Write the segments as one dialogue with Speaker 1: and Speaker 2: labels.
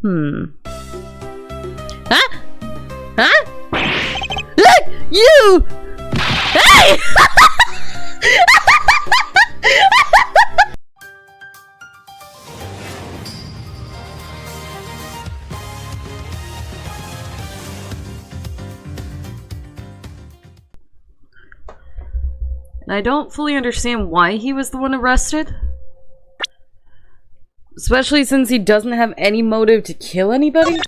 Speaker 1: Huh? Huh? Look! You! Hey! I don't fully understand why he was the one arrested. Especially since he doesn't have any motive to kill anybody.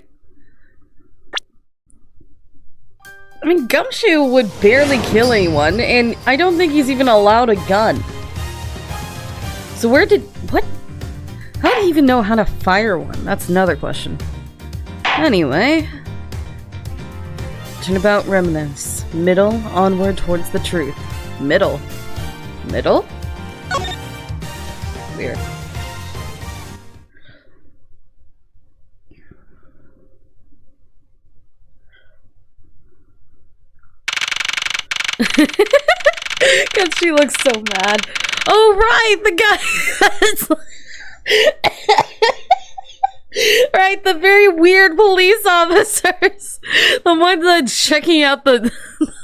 Speaker 1: I mean, Gumshoe would barely kill anyone, and I don't think he's even allowed a gun. So where did... what? How did he even know how to fire one? That's another question. Anyway... Turnabout reminisce. Middle, onward towards the truth. Middle. Middle? Weird. Because she looks so mad. Oh, right! The guy that's... Right, the very weird police officers. The one that's checking out the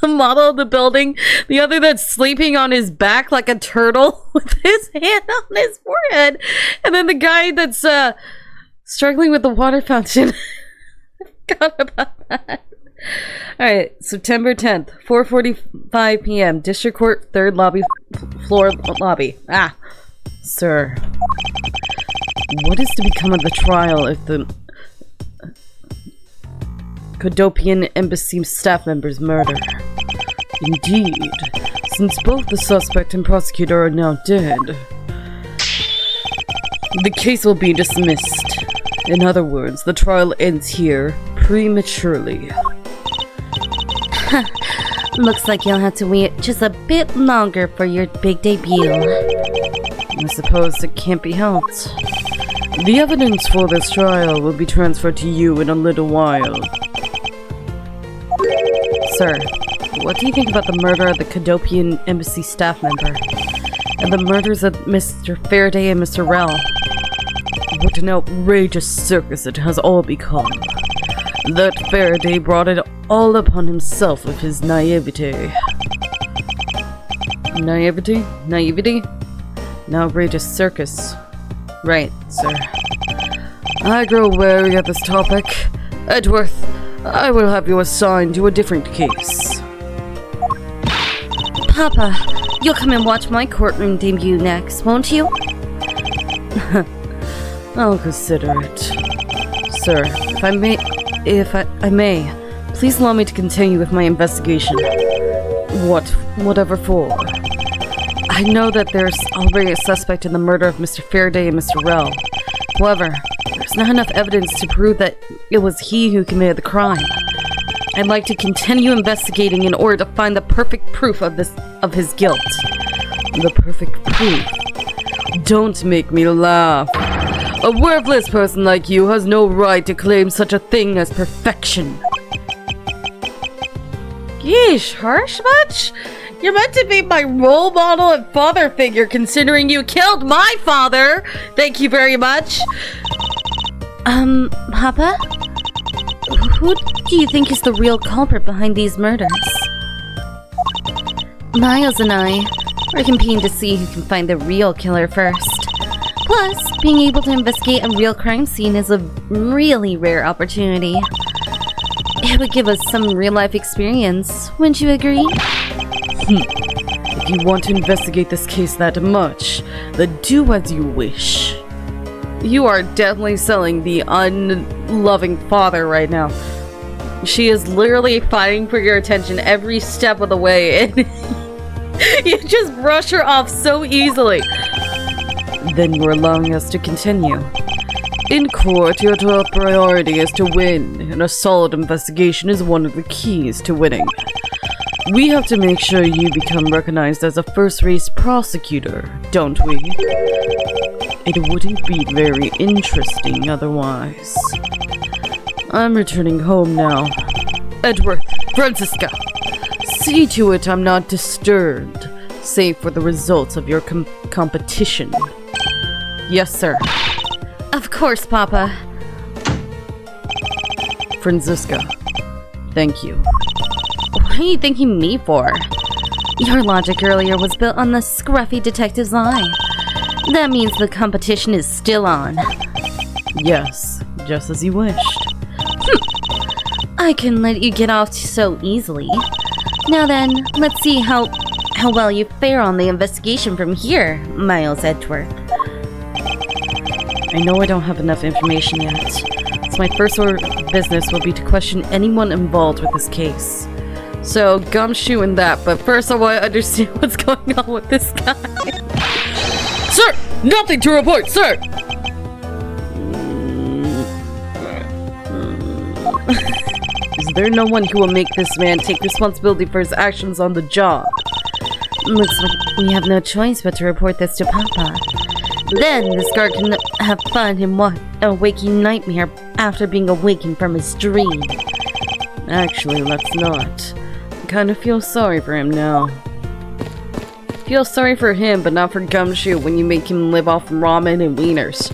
Speaker 1: model of the building. The other that's sleeping on his back like a turtle with his hand on his forehead. And then the guy that's struggling with the water fountain. I forgot about that. Alright, September 10th, 4:45 p.m. District Court, 3rd lobby, floor lobby. Ah, sir. What is to become of the trial if the Codopian Embassy staff members murder? Indeed, since both the suspect and prosecutor are now dead, the case will be dismissed. In other words, the trial ends here prematurely.
Speaker 2: Looks like you'll have to wait just a bit longer for your big debut.
Speaker 1: I suppose it can't be helped. The evidence for this trial will be transferred to you in a little while. Sir, what do you think about the murder of the Codopian Embassy staff member? And the murders of Mr. Faraday and Mr. Rell? What an outrageous circus it has all become. That Faraday brought it all upon himself with his naivete. Naivety? Naivety? An outrageous circus. Right, sir. I grow wary of this topic. Edgeworth, I will have you assigned to a different case.
Speaker 2: Papa, you'll come and watch my courtroom debut next, won't you?
Speaker 1: I'll consider it. Sir, if I may, please allow me to continue with my investigation. Whatever for? I know that there's already a suspect in the murder of Mr. Faraday and Mr. Rell. However, there's not enough evidence to prove that it was he who committed the crime. I'd like to continue investigating in order to find the perfect proof of his guilt. The perfect proof? Don't make me laugh. A worthless person like you has no right to claim such a thing as perfection. Yeesh, harsh much? You're meant to be my role model and father figure, considering you killed my father! Thank you very much!
Speaker 2: Papa? Who do you think is the real culprit behind these murders? Miles and I are competing to see who can find the real killer first. Plus, being able to investigate a real crime scene is a really rare opportunity. It would give us some real-life experience, wouldn't you agree?
Speaker 1: If you want to investigate this case that much, then do as you wish. You are definitely selling the unloving father right now. She is literally fighting for your attention every step of the way, and you just brush her off so easily. Then you're allowing us to continue. In court, your top priority is to win, and a solid investigation is one of the keys to winning. We have to make sure you become recognized as a first-rate prosecutor, don't we? It wouldn't be very interesting otherwise. I'm returning home now. Edgeworth, Franziska, see to it I'm not disturbed, save for the results of your competition. Yes, sir.
Speaker 2: Of course, Papa.
Speaker 1: Franziska, thank you.
Speaker 2: What are you thanking me for? Your logic earlier was built on the scruffy detective's eye. That means the competition is still on.
Speaker 1: Yes, just as you wished.
Speaker 2: I can let you get off so easily. Now then, let's see how well you fare on the investigation from here, Miles Edgeworth.
Speaker 1: I know I don't have enough information yet, so my first order of business will be to question anyone involved with this case. So, gumshoe in that, but first I want to understand what's going on with this guy. Sir! Nothing to report, sir! Is there no one who will make this man take responsibility for his actions on the job?
Speaker 2: Looks like we have no choice but to report this to Papa. Then this guard can have fun in a waking nightmare after being awakened from his dream.
Speaker 1: Actually, let's not. I kind of feel sorry for him now. Feel sorry for him, but not for Gumshoe when you make him live off ramen and wieners.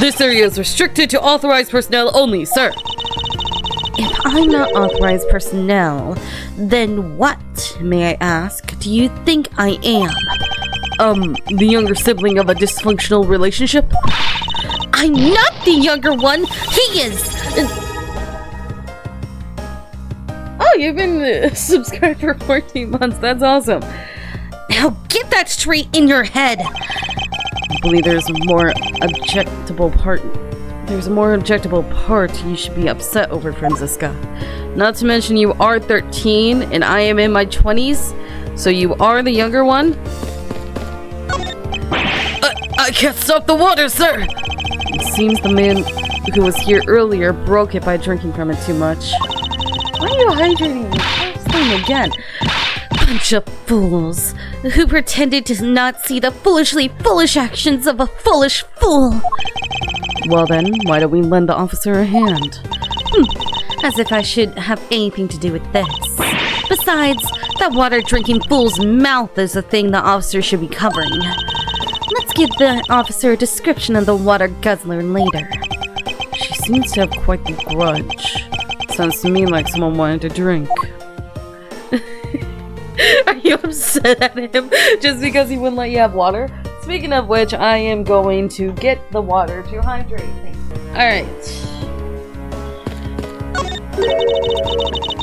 Speaker 1: This area is restricted to authorized personnel only, sir.
Speaker 2: If I'm not authorized personnel, then what, may I ask, do you think I am?
Speaker 1: The younger sibling of a dysfunctional relationship?
Speaker 2: I'm not the younger one! He is!
Speaker 1: Oh, you've been subscribed for 14 months. That's awesome.
Speaker 2: Now get that straight in your head!
Speaker 1: I believe there's a more objectable part you should be upset over, Franziska. Not to mention you are 13 and I am in my 20s, so you are the younger one? I can't stop the water, sir! It seems the man who was here earlier broke it by drinking from it too much. Why are you hydrating the first thing again?
Speaker 2: Bunch of fools who pretended to not see the foolishly foolish actions of a foolish fool.
Speaker 1: Well then, why don't we lend the officer a hand?
Speaker 2: As if I should have anything to do with this. Besides, that water-drinking fool's mouth is the thing the officer should be covering. Let's give the officer a description of the water guzzler later.
Speaker 1: She seems to have quite the grudge. Sounds to me like someone wanted to drink. Are you upset at him just because he wouldn't let you have water? Speaking of which, I am going to get the water to hydrate. Alright.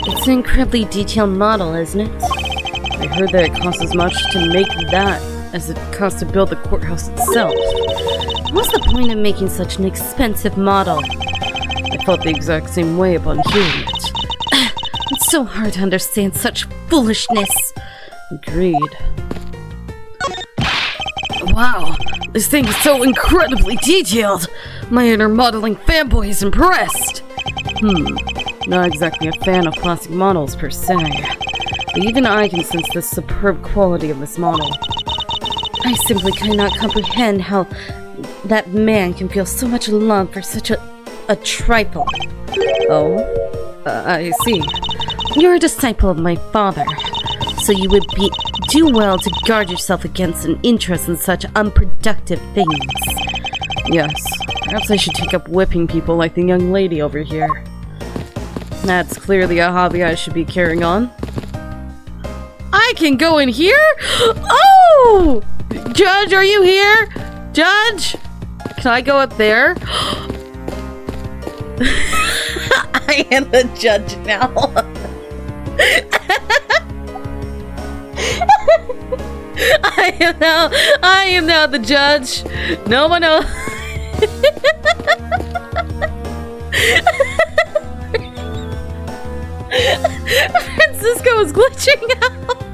Speaker 2: It's an incredibly detailed model, isn't it?
Speaker 1: I heard that it costs as much to make that as it costs to build the courthouse itself.
Speaker 2: What's the point of making such an expensive model?
Speaker 1: I felt the exact same way upon hearing it.
Speaker 2: It's so hard to understand such foolishness.
Speaker 1: Agreed. Wow, this thing is so incredibly detailed! My inner modeling fanboy is impressed! Not exactly a fan of plastic models per se, but even I can sense the superb quality of this model.
Speaker 2: I simply cannot comprehend how that man can feel so much love for such a trifle.
Speaker 1: Oh? I see.
Speaker 2: You're a disciple of my father, so you would do well to guard yourself against an interest in such unproductive things.
Speaker 1: Yes, perhaps I should take up whipping people like the young lady over here. That's clearly a hobby I should be carrying on. I can go in here? Oh! Judge, are you here? Judge? Can I go up there? I am the judge now. I am now the judge. No one else. Franziska was glitching out.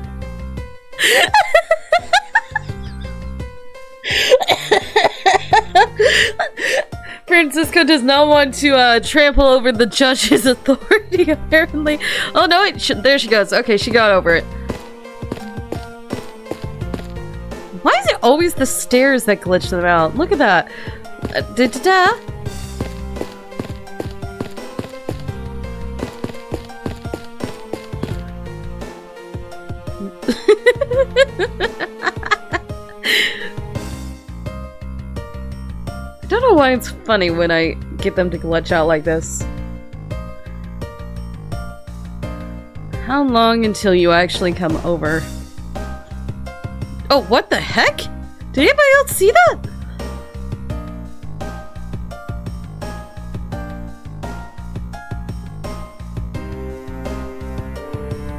Speaker 1: Franziska does not want to trample over the judge's authority, apparently. Oh no, wait, there she goes. Okay, she got over it. Why is it always the stairs that glitch them out? Look at that. Da-da-da. I don't know why it's funny when I get them to glitch out like this. How long until you actually come over? Oh, what the heck? Did anybody else see that?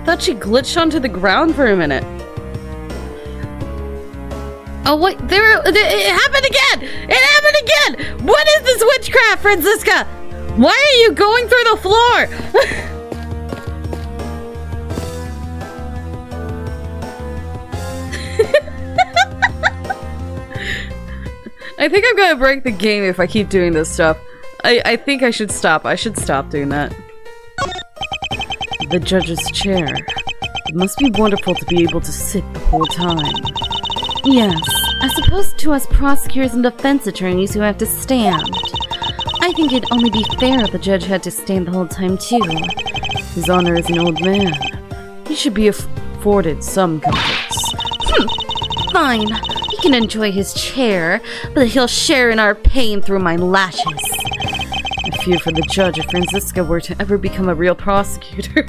Speaker 1: Thought she glitched onto the ground for a minute. Oh wait, it happened again! It happened again! What is this witchcraft, Franziska? Why are you going through the floor? I think I'm gonna break the game if I keep doing this stuff. I think I should stop. I should stop doing that. The judge's chair. It must be wonderful to be able to sit the whole time.
Speaker 2: Yes, as opposed to us prosecutors and defense attorneys who have to stand. I think it'd only be fair if the judge had to stand the whole time too.
Speaker 1: His Honor is an old man. He should be afforded some comforts.
Speaker 2: Fine. He can enjoy his chair, but he'll share in our pain through my lashes.
Speaker 1: I fear for the judge if Franziska were to ever become a real prosecutor.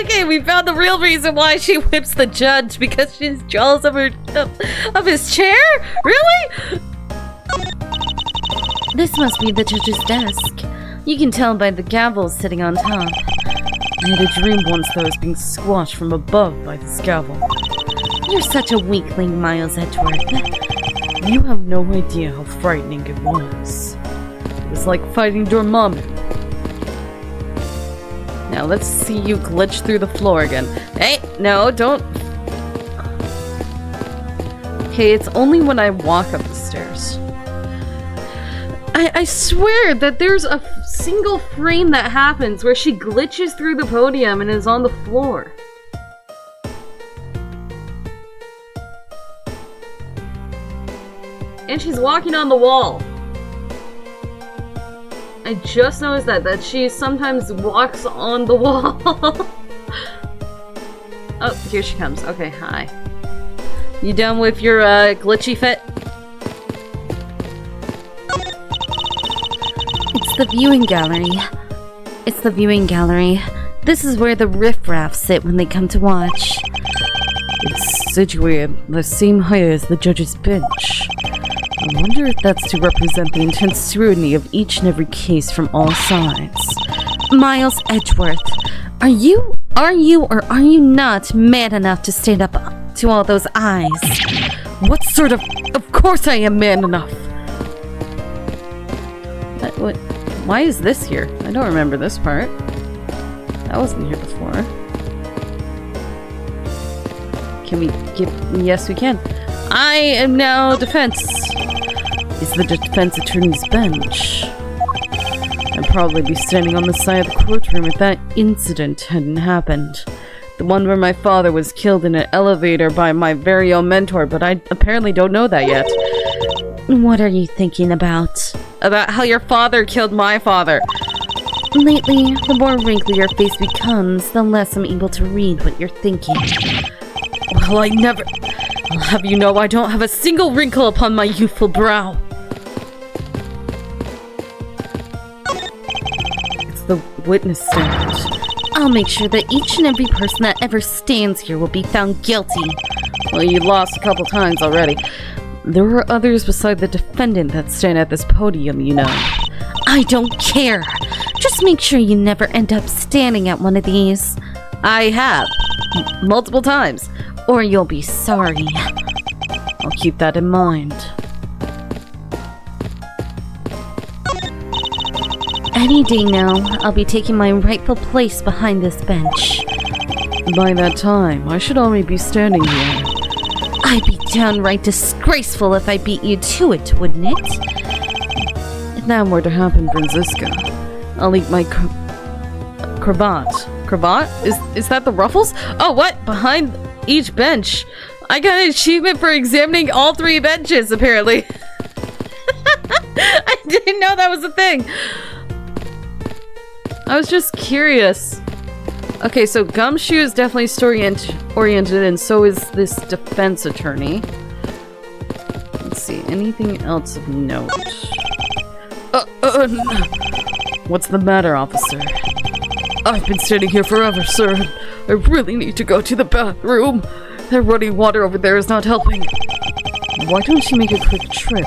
Speaker 1: Okay, we found the real reason why she whips the judge, because she's jealous of his chair? Really?
Speaker 2: This must be the judge's desk. You can tell by the gavel sitting on top.
Speaker 1: I had a dream once that I was being squashed from above by this gavel.
Speaker 2: You're such a weakling, Miles Edgeworth.
Speaker 1: You have no idea how frightening it was. It was like fighting Dormammu. Now let's see you glitch through the floor again. Hey, no, don't. Okay, it's only when I walk up the stairs. I swear that there's a single frame that happens where she glitches through the podium and is on the floor. And she's walking on the wall. I just noticed that she sometimes walks on the wall. Oh, here she comes. Okay, hi. You done with your glitchy fit?
Speaker 2: It's the viewing gallery. It's the viewing gallery. This is where the riffraff sit when they come to watch.
Speaker 1: It's situated the same height as the judge's bench. I wonder if that's to represent the intense scrutiny of each and every case from all sides.
Speaker 2: Miles Edgeworth, are you or are you not man enough to stand up to all those eyes?
Speaker 1: What sort of... Of course I am man enough! What? Why is this here? I don't remember this part. That wasn't here before. Can we get... Yes, we can. I am now defense. It's the defense attorney's bench. I'd probably be standing on the side of the courtroom if that incident hadn't happened. The one where my father was killed in an elevator by my very own mentor, but I apparently don't know that yet.
Speaker 2: What are you thinking about?
Speaker 1: About how your father killed my father.
Speaker 2: Lately, the more wrinkly your face becomes, the less I'm able to read what you're thinking.
Speaker 1: Well, I'll have you know I don't have a single wrinkle upon my youthful brow. It's the witness stand.
Speaker 2: I'll make sure that each and every person that ever stands here will be found guilty.
Speaker 1: Well, you lost a couple times already. There were others beside the defendant that stand at this podium, you know.
Speaker 2: I don't care. Just make sure you never end up standing at one of these.
Speaker 1: I have. Multiple times.
Speaker 2: Or you'll be sorry.
Speaker 1: I'll keep that in mind.
Speaker 2: Any day now, I'll be taking my rightful place behind this bench.
Speaker 1: By that time, I should already be standing here.
Speaker 2: I'd be downright disgraceful if I beat you to it, wouldn't it?
Speaker 1: If that were to happen, Franziska, I'll eat my cravat. Cravat? Is that the ruffles? Oh, what? Behind each bench? I got an achievement for examining all 3 benches, apparently. I didn't know that was a thing. I was just curious. Okay, so Gumshoe is definitely story-oriented, and so is this defense attorney. Let's see, anything else of note? What's the matter, officer? I've been sitting here forever, sir. I really need to go to the bathroom. That running water over there is not helping. Why don't you make a quick trip?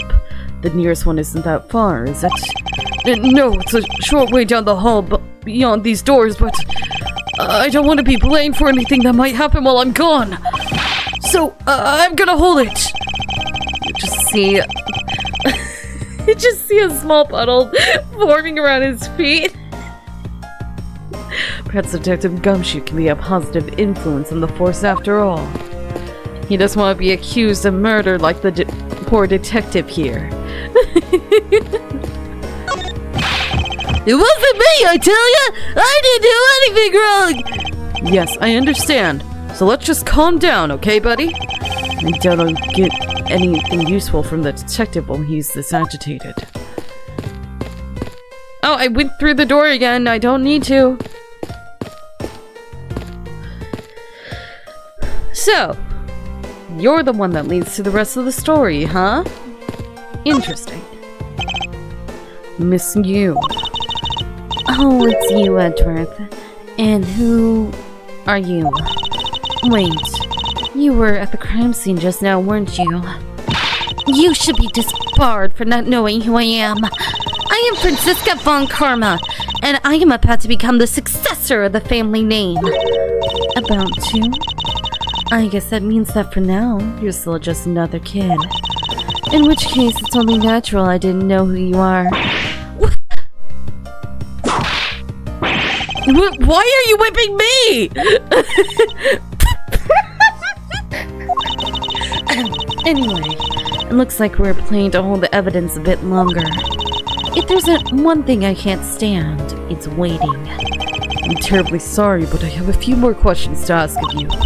Speaker 1: The nearest one isn't that far, is it? No, it's a short way down the hall beyond these doors, but I don't want to be blamed for anything that might happen while I'm gone. So, I'm gonna hold it. You just see a small puddle forming around his feet. Perhaps Detective Gumshoe can be a positive influence on the force after all. He doesn't want to be accused of murder like the poor detective here. It wasn't me, I tell ya! I didn't do anything wrong! Yes, I understand. So let's just calm down, okay, buddy? I doubt I'll get anything useful from the detective while he's this agitated. Oh, I went through the door again. I don't need to. So, you're the one that leads to the rest of the story, huh? Interesting. Miss you.
Speaker 2: Oh, it's you, Edgeworth. And who are you? Wait, you were at the crime scene just now, weren't you? You should be disbarred for not knowing who I am. I am Franziska von Karma, and I am about to become the successor of the family name. About to? I guess that means that for now, you're still just another kid. In which case, it's only natural I didn't know who you are.
Speaker 1: Why are you whipping me?
Speaker 2: Anyway, it looks like we're playing to hold the evidence a bit longer. If there's one thing I can't stand, it's waiting.
Speaker 1: I'm terribly sorry, but I have a few more questions to ask of you.
Speaker 2: Look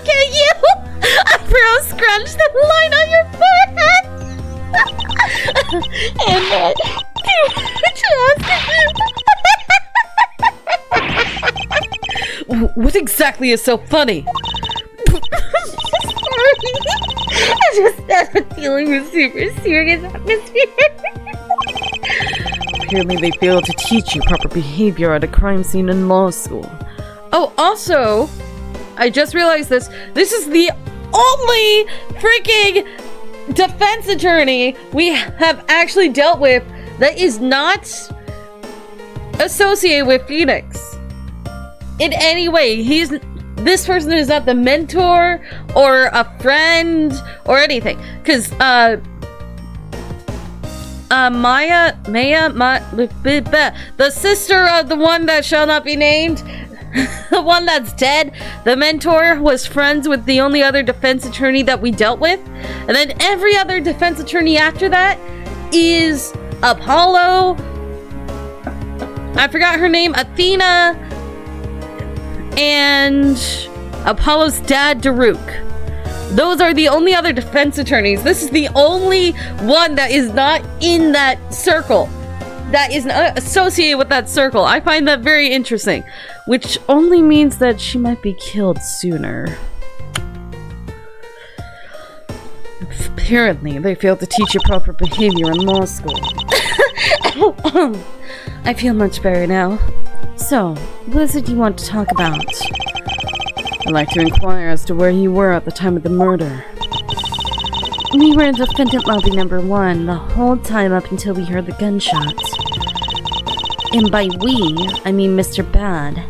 Speaker 2: at you! Eyebrows scrunch the line on your forehead! And
Speaker 1: what exactly is so funny?
Speaker 2: Sorry. I just had a feeling with super serious atmosphere.
Speaker 1: Apparently they failed to teach you proper behavior at a crime scene in law school. Oh, also, I just realized this. This is the only freaking defense attorney we have actually dealt with that is not associated with Phoenix in any way. This person is not the mentor or a friend or anything. Because, the sister of the one that shall not be named, the one that's dead, the mentor was friends with the only other defense attorney that we dealt with. And then every other defense attorney after that is Apollo, I forgot her name, Athena, and Apollo's dad, Daruk. Those are the only other defense attorneys. This is the only one that is not in that circle, that is not associated with that circle. I find that very interesting, which only means that she might be killed sooner. Apparently, they failed to teach you proper behavior in law school.
Speaker 2: I feel much better now. So, what is it you want to talk about?
Speaker 1: I'd like to inquire as to where you were at the time of the murder.
Speaker 2: We were in defendant lobby number 1 the whole time up until we heard the gunshots. And by we, I mean Mr. Bad.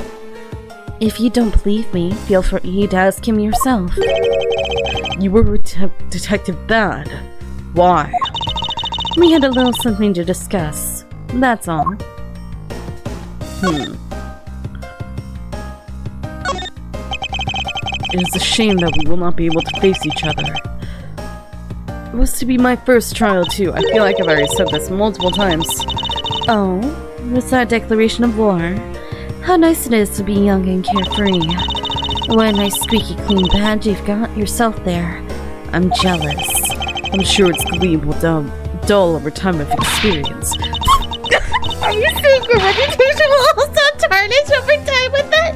Speaker 2: If you don't believe me, feel free to ask him yourself.
Speaker 1: You were with Detective Bad. Why?
Speaker 2: We had a little something to discuss. That's all.
Speaker 1: It is a shame that we will not be able to face each other. It was to be my first trial too. I feel like I've already said this multiple times.
Speaker 2: Oh, was that a declaration of war? How nice it is to be young and carefree. What a nice squeaky clean badge you've got yourself there. I'm jealous.
Speaker 1: I'm sure its gleam will dull over time of experience.
Speaker 2: Are you saying your reputation will also tarnish over time with it?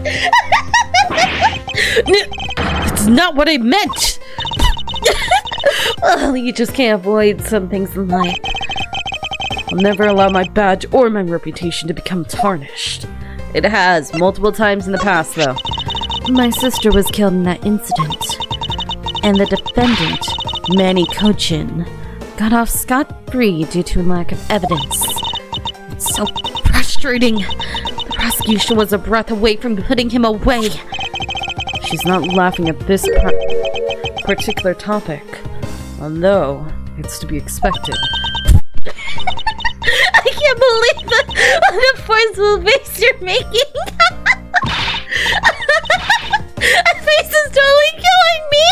Speaker 1: It's not what I meant! Well, you just can't avoid some things in life. I'll never allow my badge or my reputation to become tarnished. It has, multiple times in the past, though.
Speaker 2: My sister was killed in that incident, and the defendant, Manny Kochin, got off scot-free due to a lack of evidence. It's so frustrating. The prosecution was a breath away from putting him away.
Speaker 1: She's not laughing at this particular topic, although it's to be expected.
Speaker 2: I can't believe what a forceful face you're making. That face is totally killing me.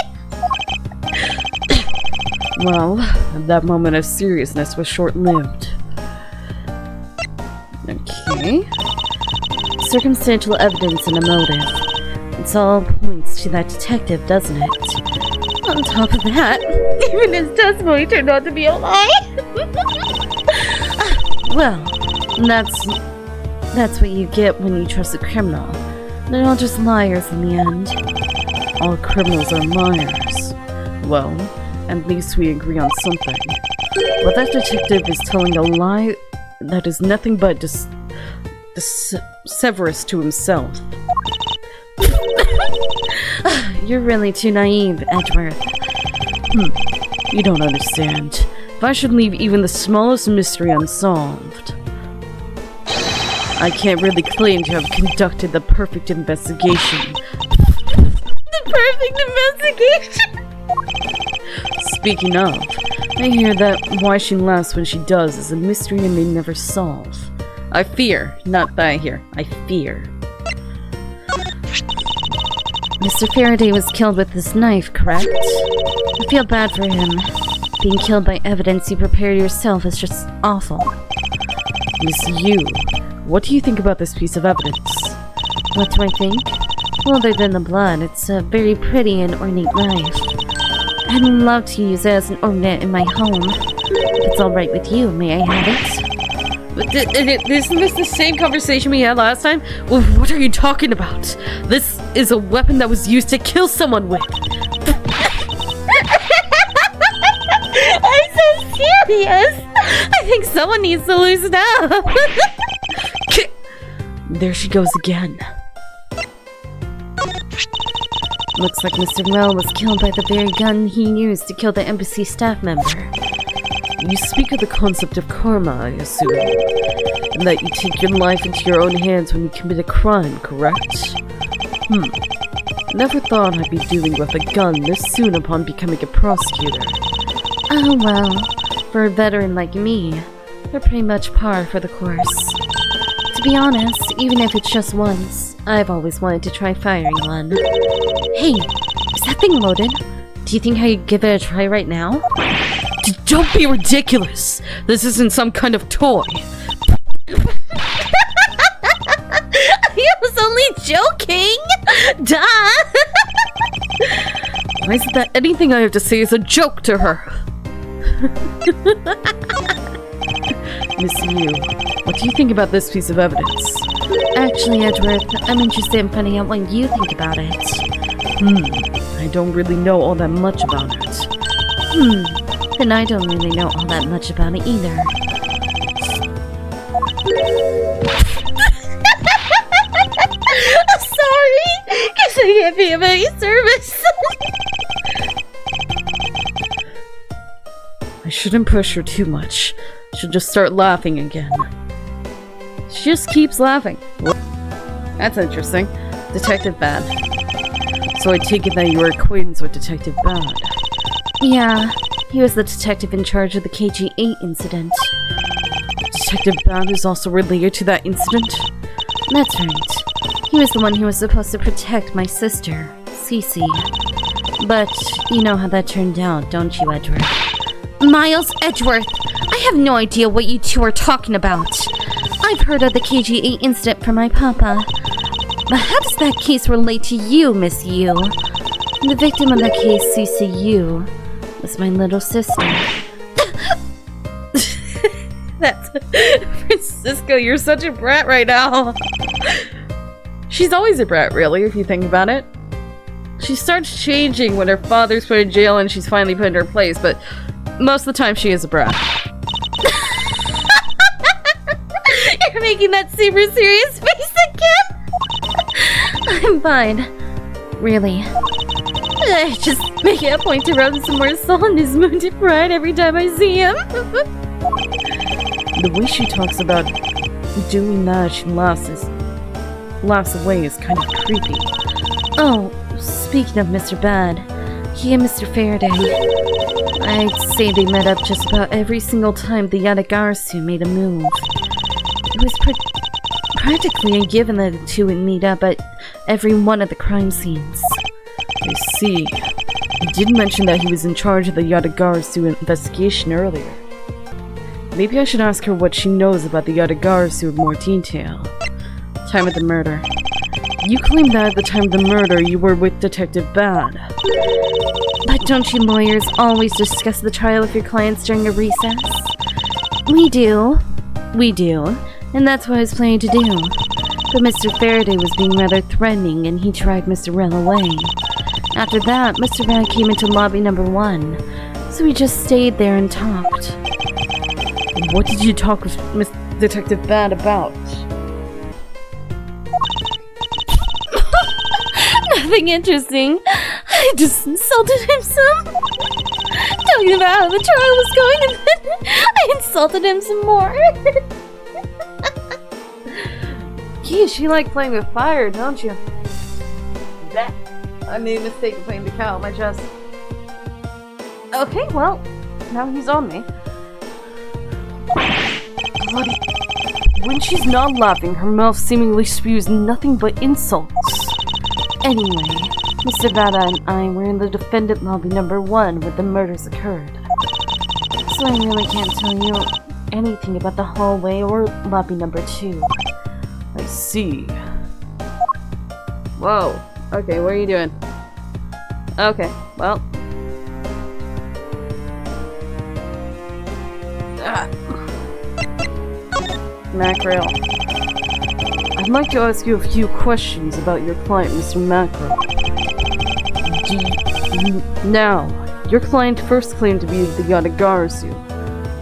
Speaker 1: Well, that moment of seriousness was short-lived. Okay. Circumstantial evidence and a motive. It all points to that detective, doesn't it?
Speaker 2: On top of that, even his testimony turned out to be a lie.
Speaker 1: Well, that's what you get when you trust a criminal. They're all just liars in the end. All criminals are liars. Well, at least we agree on something. But that detective is telling a lie that is nothing but Severus to himself.
Speaker 2: You're really too naive, Edgeworth.
Speaker 1: You don't understand. If I should leave even the smallest mystery unsolved, I can't really claim to have conducted the perfect investigation.
Speaker 2: The perfect investigation?
Speaker 1: Speaking of, I hear that why she laughs when she does is a mystery I may never solve. I fear, not that I hear, I fear.
Speaker 2: Mr. Faraday was killed with this knife, correct? I feel bad for him. Being killed by evidence you prepared yourself is just awful.
Speaker 1: Miss Yu, what do you think about this piece of evidence?
Speaker 2: What do I think? Well, other than the blood, it's a very pretty and ornate knife. I'd love to use it as an ornament in my home. If it's alright with you, may I have it?
Speaker 1: But isn't this the same conversation we had last time? Well, what are you talking about? This is a weapon that was used to kill someone with.
Speaker 2: I'm so serious! I think someone needs to loosen up!
Speaker 1: There she goes again.
Speaker 2: Looks like Mr. Mel was killed by the very gun he used to kill the embassy staff member.
Speaker 1: You speak of the concept of karma, I assume, and that you take your life into your own hands when you commit a crime, correct? Never thought I'd be dealing with a gun this soon upon becoming a prosecutor.
Speaker 2: Oh well, for a veteran like me, they're pretty much par for the course. To be honest, even if it's just once, I've always wanted to try firing one. Hey, is that thing loaded? Do you think I could give it a try right now?
Speaker 1: Don't be ridiculous! This isn't some kind of toy!
Speaker 2: I was only joking! Duh!
Speaker 1: Why is it that anything I have to say is a joke to her? Miss Yu, what do you think about this piece of evidence?
Speaker 2: Actually, Edgeworth, I'm interested in finding out what you think about it.
Speaker 1: I don't really know all that much about it.
Speaker 2: Then I don't really know all that much about it either. Sorry! Guess I can't be of any service!
Speaker 1: I shouldn't push her too much. She'll just start laughing again. She just keeps laughing. That's interesting. Detective Bad. So I take it that you were acquainted with Detective Bad.
Speaker 2: Yeah, he was the detective in charge of the KG-8 incident.
Speaker 1: Detective Bad is also related to that incident?
Speaker 2: That's right. He was the one who was supposed to protect my sister, Cece. But you know how that turned out, don't you, Edgeworth? Miles Edgeworth! I have no idea what you two are talking about. I've heard of the KG-8 incident from my papa. But how does that case relate to you, Miss Yu? The victim of that case, Cece Yu, was my little sister.
Speaker 1: That's... Franziska, you're such a brat right now. She's always a brat, really, if you think about it. She starts changing when her father's put in jail and she's finally put in her place, but most of the time she is a brat.
Speaker 2: You're making that super serious face again? I'm fine. Really. I just make it a point to rub some more salt in his wounded pride every time I see him.
Speaker 1: The way she talks about doing that, she laughs away is kind of creepy.
Speaker 2: Oh, speaking of Mr. Bad, he and Mr. Faraday, I'd say they met up just about every single time the Yadagarasu made a move. It was practically a given that the two would meet up at every one of the crime scenes.
Speaker 1: I see. He did mention that he was in charge of the Yadagarasu investigation earlier. Maybe I should ask her what she knows about the Yadagarasu in more detail. Time of the murder. You claim that at the time of the murder you were with Detective Bad.
Speaker 2: But don't you lawyers always discuss the trial with your clients during a recess? We do, and that's what I was planning to do. But Mr. Faraday was being rather threatening and he dragged Mr. Rell away. After that, Mr. Bad came into lobby number 1, so we just stayed there and talked.
Speaker 1: What did you talk with Miss Detective Bad about?
Speaker 2: Nothing interesting. I just insulted him some. Talking about how the trial was going, and then I insulted him some more.
Speaker 1: Geez, you like playing with fire, don't you? That I made a mistake of putting the cow on my chest. Okay, well, now he's on me. Bloody. When she's not laughing, her mouth seemingly spews nothing but insults.
Speaker 2: Anyway, Mr. Vada and I were in the defendant lobby number 1 when the murders occurred. So I really can't tell you anything about the hallway or lobby number 2.
Speaker 1: I see. Whoa. Okay, what are you doing? Okay, well. Mackerel. I'd like to ask you a few questions about your client, Mr. Mackerel. Now, your client first claimed to be the Yadagarasu.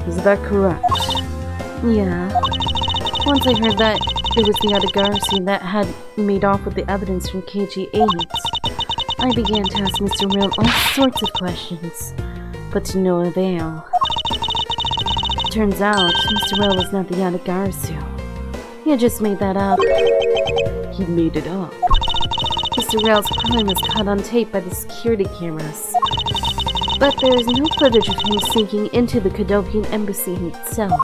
Speaker 1: Is that correct?
Speaker 2: Yeah. Once I heard that it was the Yadagarasu that had made off with the evidence from KG8, I began to ask Mr. Rell all sorts of questions, but to no avail. Turns out, Mr. Rell was not the Yadagarasu. He had just made that up.
Speaker 1: He made it up.
Speaker 2: Mr. Rell's crime was caught on tape by the security cameras. But there is no footage of him sneaking into the Kodokian embassy itself.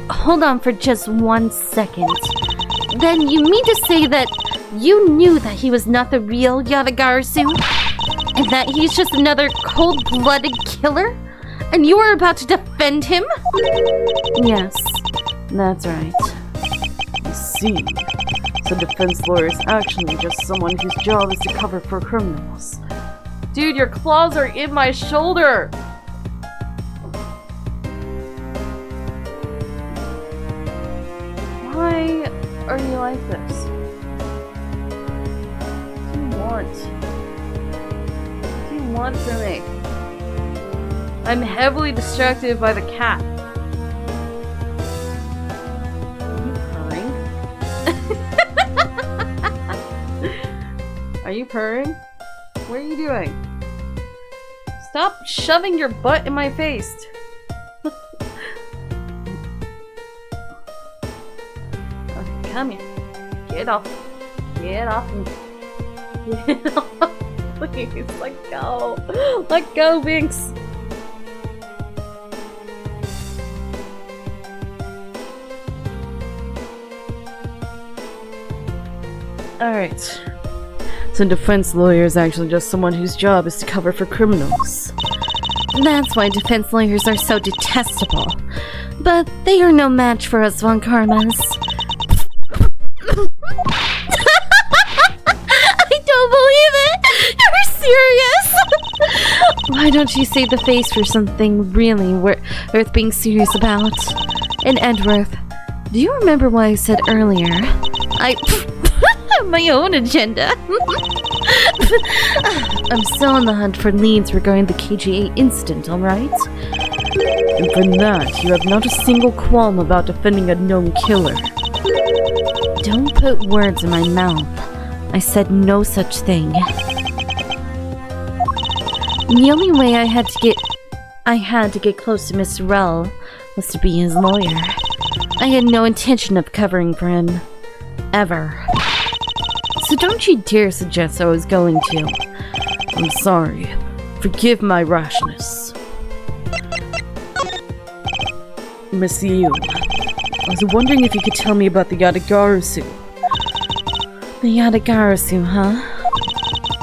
Speaker 2: Hold on for just 1 second. Then you mean to say that you knew that he was not the real Yadagarasu? And that he's just another cold-blooded killer? And you were about to defend him?
Speaker 1: Yes, that's right. I see. So defense lawyer is actually just someone whose job is to cover for criminals. Dude, your claws are in my shoulder! Why are you like this? What do you want? What do you want from me? I'm heavily distracted by the cat. Are you purring? What are you doing? Stop shoving your butt in my face. Okay, come here. Get off. Get off me. Get off. Please, let go. Let go, Binks. Alright. So defense lawyer is actually just someone whose job is to cover for criminals.
Speaker 2: That's why defense lawyers are so detestable. But they are no match for us Von Karmas. I don't believe it! You're serious! Why don't you save the face for something really worth being serious about? And Edgeworth, do you remember what I said earlier? I have my own agenda. I'm still on the hunt for leads regarding the KGA incident, alright?
Speaker 1: And from that, you have not a single qualm about defending a known killer.
Speaker 2: Don't put words in my mouth. I said no such thing. The only way I had to get close to Mr. Rell was to be his lawyer. I had no intention of covering for him. Ever. So don't you dare suggest I was going to.
Speaker 1: I'm sorry. Forgive my rashness. Miss Yu, I was wondering if you could tell me about the Yatagarasu.
Speaker 2: The Yatagarasu, huh?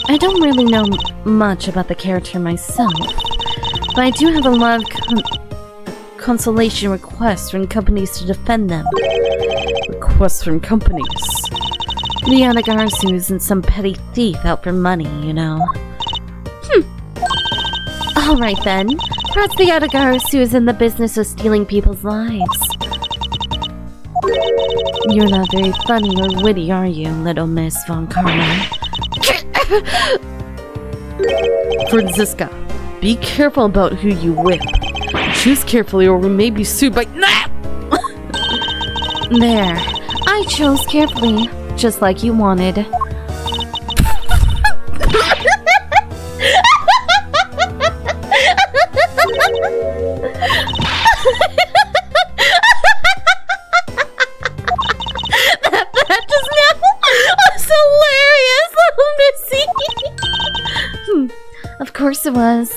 Speaker 2: I don't really know much about the character myself, but I do have a lot of consolation requests from companies to defend them.
Speaker 1: Requests from companies?
Speaker 2: The Yatagarasu isn't some petty thief out for money, you know. Alright then. Perhaps the Yatagarasu is in the business of stealing people's lives. You're not very funny or witty, are you, little Miss Von Karma?
Speaker 1: Franziska, be careful about who you whip. Choose carefully or we may be sued by—
Speaker 2: There. I chose carefully, just like you wanted. That just now was hilarious, Missy! Of course it was.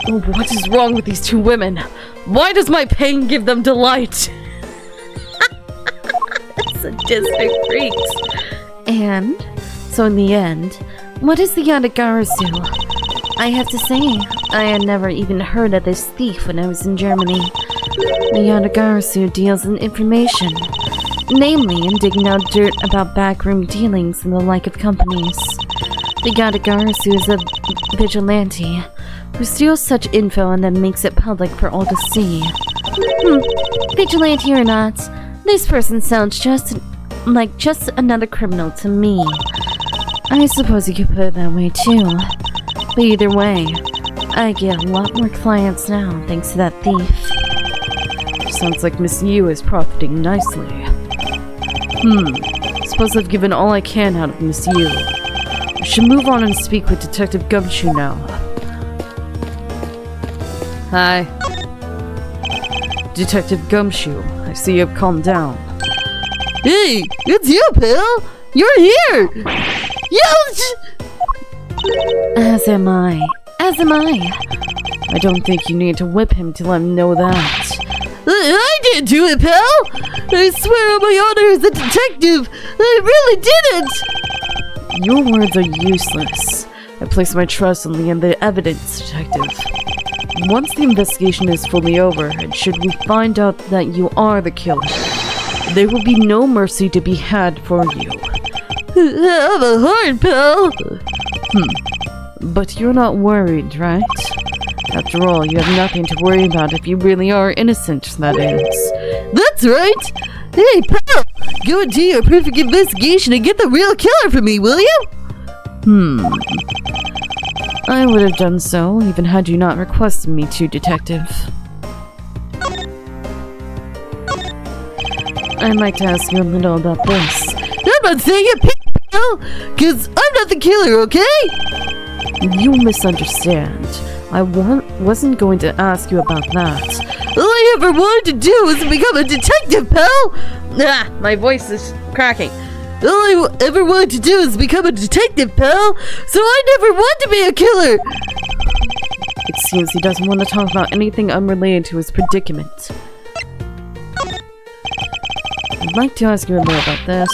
Speaker 1: Oh, what is wrong with these two women? Why does my pain give them delight?
Speaker 2: Sadistic freaks. And, so in the end, what is the Yatagarasu? I have to say, I had never even heard of this thief when I was in Germany. The Yatagarasu deals in information, namely in digging out dirt about backroom dealings and the like of companies. The Yatagarasu is a vigilante who steals such info and then makes it public for all to see. Vigilante or not, this person sounds just another criminal to me. I suppose you could put it that way too. But either way, I get a lot more clients now thanks to that thief.
Speaker 1: Sounds like Miss Yu is profiting nicely. Suppose I've given all I can out of Miss Yu. We should move on and speak with Detective Gumshoe now. Hi. Detective Gumshoe, I see you've calmed down.
Speaker 3: Hey, it's you, pal! You're here!
Speaker 2: As am I. As am I.
Speaker 1: I don't think you need to whip him to let him know that.
Speaker 3: I didn't do it, pal! I swear on my honor as a detective, I really didn't!
Speaker 1: Your words are useless. I place my trust only in the evidence, Detective. Once the investigation is fully over, and should we find out that you are the killer, there will be no mercy to be had for you.
Speaker 3: Have a heart, pal!
Speaker 1: But you're not worried, right? After all, you have nothing to worry about if you really are innocent, that is.
Speaker 3: That's right! Hey, pal! Go and do your perfect investigation and get the real killer for me, will you?
Speaker 1: I would have done so, even had you not requested me to, Detective. I'd like to ask you a little about this.
Speaker 3: I'm not saying it, pal! Cause I'm not the killer, okay?
Speaker 1: You misunderstand. I wasn't going to ask you about that.
Speaker 3: All I ever wanted to do was become a detective, pal!
Speaker 1: My voice is cracking.
Speaker 3: All I ever wanted to do is become a detective, pal! So I never want to be a killer!
Speaker 1: It seems he doesn't want to talk about anything unrelated to his predicament. I'd like to ask you a little about this.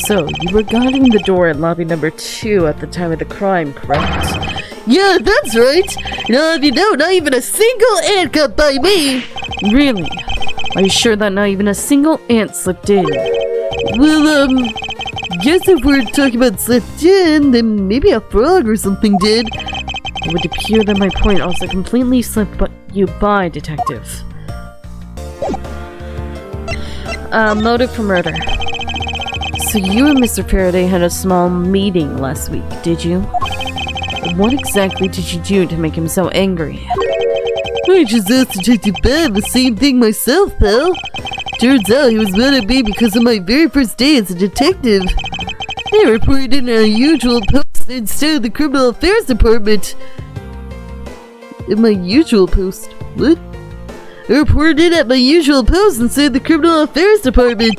Speaker 1: So, you were guarding the door at lobby number 2 at the time of the crime, correct?
Speaker 3: Yeah, that's right! Now, if you know, not even a single ant got by me!
Speaker 1: Really? Are you sure that not even a single ant slipped in?
Speaker 3: Well, guess if we're talking about slipped in, then maybe a frog or something did.
Speaker 1: It would appear that my point also completely slipped you by, Detective. motive for murder. So you and Mr. Faraday had a small meeting last week, did you? What exactly did you do to make him so angry?
Speaker 3: I just asked Detective Ben the same thing myself, pal. Turns out he was mad at me because of my very first day as a detective. I reported in an unusual post instead of the criminal affairs department. In my usual post? What? I reported it at my usual post instead of the criminal affairs department.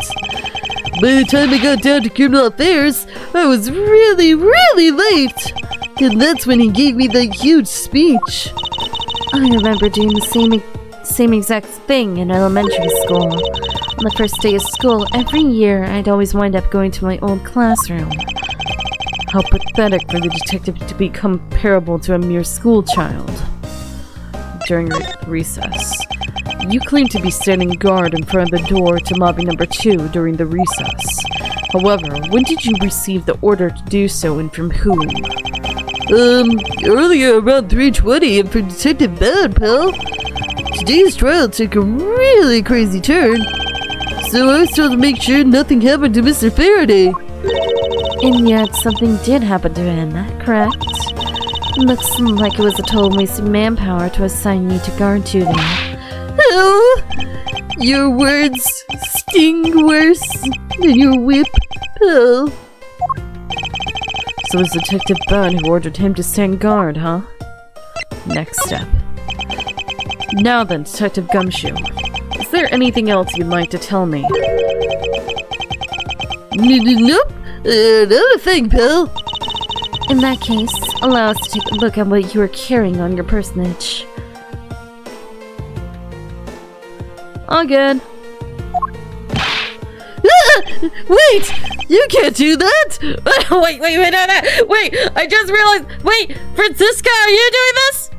Speaker 3: By the time I got down to criminal affairs, I was really late. And that's when he gave me that huge speech.
Speaker 2: I remember doing the same exact thing in elementary school. On the first day of school, every year, I'd always wind up going to my old classroom.
Speaker 1: How pathetic for the detective to be comparable to a mere school child. During recess, you claim to be standing guard in front of the door to lobby number 2 during the recess. However, when did you receive the order to do so and from whom?
Speaker 3: Earlier around 3:20 and for Detective Ben, pal. Today's trial took a really crazy turn. So I was told to make sure nothing happened to Mr. Faraday.
Speaker 2: And yet, something did happen to him, correct? Looks like it was a total waste of manpower to assign you to guard duty.
Speaker 3: Oh, your words sting worse than your whip, pal.
Speaker 1: So it was Detective Ben who ordered him to stand guard, huh? Next step. Now then, Detective Gumshoe. Is there anything else you'd like to tell me?
Speaker 3: Nope. Not a thing, pal.
Speaker 2: In that case, allow us to take a look at what you are carrying on your personage.
Speaker 1: All good.
Speaker 3: Wait! You can't do that!
Speaker 1: Wait, no. Wait, I just realized. Wait, Franziska, are you doing this?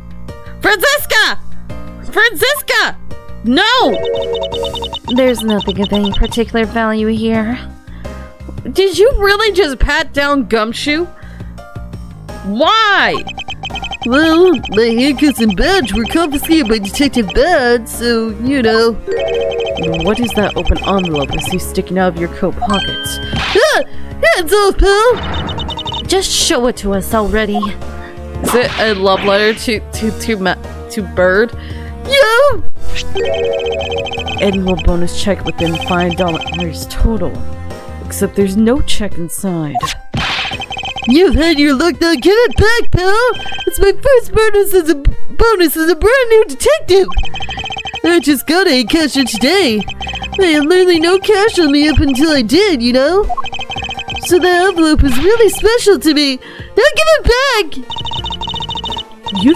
Speaker 1: Franziska! No!
Speaker 2: There's nothing of any particular value here.
Speaker 1: Did you really just pat down Gumshoe? Why?
Speaker 3: Well, my handcuffs and badge were confiscated by Detective Ben, so, you know.
Speaker 1: What is that open envelope I see sticking out of your coat pockets?
Speaker 3: Ah! Hands off, pal!
Speaker 2: Just show it to us already.
Speaker 1: Is it a love letter to Bird?
Speaker 3: Yo!
Speaker 1: Annual bonus check within $5 total. Except there's no check inside.
Speaker 3: You've had your luck now, give it back, pal! It's my first bonus as a brand new detective! I just got it cash it today. I had literally no cash on me up until I did, you know? So that envelope was really special to me. Now give it back!
Speaker 2: You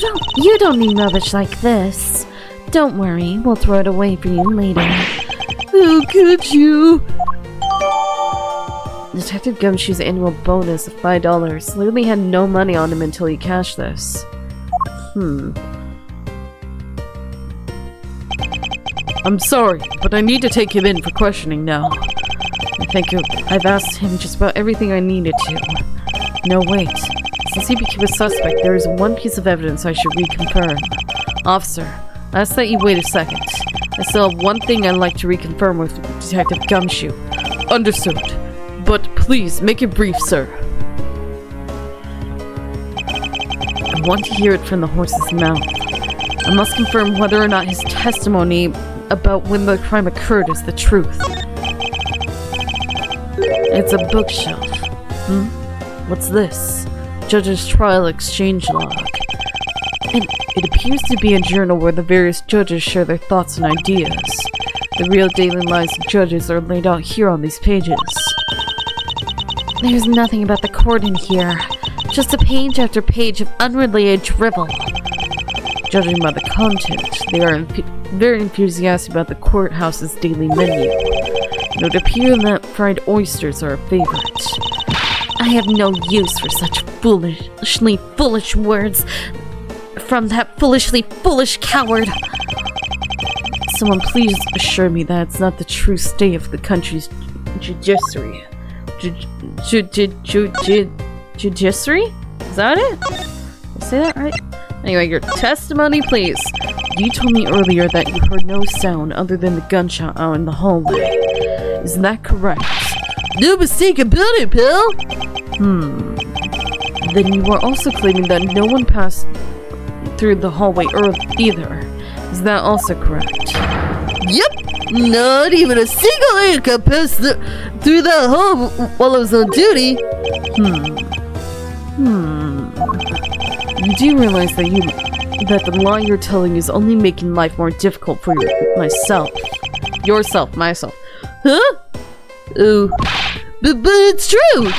Speaker 2: don't need rubbish like this. Don't worry, we'll throw it away for you later.
Speaker 3: How could you?
Speaker 1: Detective Gumshoe's annual bonus of $5 literally had no money on him until he cashed this. I'm sorry, but I need to take him in for questioning now. I think I've asked him just about everything I needed to. No, wait. Since he became a suspect, there is one piece of evidence I should reconfirm. Officer, I ask that you wait a second. I still have one thing I'd like to reconfirm with Detective Gumshoe. Understood. But please, make it brief, sir. I want to hear it from the horse's mouth. I must confirm whether or not his testimony about when the crime occurred is the truth. It's a bookshelf. What's this? Judge's Trial Exchange Log. And it appears to be a journal where the various judges share their thoughts and ideas. The real daily lives of judges are laid out here on these pages.
Speaker 2: There's nothing about the court in here. Just a page after page of unrelated drivel.
Speaker 1: Judging by the content, they are very enthusiastic about the courthouse's daily menu. It would appear that fried oysters are a favorite.
Speaker 2: I have no use for such foolish words from that foolishly foolish coward.
Speaker 1: Someone please assure me that it's not the true state of the country's judiciary. Judiciary? Is that it? Did I say that right? Anyway, your testimony, please. You told me earlier that you heard no sound other than the gunshot out in the hallway. Is that correct?
Speaker 3: No mistake about it, pal.
Speaker 1: Then you are also claiming that no one passed through the hallway either. Is that also correct?
Speaker 3: Yep. Not even a single hiccup passed through that hall while I was on duty.
Speaker 1: You do realize that the lie you're telling is only making life more difficult for myself. Myself.
Speaker 3: Huh? Oh. But it's true!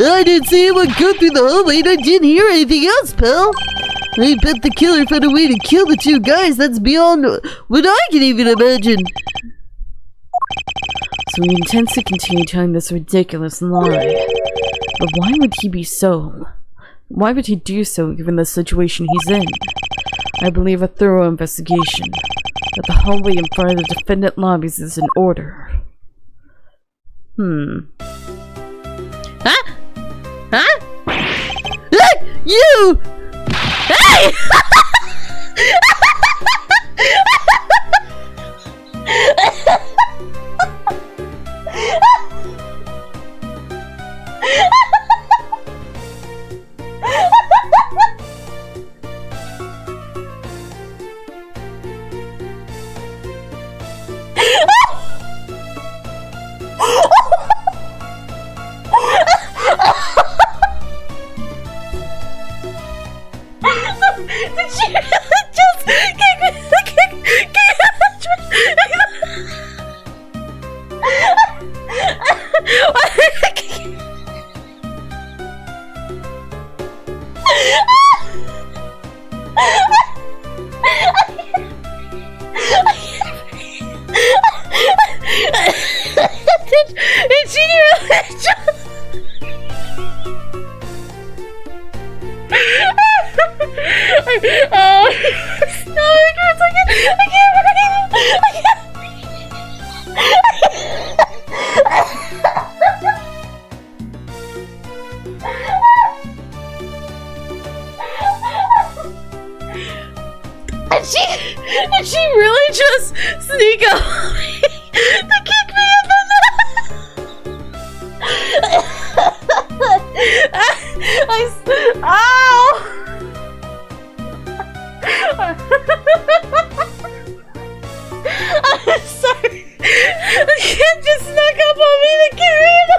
Speaker 3: I didn't see anyone go through the hallway and I didn't hear anything else, pal! I bet the killer found a way to kill the two guys that's beyond what I can even imagine!
Speaker 1: So he intends to continue telling this ridiculous lie. But why would he be so? Why would he do so given the situation he's in? I believe a thorough investigation that the hallway in front of the defendant lobbies is in order.
Speaker 2: Huh? Huh?
Speaker 3: Hey! You!
Speaker 2: Hey! Did she just kick me? Did she really just... Oh, no, it hurts. I can't Did she really just sneak up on me to kick me in the nuts? Ow! I'm sorry. The kid just snuck up on me to kick me in the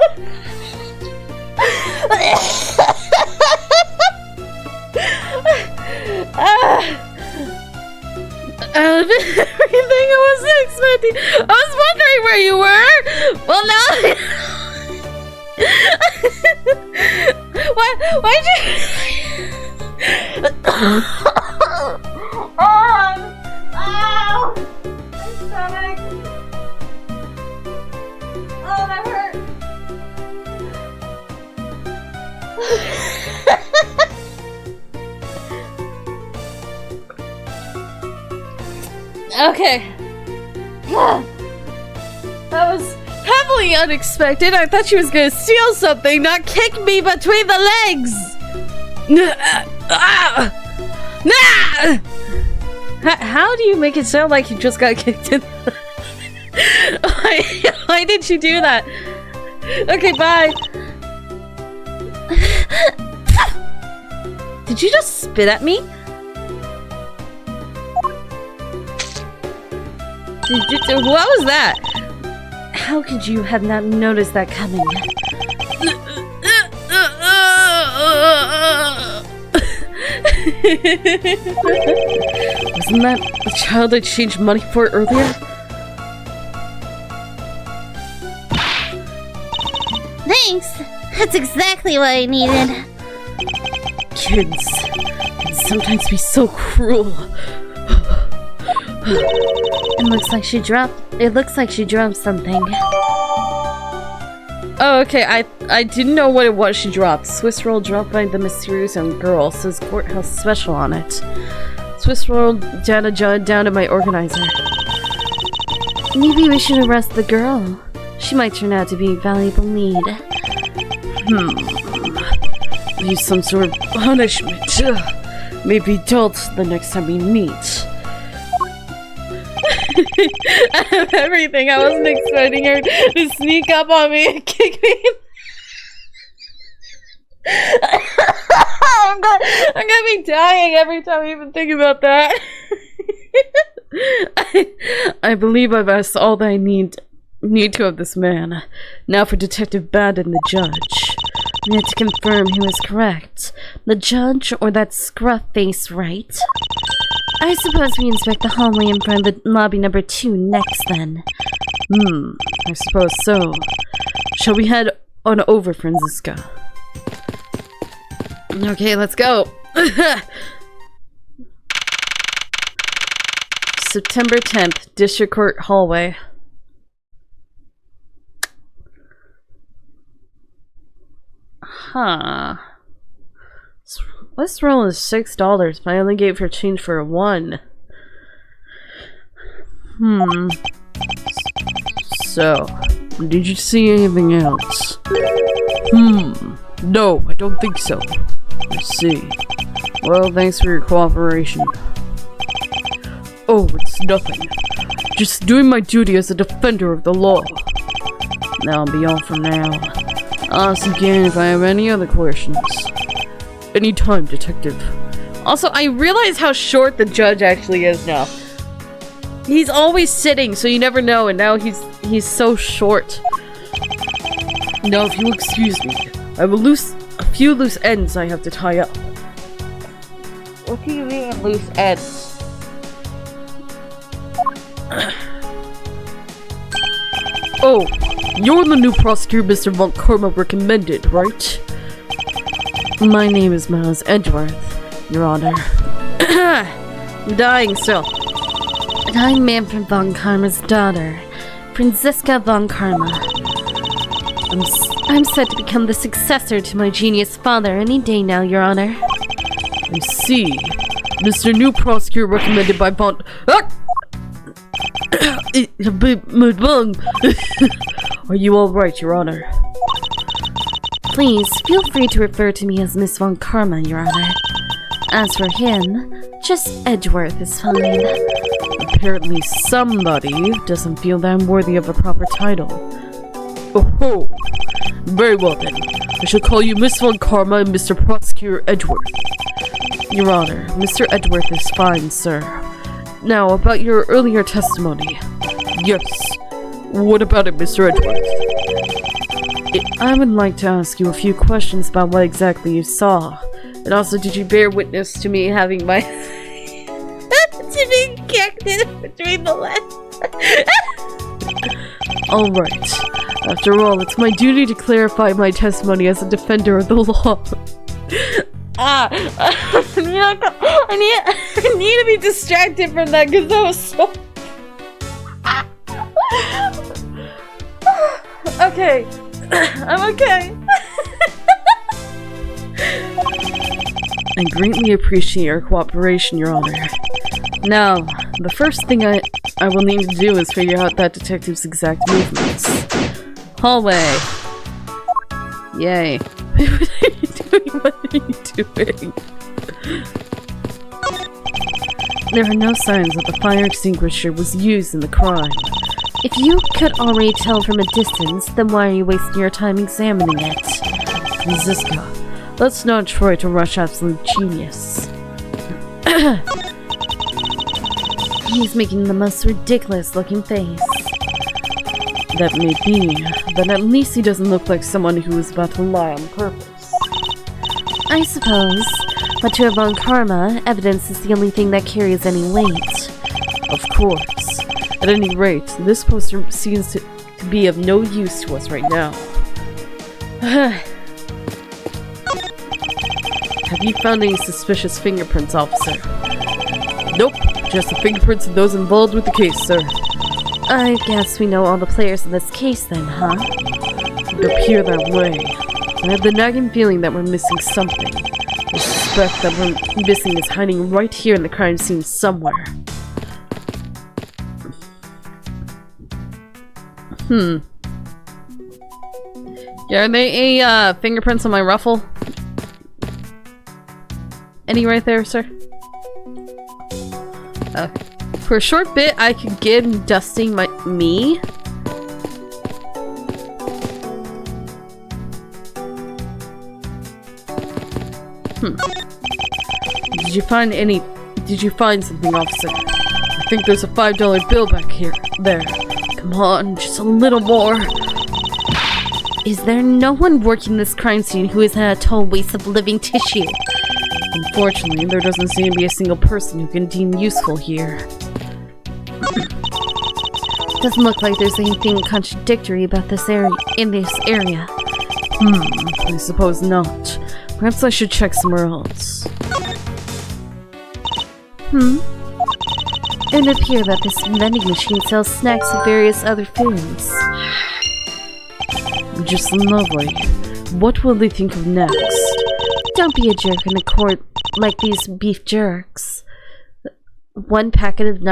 Speaker 2: out of everything I wasn't expecting. I was wondering where you were. Well, now. Why'd you? Ow! My stomach. Oh, that hurt. Okay. That was heavily unexpected. I thought she was gonna steal something, not kick me between the legs. How do you make it sound like you just got kicked in? Why did you do that? Okay, bye. Did you just spit at me? What was that? How could you have not noticed that coming? Wasn't that the child I changed money for earlier? Thanks. That's exactly what I needed.
Speaker 1: Kids can sometimes be so cruel.
Speaker 2: It looks like she dropped something.
Speaker 1: Oh, okay. I didn't know what it was she dropped. Swiss roll dropped by the mysterious young girl. Says Courthouse special on it. Swiss roll down to my organizer.
Speaker 2: Maybe we should arrest the girl. She might turn out to be a valuable lead.
Speaker 1: Use some sort of punishment. Maybe dealt the next time we meet. I have everything. I wasn't expecting her to sneak up on me and kick me. I'm gonna be dying every time I even think about that. I believe I've asked all that I need to of this man. Now for Detective Bad and the judge. I need to confirm he was correct.
Speaker 2: The judge or that scruff face, right? I suppose we inspect the hallway in front of the lobby number 2 next then.
Speaker 1: I suppose so. Shall we head on over, Franziska? Okay, let's go. September 10th, District Court hallway. Huh. This roll is $6, but I only gave her change for a 1. So, did you see anything else? No, I don't think so. I see. Well, thanks for your cooperation. Oh, it's nothing. Just doing my duty as a defender of the law. That'll be all for now. I'll ask again if I have any other questions. Anytime, detective. Also, I realize how short the judge actually is now. He's always sitting, so you never know, and now he's so short. Now, if you'll excuse me, I have a few loose ends I have to tie up. What do you mean, loose ends? Oh, you're the new prosecutor Mr. Von Karma recommended, right? My name is Miles Edgeworth, Your Honor. I'm dying still.
Speaker 2: And I'm Manfred Von Karma's daughter, Franziska Von Karma. I'm set to become the successor to my genius father any day now, Your Honor.
Speaker 1: I see. Mr. New Prosecutor recommended by Von... Are you alright, Your Honor?
Speaker 2: Please, feel free to refer to me as Miss Von Karma, Your Honor. As for him, just Edgeworth is fine.
Speaker 1: Apparently somebody doesn't feel that I'm worthy of a proper title. Oh, very well then. I shall call you Miss Von Karma and Mr. Prosecutor Edgeworth. Your Honor, Mr. Edgeworth is fine, sir. Now, about your earlier testimony. Yes. What about it, Mr. Edgeworth? I would like to ask you a few questions about what exactly you saw. And also, did you bear witness to me having my... to being kicked in between the legs? Alright. After all, it's my duty to clarify my testimony as a defender of the law. I need to be distracted from that because that was so... Okay. I'm okay. I greatly appreciate your cooperation, Your Honor. Now, the first thing I will need to do is figure out that detective's exact movements. Hallway. Yay. What are you doing? There are no signs that the fire extinguisher was used in the crime.
Speaker 2: If you could already tell from a distance, then why are you wasting your time examining it?
Speaker 1: Franziska, let's not try to rush absolute genius.
Speaker 2: He's making the most ridiculous looking face.
Speaker 1: That may be, but at least he doesn't look like someone who is about to lie on purpose.
Speaker 2: I suppose, but to a Von Karma, evidence is the only thing that carries any weight.
Speaker 1: Of course. At any rate, this poster seems to be of no use to us right now. Have you found any suspicious fingerprints, officer? Nope, just the fingerprints of those involved with the case, sir.
Speaker 2: I guess we know all the players in this case then, huh?
Speaker 1: It would appear that way. I have the nagging feeling that we're missing something. I suspect that we're missing is hiding right here in the crime scene somewhere. Yeah, are they fingerprints on my ruffle? Any right there, sir? Okay. For a short bit, I could get him dusting me. Did you find something, officer? I think there's a $5 bill back here. There. Come on, just a little more.
Speaker 2: Is there no one working this crime scene who isn't a total waste of living tissue?
Speaker 1: Unfortunately, there doesn't seem to be a single person who can deem useful here.
Speaker 2: Doesn't look like there's anything contradictory about this area in this area.
Speaker 1: I suppose not. Perhaps I should check somewhere else.
Speaker 2: It would appear that this vending machine sells snacks and various other foods.
Speaker 1: Just lovely. What will they think of next?
Speaker 2: Don't be a jerk in a court like these beef jerks. One packet of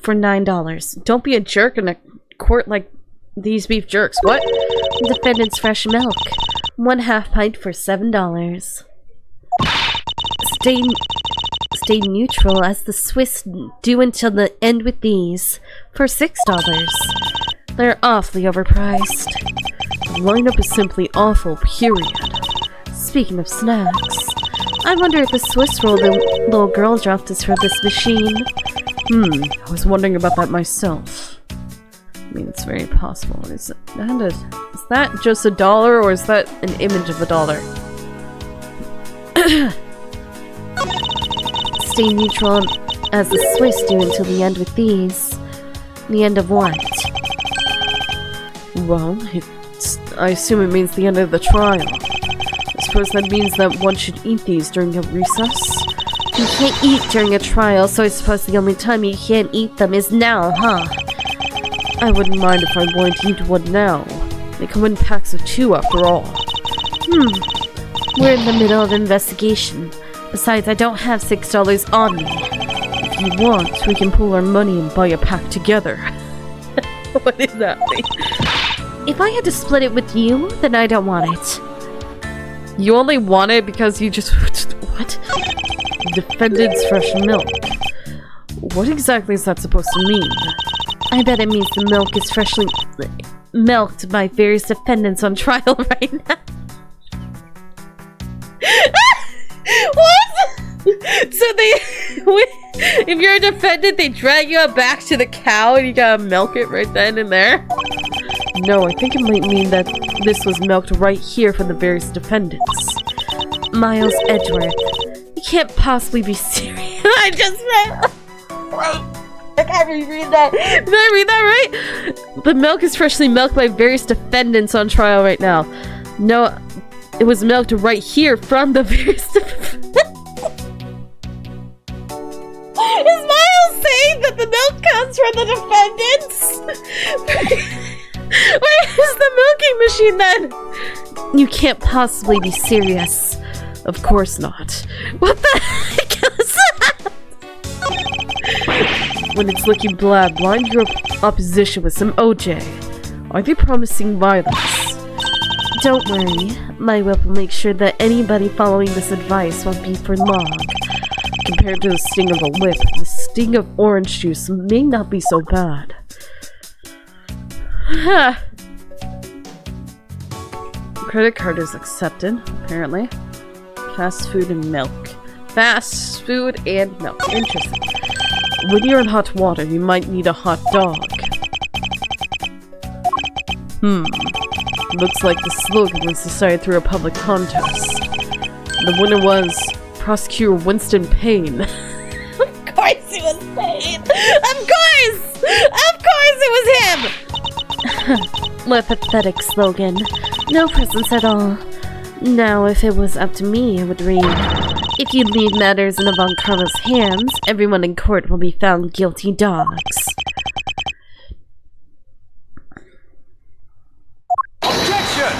Speaker 2: for $9.
Speaker 1: Don't be a jerk in a court like these beef jerks. What?
Speaker 2: Defendant's fresh milk. 1/2 pint for $7. Stay neutral as the Swiss do until the end with these for $6. They're awfully overpriced.
Speaker 1: The lineup is simply awful, period.
Speaker 2: Speaking of snacks, I wonder if the Swiss roll the little girl dropped us for this machine.
Speaker 1: I was wondering about that myself. I mean, it's very possible. Is that just $1 or is that an image of $1?
Speaker 2: Stay neutral as the Swiss do until the end with these. The end of what?
Speaker 1: Well, I assume it means the end of the trial. I suppose that means that one should eat these during a recess?
Speaker 2: You can't eat during a trial, so I suppose the only time you can't eat them is now, huh?
Speaker 1: I wouldn't mind if I wanted to eat one now. They come in packs of 2 after all.
Speaker 2: We're in the middle of an investigation. Besides, I don't have $6 on me.
Speaker 1: If you want, we can pool our money and buy a pack together. What is that thing?
Speaker 2: If I had to split it with you, then I don't want it.
Speaker 1: You only want it because you just... What? Defendant's fresh milk. What exactly is that supposed to mean?
Speaker 2: I bet it means the milk is freshly milked by various defendants on trial right now.
Speaker 1: What? So if you're a defendant, they drag you back to the cow and you gotta milk it right then and there? No, I think it might mean that this was milked right here for the various defendants.
Speaker 2: Miles Edgeworth. You can't possibly be serious.
Speaker 1: I just read... I can't reread that. Did I read that right? The milk is freshly milked by various defendants on trial right now. No, it was milked right here from the various defendants. Is Miles saying that the milk comes from the defendants? Where's the milking machine then?
Speaker 2: You can't possibly be serious.
Speaker 1: Of course not. What the heck is that? When it's looking bad, blind your opposition with some OJ. Are they promising violence?
Speaker 2: Don't worry. My whip will make sure that anybody following this advice won't be for long.
Speaker 1: Compared to the sting of a whip, the sting of orange juice may not be so bad. Credit card is accepted, apparently. Fast food and milk. Fast food and milk. Interesting. When you're in hot water, you might need a hot dog. Looks like the slogan was decided through a public contest. The winner was Prosecutor Winston Payne. Of course it was Payne! Of course! Of course it was him!
Speaker 2: What a pathetic slogan. No presents at all. Now, if it was up to me, it would read, if you leave matters in Von Carlo's hands, everyone in court will be found guilty dogs.
Speaker 4: Objection!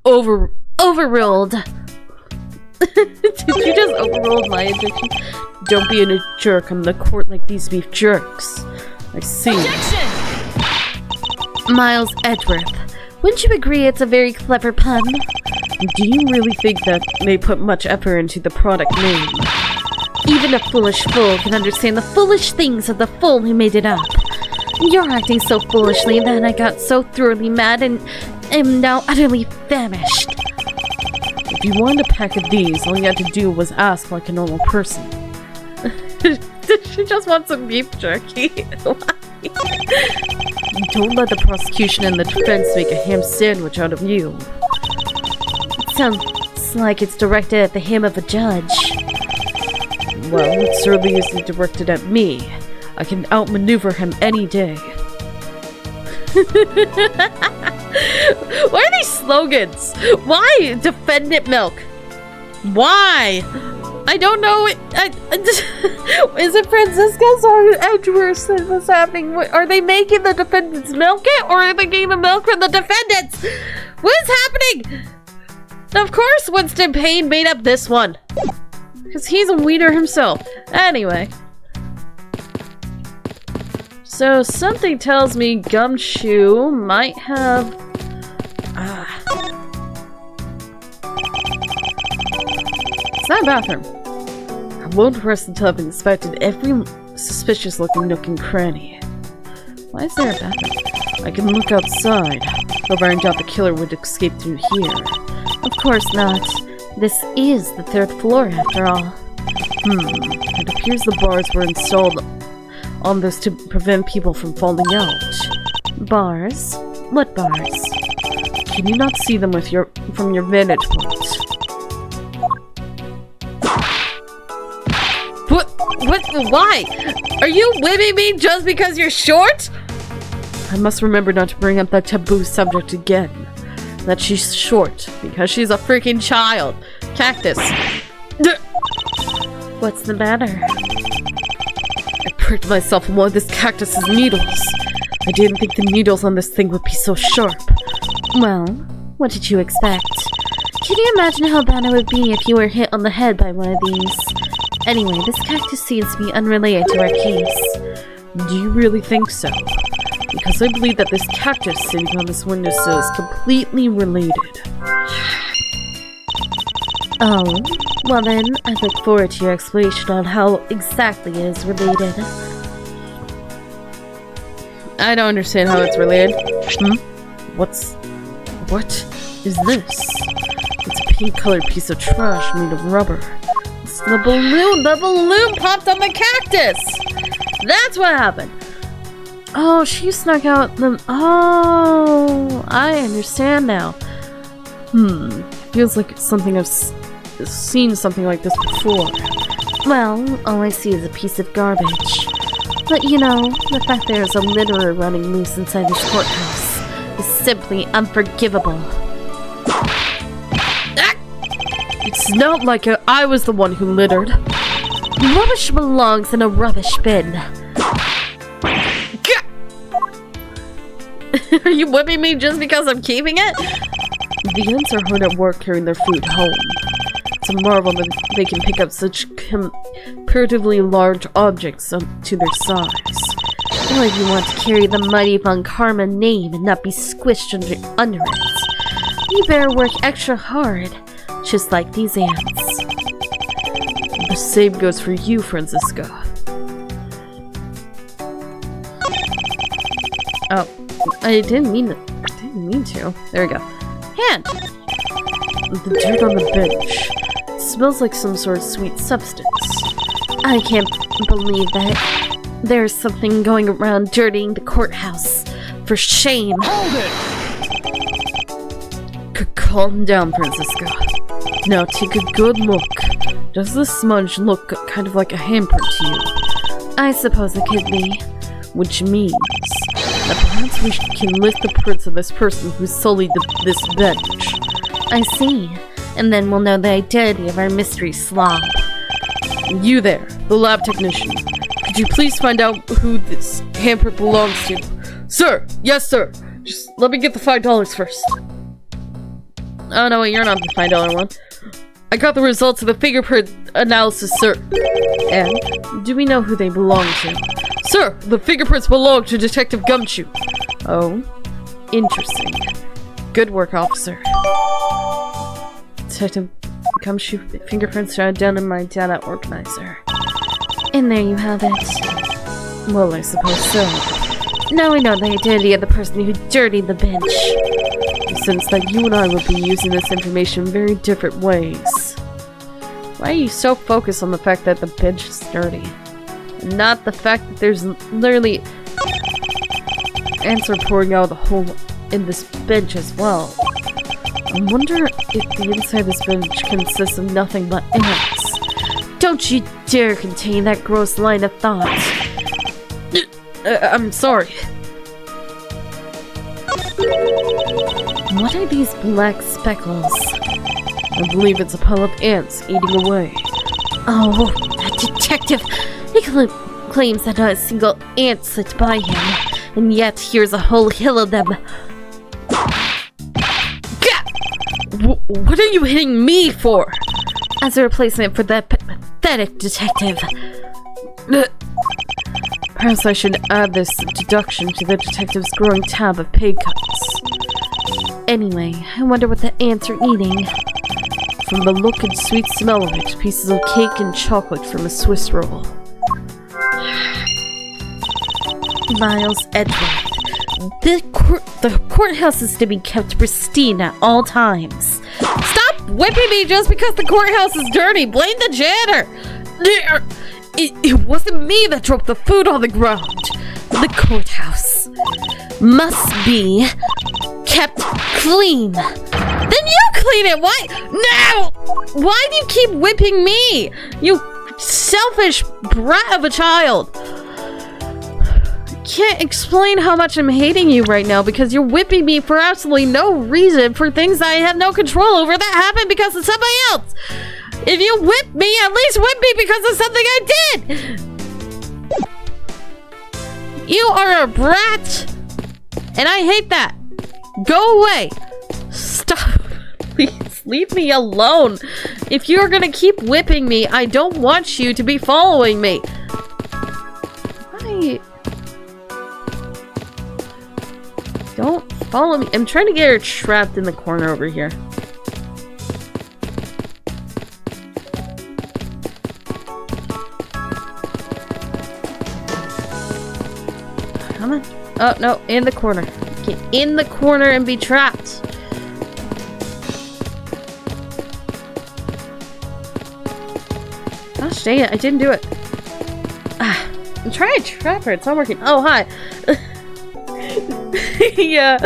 Speaker 2: Overruled.
Speaker 1: Did you just overrule my objection? Don't be a jerk on the court like these beef jerks. I see.
Speaker 4: Objection!
Speaker 2: Miles Edgeworth. Wouldn't you agree it's a very clever pun?
Speaker 1: Do you really think that they put much effort into the product name?
Speaker 2: Even a foolish fool can understand the foolish things of the fool who made it up. You're acting so foolishly that I got so thoroughly mad and am now utterly famished.
Speaker 1: If you wanted a pack of these, all you had to do was ask like a normal person. She just wants some beef jerky. Don't let the prosecution and the defense make a ham sandwich out of you.
Speaker 2: It sounds like it's directed at the ham of a judge.
Speaker 1: Well, it certainly isn't directed at me. I can outmaneuver him any day. Why are these slogans? Why defendant milk? Why? I don't know. Is it Franziska's or Edgeworth that's happening? Are they making the defendants milk it, or are they getting the milk from the defendants? What is happening? Of course Winston Payne made up this one. Because he's a wiener himself. Anyway. So something tells me Gumshoe might have... It's not a bathroom. I won't rest until I've inspected every suspicious looking nook and cranny. Why is there a bathroom? I can look outside. However, I doubt the killer would escape through here.
Speaker 2: Of course not. This is the 3rd floor after all.
Speaker 1: It appears the bars were installed on this to prevent people from falling out.
Speaker 2: Bars? What bars?
Speaker 1: Can you not see them with from your vantage point? Why? Are you whipping me just because you're short? I must remember not to bring up that taboo subject again. That she's short because she's a freaking child. Cactus.
Speaker 2: What's the matter?
Speaker 1: I pricked myself on one of this cactus's needles. I didn't think the needles on this thing would be so sharp.
Speaker 2: Well, what did you expect? Can you imagine how bad it would be if you were hit on the head by one of these? Anyway, this cactus seems to be unrelated to our case.
Speaker 1: Do you really think so? Because I believe that this cactus sitting on this windowsill is completely related.
Speaker 2: Oh, well then, I look forward to your explanation on how exactly it is related.
Speaker 1: I don't understand how it's related. What is this? It's a pink-colored piece of trash made of rubber. It's the balloon popped on the cactus! That's what happened! Oh, she snuck out the... Oh, I understand now. Feels like something I've seen something like this before.
Speaker 2: Well, all I see is a piece of garbage. But you know, the fact there's a litterer running loose inside this courthouse is simply unforgivable.
Speaker 1: It's not like I was the one who littered.
Speaker 2: Rubbish belongs in a rubbish bin.
Speaker 1: Are you whipping me just because I'm keeping it? The ants are hard at work carrying their food home. It's a marvel that they can pick up such comparatively large objects to their size.
Speaker 2: Or if you want to carry the mighty Von Karma name and not be squished under it, you better work extra hard, just like these ants.
Speaker 1: The same goes for you, Franziska. Oh, I didn't mean to. There we go. Hand! The dirt on the bench. It smells like some sort of sweet substance.
Speaker 2: I can't believe that. There's something going around dirtying the courthouse. For shame.
Speaker 4: Hold it!
Speaker 1: Calm down, Franziska. Now take a good look. Does this smudge look kind of like a handprint to you?
Speaker 2: I suppose it could be.
Speaker 1: Which means that perhaps we can lift the prints of this person who sullied this bench.
Speaker 2: I see. And then we'll know the identity of our mystery slob.
Speaker 1: You there, the lab technician. Could you please find out who this handprint belongs to? Sir! Yes, sir! Just let me get the $5 first. Oh, no, wait, you're not the $5 one. I got the results of the fingerprint analysis, sir. And do we know who they belong to? Sir, the fingerprints belong to Detective Gumshoe. Oh, interesting. Good work, officer. Detective Gumshoe fingerprints are down in my data organizer.
Speaker 2: And there you have it.
Speaker 1: Well, I suppose so.
Speaker 2: Now we know the identity of the person who dirtied the bench.
Speaker 1: I sense that you and I will be using this information in very different ways. Why are you so focused on the fact that the bench is dirty? And not the fact that there's literally ants are pouring out of the hole in this bench as well. I wonder if the inside of this bench consists of nothing but ants.
Speaker 2: Don't you dare contain that gross line of thought.
Speaker 1: I'm sorry.
Speaker 2: What are these black speckles?
Speaker 1: I believe it's a pile of ants eating away.
Speaker 2: Oh, that detective! He claims that not a single ant slipped by him, and yet here's a whole hill of them.
Speaker 1: What are you hitting me for?
Speaker 2: As a replacement for that pathetic detective.
Speaker 1: Perhaps I should add this deduction to the detective's growing tab of pay cuts.
Speaker 2: Anyway, I wonder what the ants are eating.
Speaker 1: From the look and sweet smell of it, pieces of cake and chocolate from a Swiss roll.
Speaker 2: Miles Edgeworth. The courthouse is to be kept pristine at all times.
Speaker 1: Stop whipping me just because the courthouse is dirty! Blame the janitor! It wasn't me that dropped the food on the ground!
Speaker 2: The courthouse must be kept clean.
Speaker 1: Then you clean it! Why? No! Why do you keep whipping me? You selfish brat of a child! I can't explain how much I'm hating you right now because you're whipping me for absolutely no reason for things I have no control over that happened because of somebody else! If you whip me, at least whip me because of something I did! You are a brat! And I hate that! Go away! Stop! Please, leave me alone! If you're gonna keep whipping me, I don't want you to be following me! Why? Don't follow me. I'm trying to get her trapped in the corner over here. Come on. Oh, no. In the corner. Get in the corner and be trapped. Gosh dang it. I didn't do it. I'm trying to trap her. It's not working. Oh, hi. Yeah.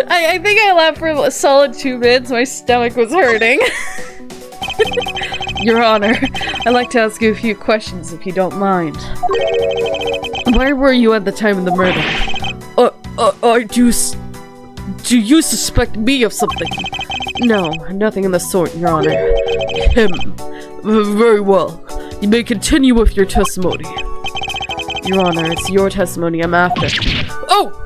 Speaker 1: I think I laughed for a solid 2 minutes. My stomach was hurting. Your Honor, I'd like to ask you a few questions if you don't mind. Where were you at the time of the murder? Do you suspect me of something? No, nothing of the sort, Your Honor. Him. Very well. You may continue with your testimony. Your Honor, it's your testimony I'm after. Oh!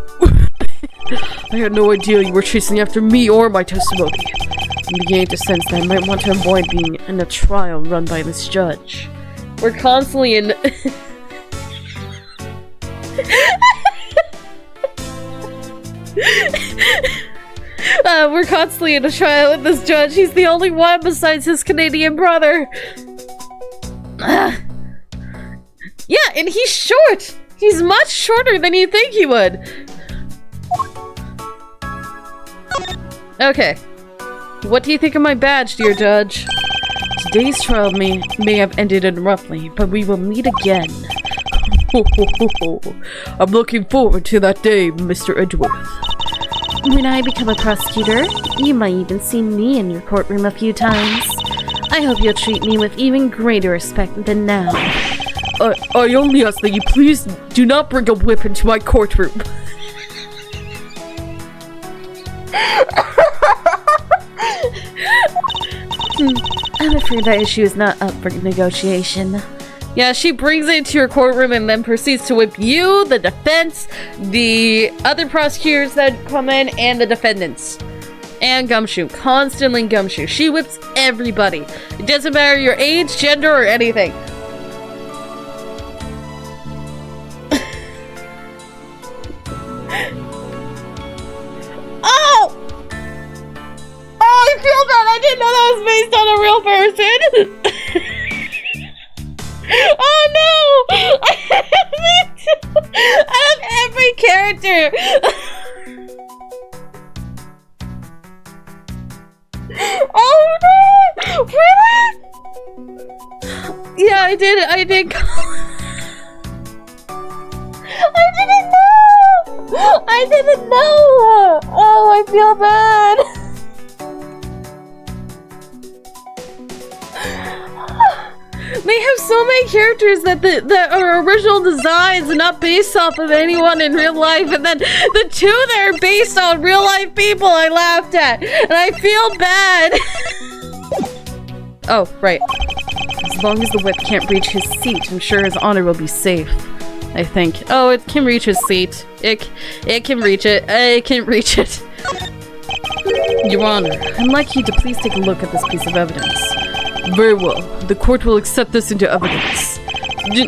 Speaker 1: I had no idea you were chasing after me or my testimony. I'm beginning to sense that I might want to avoid being in a trial run by this judge. We're constantly in... we're constantly in a trial with this judge. He's the only one besides his Canadian brother. Yeah, and he's short! He's much shorter than you think he would. Okay. What do you think of my badge, dear judge? Today's trial may have ended abruptly, but we will meet again. I'm looking forward to that day, Mr. Edgeworth.
Speaker 2: When I become a prosecutor, you might even see me in your courtroom a few times. I hope you'll treat me with even greater respect than now.
Speaker 1: I only ask that you please do not bring a whip into my courtroom.
Speaker 2: I'm afraid that issue is not up for negotiation.
Speaker 1: Yeah, she brings it into your courtroom and then proceeds to whip you, the defense, the other prosecutors that come in, and the defendants. And Gumshoe. Constantly Gumshoe. She whips everybody. It doesn't matter your age, gender, or anything. Oh! Oh, I feel bad. I didn't know that was based on a real person. Oh no! Yeah, I did. I didn't know! Oh, I feel bad! They have so many characters that are original designs and not based off of anyone in real life, and then the two that are based on real life people I laughed at, and I feel bad! Oh, right. As long as the whip can't reach his seat, I'm sure his honor will be safe. I think. Oh, it can reach his seat. It can reach it. It can reach it. Your Honor, I'd like you to please take a look at this piece of evidence. Very well. The court will accept this into evidence.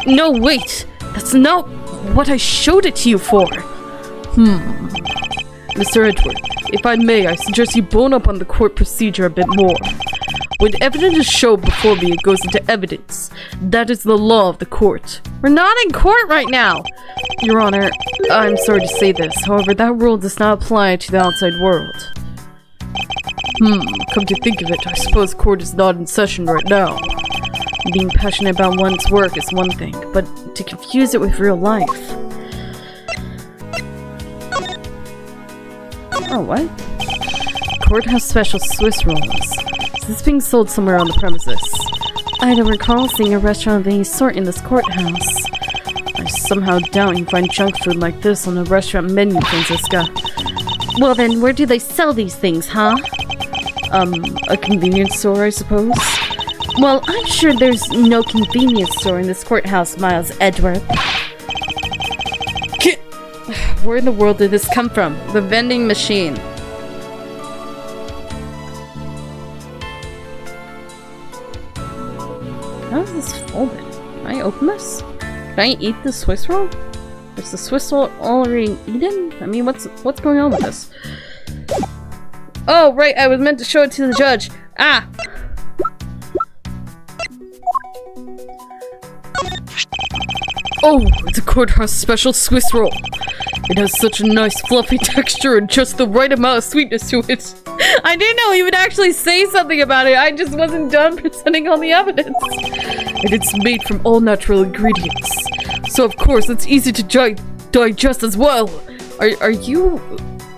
Speaker 1: No, wait! That's not what I showed it to you for! Mr. Edgeworth, if I may, I suggest you bone up on the court procedure a bit more. When evidence is shown before me, it goes into evidence. That is the law of the court. We're not in court right now! Your Honor, I'm sorry to say this, however, that rule does not apply to the outside world. Come to think of it, I suppose court is not in session right now. Being passionate about one's work is one thing, but to confuse it with real life... Oh, what? Courthouse special Swiss rolls. Is this being sold somewhere on the premises? I don't recall seeing a restaurant of any sort in this courthouse. I somehow doubt you find junk food like this on a restaurant menu, Franziska.
Speaker 2: Well then, where do they sell these things, huh?
Speaker 1: A convenience store, I suppose?
Speaker 2: Well, I'm sure there's no convenience store in this courthouse, Miles Edgeworth.
Speaker 1: Where in the world did this come from? The vending machine. How is this folded? Can I open this? Can I eat the Swiss roll? Is the Swiss roll already eaten? I mean, what's going on with this? Oh, right, I was meant to show it to the judge. Ah! Oh, it's a courthouse special Swiss roll. It has such a nice fluffy texture and just the right amount of sweetness to it. I didn't know he would actually say something about it. I just wasn't done presenting all the evidence. And it's made from all natural ingredients. So of course it's easy to digest as well. Are you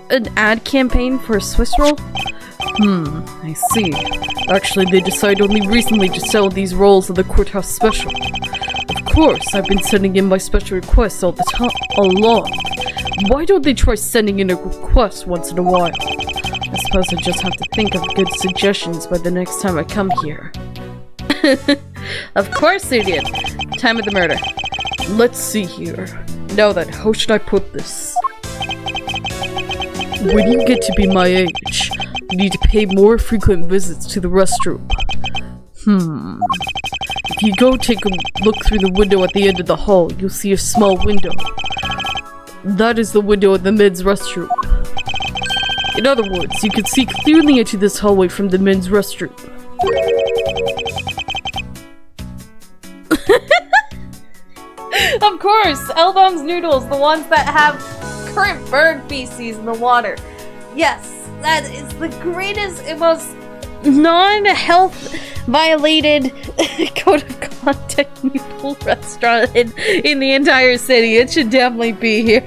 Speaker 1: an ad campaign for a Swiss roll? I see. Actually, they decided only recently to sell these rolls of the Courthouse Special. Of course, I've been sending in my special requests all along. Why don't they try sending in a request once in a while? I suppose I just have to think of good suggestions by the next time I come here. Of course they did. Time of the murder. Let's see here. Now then, how should I put this? When you get to be my age, you need to pay more frequent visits to the restroom. If you go take a look through the window at the end of the hall, you'll see a small window. That is the window of the men's restroom. In other words, you can see clearly into this hallway from the men's restroom. Of course! Eldon's noodles, the ones that have current bird feces in the water. Yes, that is the greatest and most non-health violated code of conduct noodle restaurant in the entire city. It should definitely be here.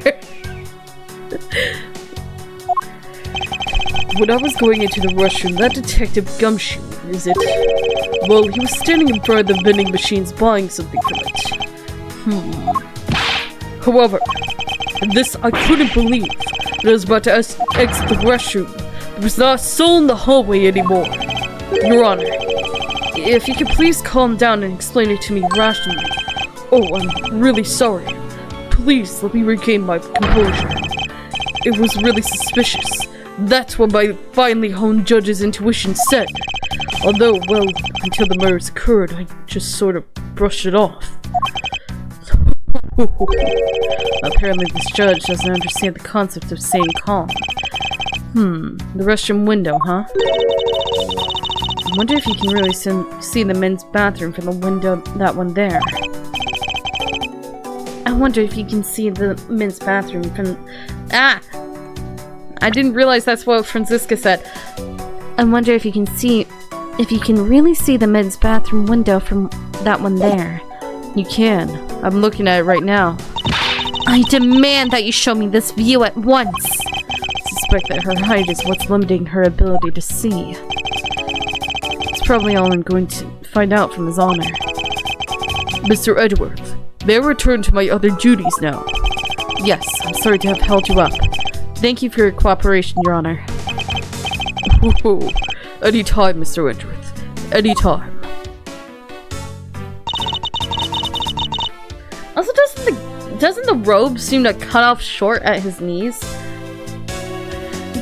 Speaker 1: When I was going into the restroom, that detective Gumshoe, is it? Well, he was standing in front of the vending machines buying something from it. However, this I couldn't believe. I was about to exit the restroom. There was not a soul in the hallway anymore. Your Honor, if you could please calm down and explain it to me rationally. Oh, I'm really sorry. Please let me regain my composure. It was really suspicious. That's what my finely honed judge's intuition said. Although, well, until the murders occurred, I just sort of brushed it off. Apparently this judge doesn't understand the concept of staying calm. The restroom window, huh? I wonder if you can really see the men's bathroom from the window, that one there. I wonder if you can see the men's bathroom from... Ah! I didn't realize that's what Franziska said.
Speaker 2: I wonder if you can really see the men's bathroom window from that one there.
Speaker 1: You can. I'm looking at it right now.
Speaker 2: I demand that you show me this view at once.
Speaker 1: I suspect that her height is what's limiting her ability to see. It's probably all I'm going to find out from His Honor. Mr. Edgeworth, may I return to my other duties now? Yes, I'm sorry to have held you up. Thank you for your cooperation, Your Honor. Oh, any time, Mr. Edgeworth. Any time.
Speaker 2: Also, doesn't the robe seem to cut off short at his knees?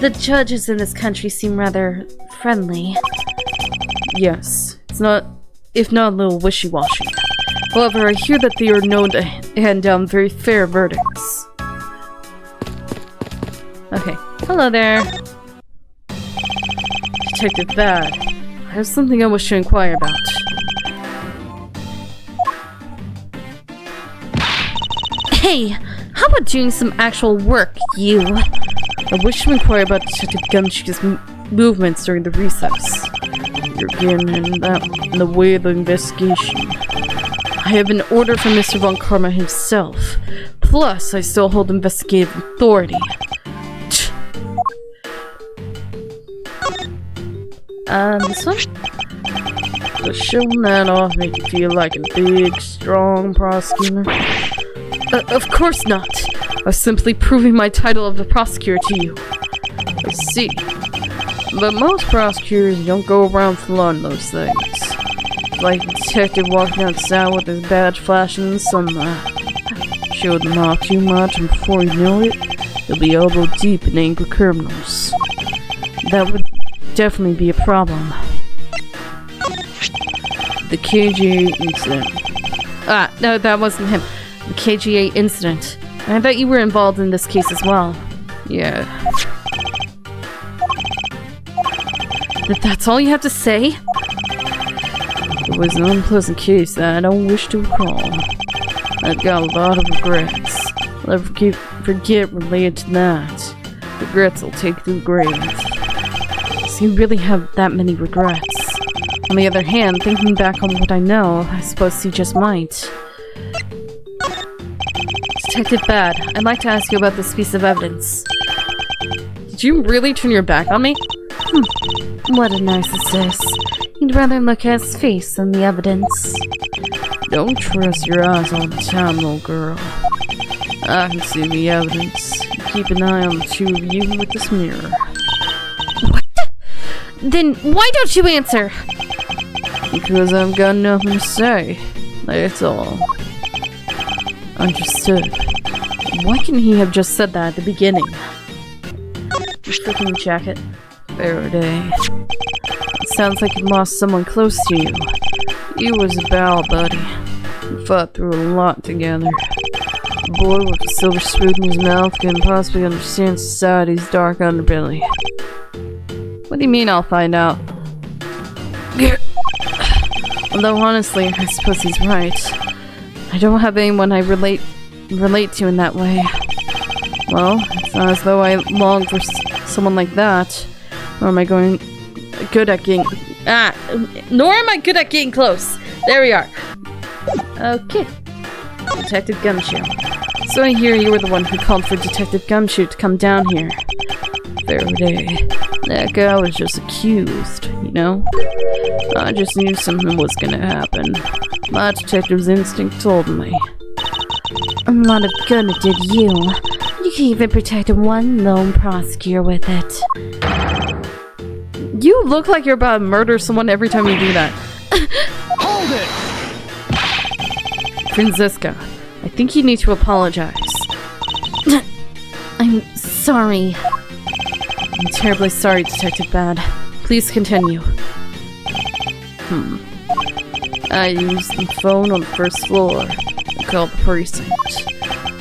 Speaker 2: The judges in this country seem rather friendly.
Speaker 1: Yes, it's not, if not a little wishy-washy. However, I hear that they are known to hand down very fair verdicts.
Speaker 2: Okay, hello there.
Speaker 1: Detective Bad, I have something I wish to inquire about.
Speaker 2: Hey, how about doing some actual work, you?
Speaker 1: I wish to inquire about Detective Gumshoe's movements during the recess. You're getting in the way of the investigation. I have an order from Mr. Von Karma himself. Plus, I still hold investigative authority.
Speaker 2: This one?
Speaker 1: So showing that off make you feel like a big, strong prosecutor? Of course not. I was simply proving my title of a prosecutor to you. I see. But most prosecutors don't go around flaunting those things. Like a detective walking outside with his badge flashing in the sunlight. Show them off too much, and before you know it, you'll be elbow deep in angry criminals. That would definitely be a problem. The KGA incident.
Speaker 2: Ah, no, that wasn't him. The KGA incident. I bet you were involved in this case as well.
Speaker 1: Yeah.
Speaker 2: That's all you have to say?
Speaker 1: It was an unpleasant case that I don't wish to recall. I've got a lot of regrets. I'll never forget related to that. Regrets will take to the grave.
Speaker 2: So you really have that many regrets. On the other hand, thinking back on what I know, I suppose you just might. Detective Bad, I'd like to ask you about this piece of evidence.
Speaker 1: Did you really turn your back on me?
Speaker 2: What a narcissist. You'd rather look at his face than the evidence.
Speaker 1: Don't trust your eyes all the time, little girl. I can see the evidence. Keep an eye on the two of you with this mirror.
Speaker 2: What? Then why don't you answer?
Speaker 1: Because I've got nothing to say. That's all. Understood. Why couldn't he have just said that at the beginning? Restricting jacket. Faraday. It sounds like you lost someone close to you. He was a pal, buddy. We fought through a lot together. A boy with a silver spoon in his mouth can possibly understand society's dark underbelly. What do you mean I'll find out? Although honestly, I suppose he's right. I don't have anyone I relate to in that way. Well, it's not as though I long for someone like that. Nor am I good at getting close. There we are. Okay. Detective Gumshoe. So I hear you were the one who called for Detective Gumshoe to come down here. Faraday. That guy was just accused, you know? I just knew something was gonna happen. My detective's instinct told me.
Speaker 2: A lot of good it did you. You can even protect one lone prosecutor with it.
Speaker 1: You look like you're about to murder someone every time you do that.
Speaker 4: Hold it!
Speaker 1: Franziska, I think you need to apologize.
Speaker 2: I'm sorry.
Speaker 1: I'm terribly sorry, Detective Bad. Please continue. I used the phone on the first floor and called the precinct.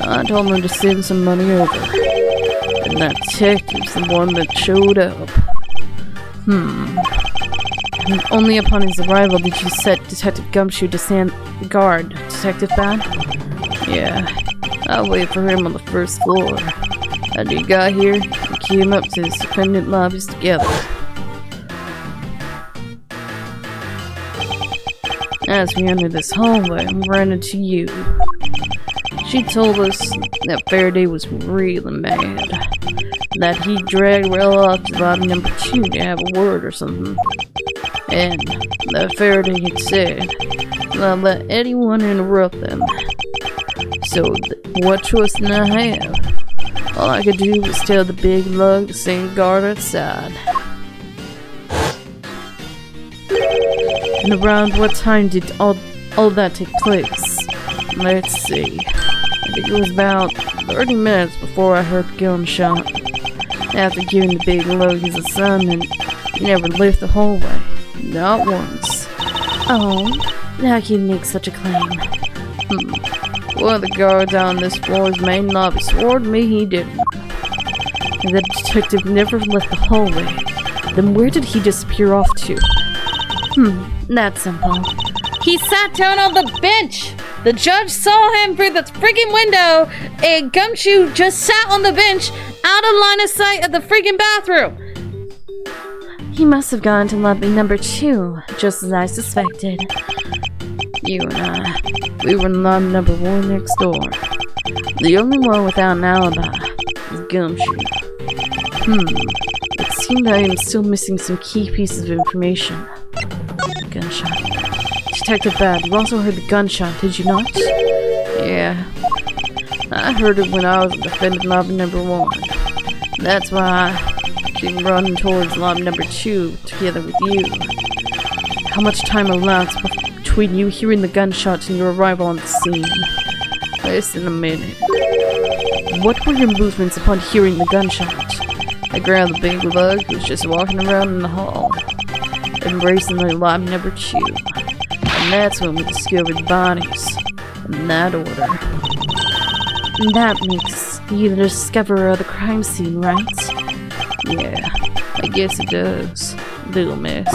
Speaker 1: I told them to send some money over. And that detective's the one that showed up. And only upon his arrival did you set Detective Gumshoe to stand guard, Detective Bad? Yeah, I waited for him on the first floor. As he got here, we came up to his defendant lobbies together. As we entered this hallway, we ran into you. She told us that Faraday was really mad. That he dragged Rella up to lobby number 2 to have a word or something. And that Faraday had said not let anyone interrupt them. So what choice did I have? All I could do was tell the big lug to stand guard outside. And around what time did all that take place? Let's see. I think it was about 30 minutes before I heard the gunshot. After giving the big lug his assignment, he never left the hallway. Not once.
Speaker 2: Oh, how can you make such a claim?
Speaker 1: One of the guards on this floor's main lobby swore to me he didn't. And the detective never left the hallway. Then where did he disappear off to?
Speaker 2: That's simple.
Speaker 1: He sat down on the bench! The judge saw him through the friggin' window, and Gumshoe just sat on the bench, out of line of sight of the friggin' bathroom!
Speaker 2: He must have gone to lobby number 2, just as I suspected.
Speaker 1: You and I, we were in lobby number 1 next door. The only one without an alibi is Gumshoe. It seemed I am still missing some key pieces of information. The gunshot. Detective Bad, you also heard the gunshot, did you not? Yeah. I heard it when I was defending lobby number 1. That's why I came running towards lobby number 2 together with you. How much time elapsed between you hearing the gunshots and your arrival on the scene? Less than a minute. What were your movements upon hearing the gunshot? I grabbed the big lug who was just walking around in the hall, embracing the lobby number 2. And that's when we discovered the bodies. In that order.
Speaker 2: That makes you the discoverer of the crime scene, right?
Speaker 1: Yeah, I guess it does, little miss.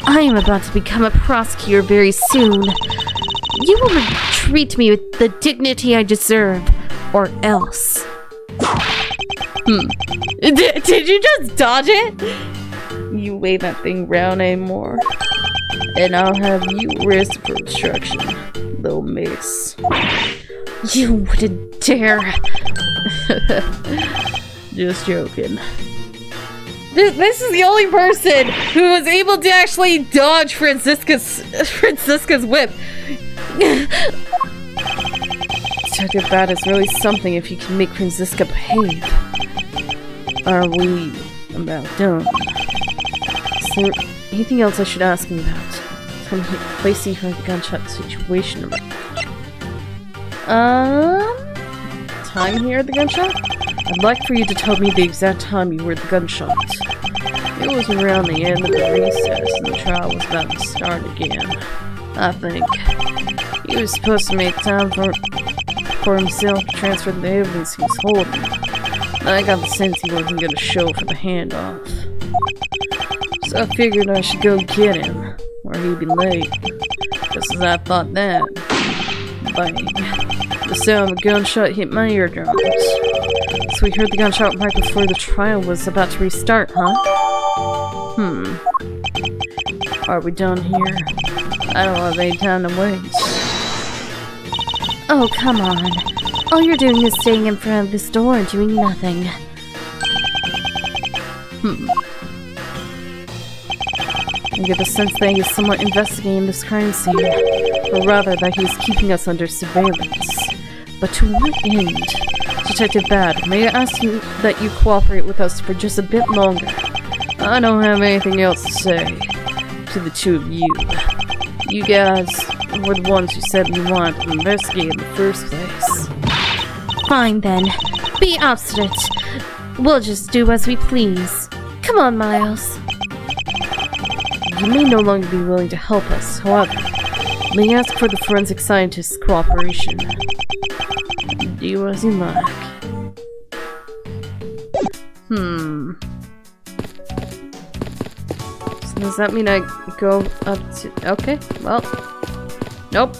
Speaker 2: I am about to become a prosecutor very soon. You will treat me with the dignity I deserve, or else.
Speaker 1: Did you just dodge it? You wave that thing round anymore, and I'll have you arrested for obstruction, little miss.
Speaker 2: You wouldn't dare.
Speaker 1: Just joking. This is the only person who was able to actually dodge Franziska's whip. Detective Bad is really something if you can make Franziska behave. Are we about done? Is there anything else I should ask him about? From placing her in the gunshot situation around. Time here at the gunshot? I'd like for you to tell me the exact time you heard the gunshot. It was around the end of the recess and the trial was about to start again. I think. He was supposed to make time for himself to transfer the evidence he was holding. I got the sense he wasn't going to show for the handoff. So I figured I should go get him, or he'd be late. Just as I thought that. Bang. The sound of a gunshot hit my eardrums. So we heard the gunshot right before the trial was about to restart, huh? Are we done here? I don't have any time to wait.
Speaker 2: Oh, come on. All you're doing is staying in front of this door and doing nothing.
Speaker 1: I get the sense that he's somewhat investigating this crime scene, or rather that he's keeping us under surveillance. But to what end? Detective Bad, may I ask you that you cooperate with us for just a bit longer? I don't have anything else to say to the two of you. You guys were the ones who said you wanted to investigate in the first place.
Speaker 2: Fine then. Be obstinate. We'll just do as we please. Come on, Miles.
Speaker 1: You may no longer be willing to help us, however, may I ask for the forensic scientist's cooperation. Do as you like. So does that mean I go up to... Okay, well... Nope.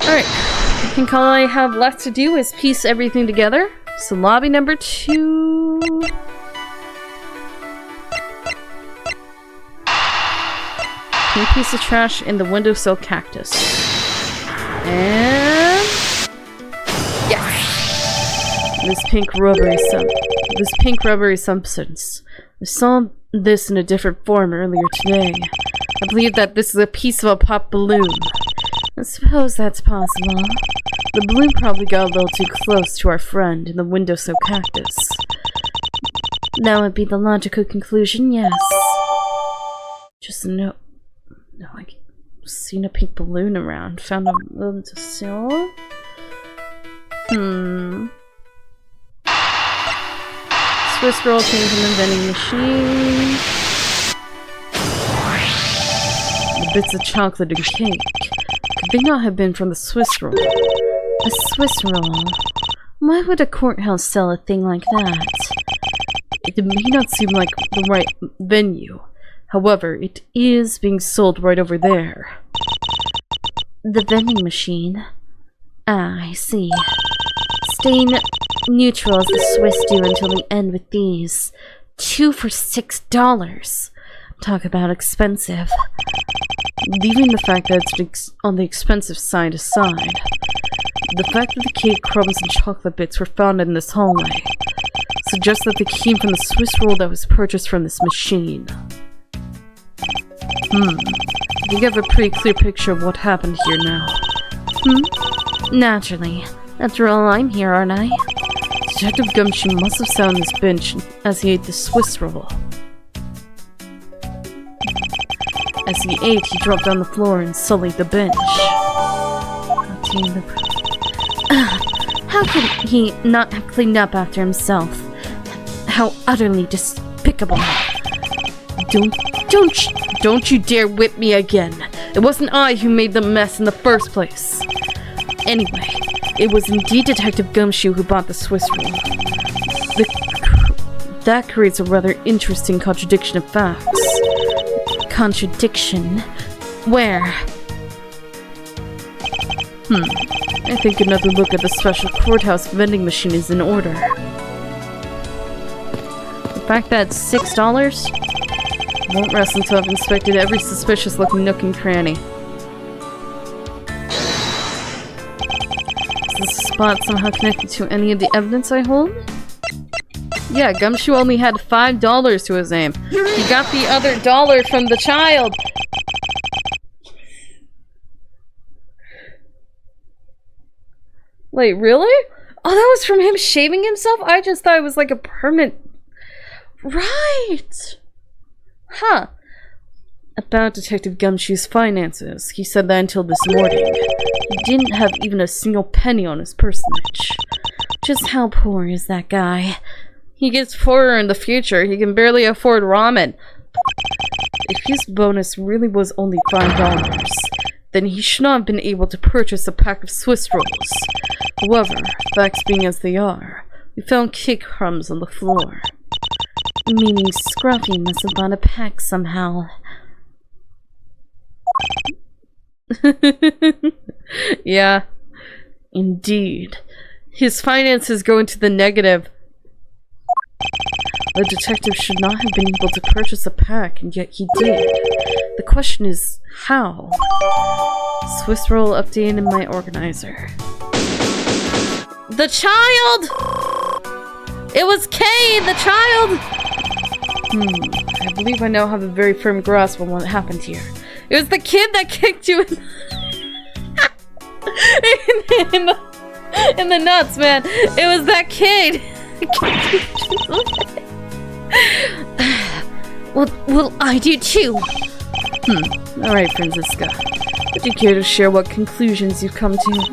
Speaker 1: Alright. I think all I have left to do is piece everything together. So lobby number 2... pink piece of trash in the windowsill cactus. And... yes! This pink rubbery substance. I saw this in a different form earlier today. I believe that this is a piece of a pop balloon. I suppose that's possible. The balloon probably got a little too close to our friend in the windowsill cactus.
Speaker 2: That would be the logical conclusion, yes.
Speaker 1: Just no, I've seen a pink balloon around. Found a windowsill. Swiss roll came from the vending machine. The bits of chocolate and cake. Could they not have been from the Swiss roll?
Speaker 2: A Swiss roll? Why would a courthouse sell a thing like that?
Speaker 1: It may not seem like the right venue. However, it is being sold right over there.
Speaker 2: The vending machine? Ah, I see. Staying neutral as the Swiss do until the end with these. 2 for $6. Talk about expensive.
Speaker 1: Leaving the fact that it's on the expensive side aside, the fact that the cake crumbs and chocolate bits were found in this hallway suggests that they came from the Swiss roll that was purchased from this machine. I think I have a pretty clear picture of what happened here now.
Speaker 2: Naturally. After all, I'm here, aren't I?
Speaker 1: Detective Gumshoe must have sat on this bench as he ate the Swiss roll. As he ate, he dropped on the floor and sullied the bench.
Speaker 2: How could he not have cleaned up after himself? How utterly despicable.
Speaker 1: Don't you dare whip me again. It wasn't I who made the mess in the first place. Anyway, it was indeed Detective Gumshoe who bought the Swiss roll. That creates a rather interesting contradiction of facts.
Speaker 2: Contradiction? Where?
Speaker 1: I think another look at the special courthouse vending machine is in order. The fact that it's $6 won't rest until I've inspected every suspicious-looking nook and cranny. Is this spot somehow connected to any of the evidence I hold? Yeah, Gumshoe only had $5 to his name. He got the other dollar from the child! Wait, really? Oh, that was from him shaving himself? I just thought it was like a permanent... Right! Huh. About Detective Gumshoe's finances, he said that until this morning. He didn't have even a single penny on his personage.
Speaker 2: Just how poor is that guy?
Speaker 1: He gets poorer in the future. He can barely afford ramen. If his bonus really was only $5, then he should not have been able to purchase a pack of Swiss rolls. However, facts being as they are, we found cake crumbs on the floor.
Speaker 2: Meaning Scruffy must have bought a pack somehow.
Speaker 1: Yeah, indeed. His finances go into the negative. The detective should not have been able to purchase a pack, and yet he did. The question is, how? Swiss roll updated in my organizer. The child! It was Kay, the child! I believe I now have a very firm grasp on what happened here. It was the kid that kicked you in the nuts, man. It was that kid.
Speaker 2: Well, I do too.
Speaker 1: Alright, Franziska. Would you care to share what conclusions you've come to?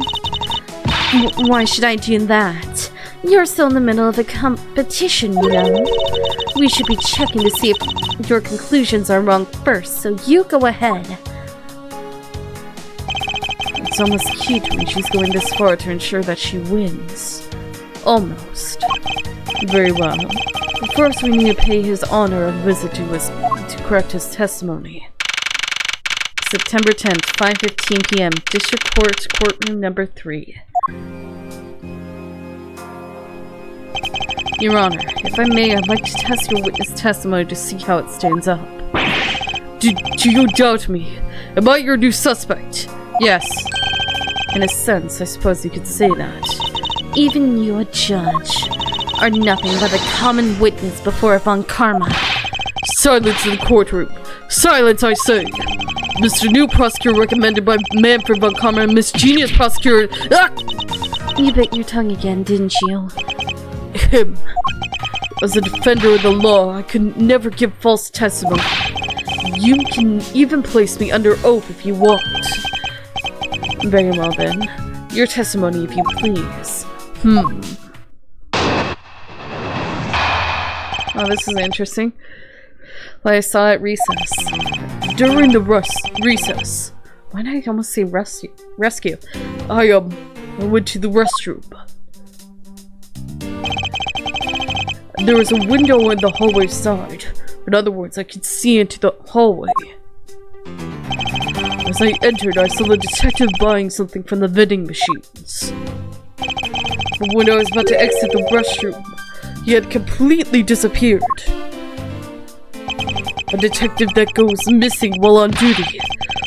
Speaker 2: Why should I do that? You're still in the middle of a competition, you know. We should be checking to see if your conclusions are wrong first, so you go ahead.
Speaker 1: It's almost cute when she's going this far to ensure that she wins. Almost. Very well. But first we need to pay his honor a visit to correct his testimony. September 10th, 5:15 p.m. District Court, Courtroom Number 3. Your Honor, if I may, I'd like to test your witness testimony to see how it stands up. Do you doubt me? Am I your new suspect? Yes. In a sense, I suppose you could say that.
Speaker 2: Even you, a judge, are nothing but a common witness before Von Karma.
Speaker 1: Silence in the courtroom. Silence, I say. Mr. New Prosecutor recommended by Manfred Von Karma and Miss Genius Prosecutor. Ah!
Speaker 2: You bit your tongue again, didn't you?
Speaker 1: Him. As a defender of the law, I could never give false testimony. You can even place me under oath if you want. Very well then. Your testimony, if you please. Oh, this is interesting. Like I saw at recess. During the recess. Why did I almost say rescue? I went to the restroom. There was a window on the hallway side. In other words, I could see into the hallway. As I entered, I saw the detective buying something from the vending machines. But when I was about to exit the restroom, he had completely disappeared. A detective that goes missing while on duty.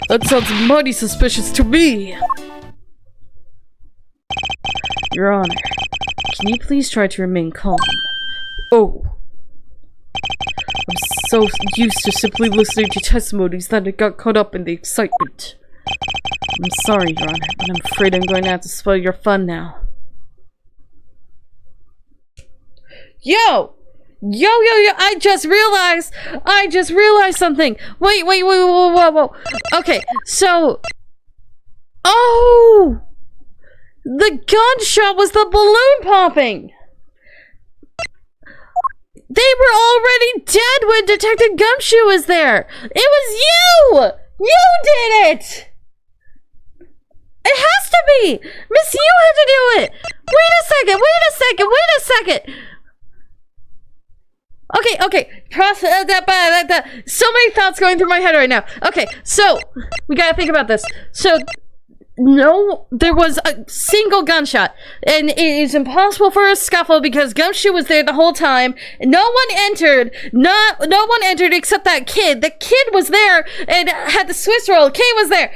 Speaker 1: That sounds mighty suspicious to me. Your Honor, can you please try to remain calm? Oh. I'm so used to simply listening to testimonies that I got caught up in the excitement. I'm sorry, Your Honor, but I'm afraid I'm going to have to spoil your fun now. Yo! Yo, I just realized something. Wait, whoa. Okay, so... Oh! The gunshot was the balloon popping! They were already dead when Detective Gumshoe was there! It was you! You did it! It has to be! Miss, you had to do it! Wait a second! Okay. So many thoughts going through my head right now. Okay, so we gotta think about this. So, no, there was a single gunshot, and it is impossible for a scuffle because Gumshoe was there the whole time. No one entered. No one entered except that kid. The kid was there and had the Swiss roll. Kay was there.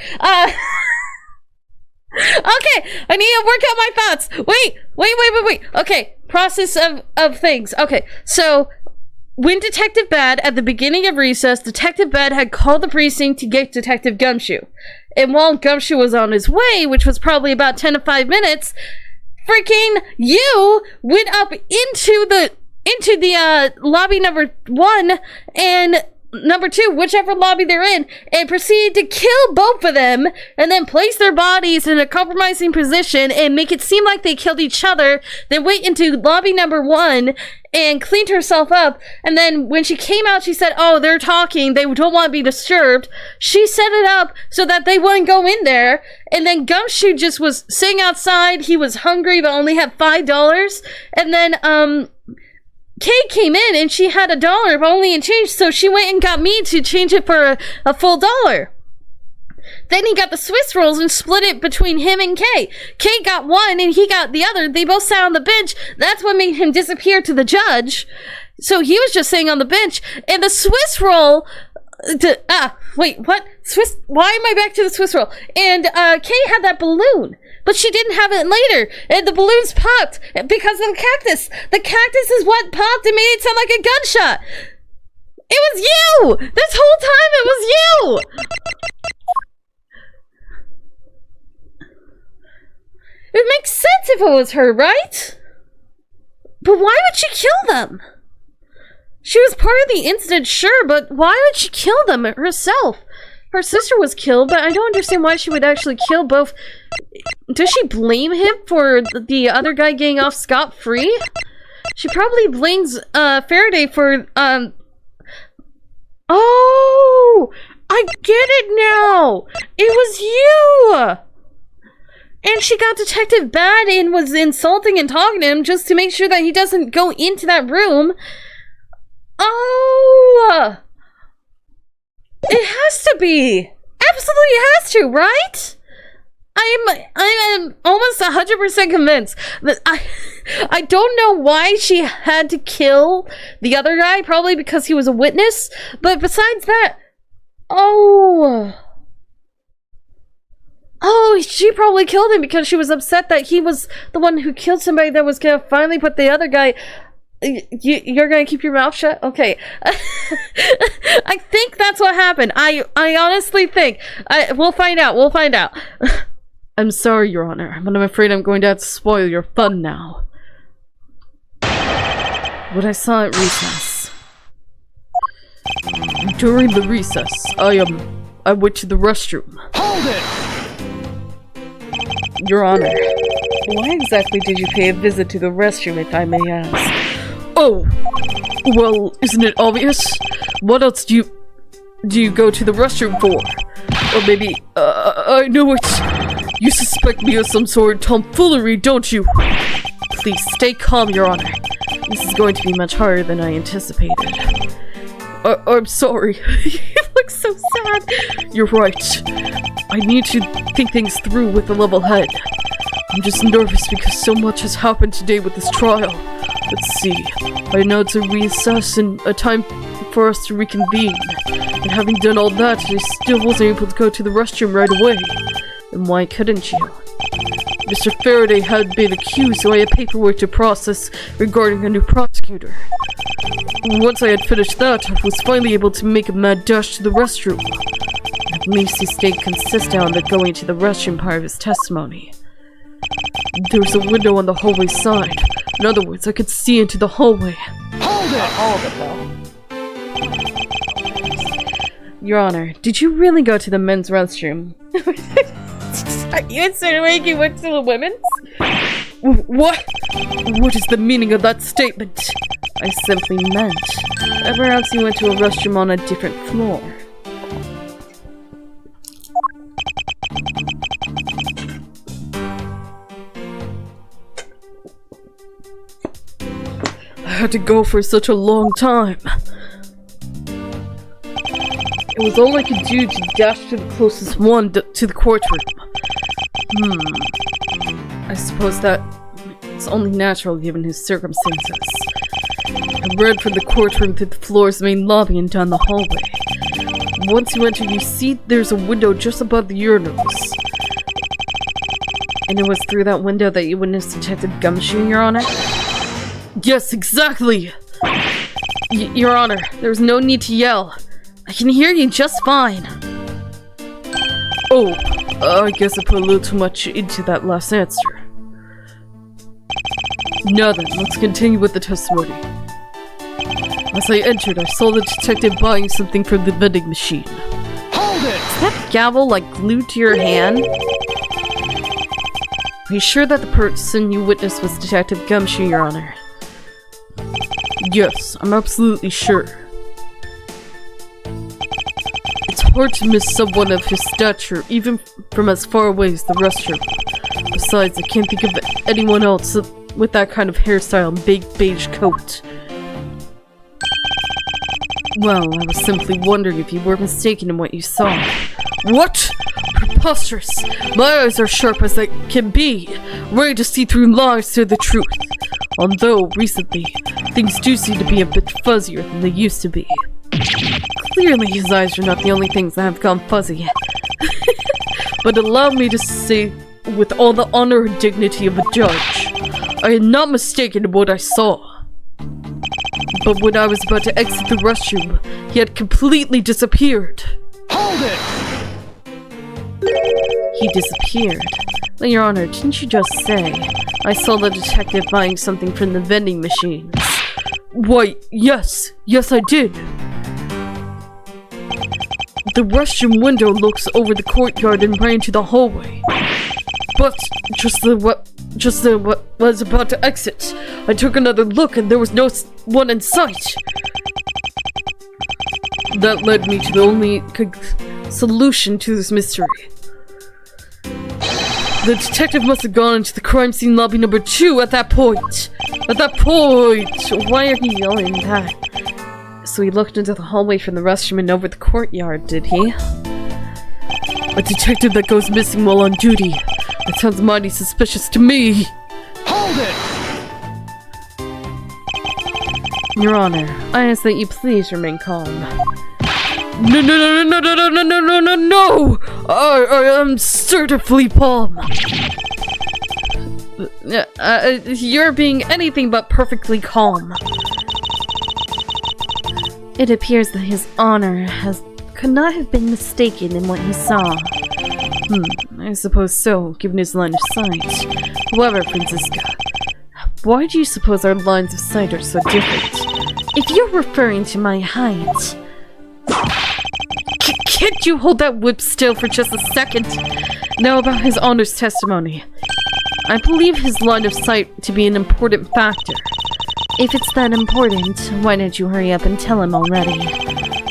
Speaker 1: Okay, I need to work out my thoughts. Wait. Okay, process of things. Okay, so when Detective Bad, at the beginning of recess, Detective Bad had called the precinct to get Detective Gumshoe. And while Gumshoe was on his way, which was probably about 10 to 5 minutes, freaking you went up into the lobby number 1 and number 2, whichever lobby they're in, and proceeded to kill both of them and then place their bodies in a compromising position and make it seem like they killed each other, then went into lobby number 1 and cleaned herself up, and then when she came out she said, oh, they're talking, they don't want to be disturbed. She set it up so that they wouldn't go in there, and then Gumshoe just was sitting outside. He was hungry but only had $5, and then Kay came in and she had $1 but only in change, so she went and got me to change it for a full $1. Then he got the Swiss rolls and split it between him and Kay. Kay got one and he got the other. They both sat on the bench. That's what made him disappear to the judge. So he was just sitting on the bench. And the Swiss roll... wait, what? Why am I back to the Swiss roll? And Kay had that balloon. But she didn't have it later. And the balloons popped because of the cactus. The cactus is what popped and made it sound like a gunshot. It was you! This whole time it was you! It makes sense if it was her, right? But why would she kill them? She was part of the incident, sure, but why would she kill them herself? Her sister was killed, but I don't understand why she would actually kill both. Does she blame him for the other guy getting off scot-free? She probably blames Faraday for Oh! I get it now! It was you! And she got Detective Bad and was insulting and talking to him just to make sure that he doesn't go into that room. Oh! It has to be! Absolutely has to, right? I am almost 100% convinced that I don't know why she had to kill the other guy, probably because he was a witness, but besides that, Oh! Oh, she probably killed him because she was upset that he was the one who killed somebody that was gonna finally put the other guy... You're gonna keep your mouth shut? Okay. I think that's what happened. I honestly think. We'll find out. We'll find out. I'm sorry, Your Honor, but I'm afraid I'm going to have to spoil your fun now. What I saw at recess. During the recess, I went to the restroom.
Speaker 4: Hold it!
Speaker 1: Your Honor, why exactly did you pay a visit to the restroom, if I may ask? Oh, well, isn't it obvious? What else do you go to the restroom for? Or maybe, I know it. You suspect me of some sort of tomfoolery, don't you? Please stay calm, Your Honor. This is going to be much harder than I anticipated. I'm sorry. You look so sad. You're right. I need to think things through with a level head. I'm just nervous because so much has happened today with this trial. Let's see. I know it's a recess and a time for us to reconvene. And having done all that, I still wasn't able to go to the restroom right away. And why couldn't you? Mr. Faraday had been accused, so I had paperwork to process regarding a new prosecutor. Once I had finished that, I was finally able to make a mad dash to the restroom. At least he stayed consistent on the going to the restroom part of his testimony. There was a window on the hallway side. In other words, I could see into the hallway.
Speaker 4: Hold it!
Speaker 1: All of it, though. Your Honor, did you really go to the men's restroom? Are you insinuating you went to the women's? What? What is the meaning of that statement? I simply meant that perhaps you went to a restroom on a different floor. I had to go for such a long time. It was all I could do to dash to the closest one to the courtroom. I suppose that it's only natural given his circumstances. I ran from the courtroom to the floor's main lobby and down the hallway. Once you enter, you see there's a window just above the urinals. And it was through that window that you witnessed Detective Gumshoe, Your Honor? Yes, exactly! Your Honor, there's no need to yell. I can hear you just fine. Oh, I guess I put a little too much into that last answer. Now then, let's continue with the testimony. As I entered, I saw the detective buying something from the vending machine.
Speaker 4: Hold it!
Speaker 1: Is that gavel, like, glued to your hand? Are you sure that the person you witnessed was Detective Gumshoe, Your Honor? Yes, I'm absolutely sure. It's hard to miss someone of his stature, even from as far away as the restroom. Besides, I can't think of anyone else with that kind of hairstyle and big beige coat. Well, I was simply wondering if you were mistaken in what you saw. What? Preposterous! My eyes are sharp as they can be, ready to see through lies to the truth. Although, recently, things do seem to be a bit fuzzier than they used to be. Clearly, his eyes are not the only things that have gone fuzzy. But allow me to say, with all the honor and dignity of a judge, I am not mistaken in what I saw. But when I was about to exit the restroom, he had completely disappeared.
Speaker 4: Hold it!
Speaker 1: He disappeared. But Your Honor, didn't you just say, I saw the detective buying something from the vending machines? Why, yes. Yes, I did. The restroom window looks over the courtyard and right into the hallway. But just as I was about to exit, I took another look and there was no one in sight. That led me to the only solution to this mystery. The detective must have gone into the crime scene lobby number 2 at that point. Why are you yelling that? So he looked into the hallway from the restroom and over the courtyard, did he? A detective that goes missing while on duty. That sounds mighty suspicious to me.
Speaker 4: Hold it!
Speaker 1: Your Honor, I ask that you please remain calm. No! I am certainly Palm. You're being anything but perfectly calm.
Speaker 2: It appears that his honor could not have been mistaken in what he saw.
Speaker 1: I suppose so, given his line of sight. However, Franziska, why do you suppose our lines of sight are so different?
Speaker 2: If you're referring to my height...
Speaker 1: Can't you hold that whip still for just a second? Now about his honor's testimony. I believe his line of sight to be an important factor.
Speaker 2: If it's that important, why don't you hurry up and tell him already?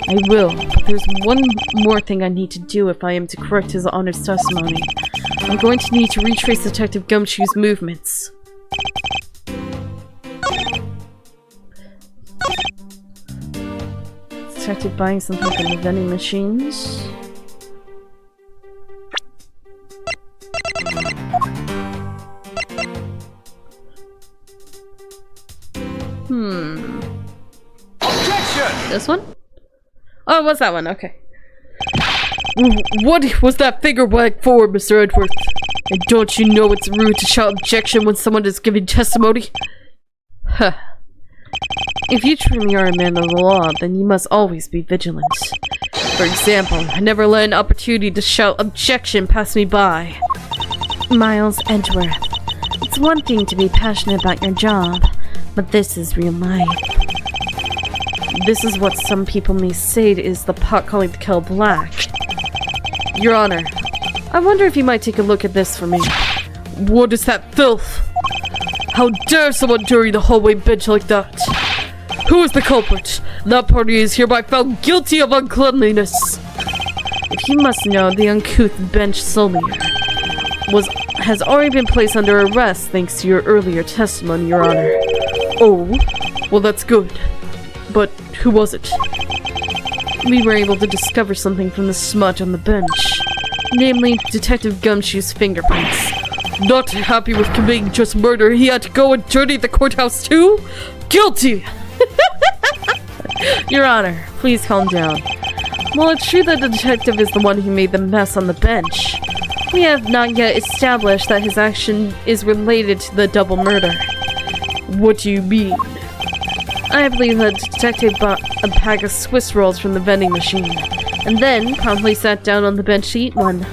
Speaker 1: I will, but there's one more thing I need to do if I am to correct his honor's testimony. I'm going to need to retrace Detective Gumshoe's movements. Detective buying something from the vending machines.
Speaker 4: Objection!
Speaker 1: This one? Oh, it was that one, okay. What was that finger wag for, Mr. Edgeworth? And don't you know it's rude to shout objection when someone is giving testimony? Huh. If you truly are a man of the law, then you must always be vigilant. For example, I never let an opportunity to shout objection pass me by.
Speaker 2: Miles Edgeworth, it's one thing to be passionate about your job, but this is real life.
Speaker 1: This is what some people may say is the pot calling the kettle black. Your Honor, I wonder if you might take a look at this for me. What is that filth? How dare someone dirty the hallway bench like that? Who is the culprit? That party is hereby found guilty of uncleanliness. If you must know, the uncouth bench soldier has already been placed under arrest thanks to your earlier testimony, Your Honor. Oh, well that's good. But who was it? We were able to discover something from the smudge on the bench. Namely, Detective Gumshoe's fingerprints. Not happy with committing just murder, he had to go and dirty the courthouse too? Guilty! Your Honor, please calm down. While it's true that the detective is the one who made the mess on the bench, we have not yet established that his action is related to the double murder. What do you mean? I believe that the detective bought a pack of Swiss rolls from the vending machine, and then promptly sat down on the bench to eat one.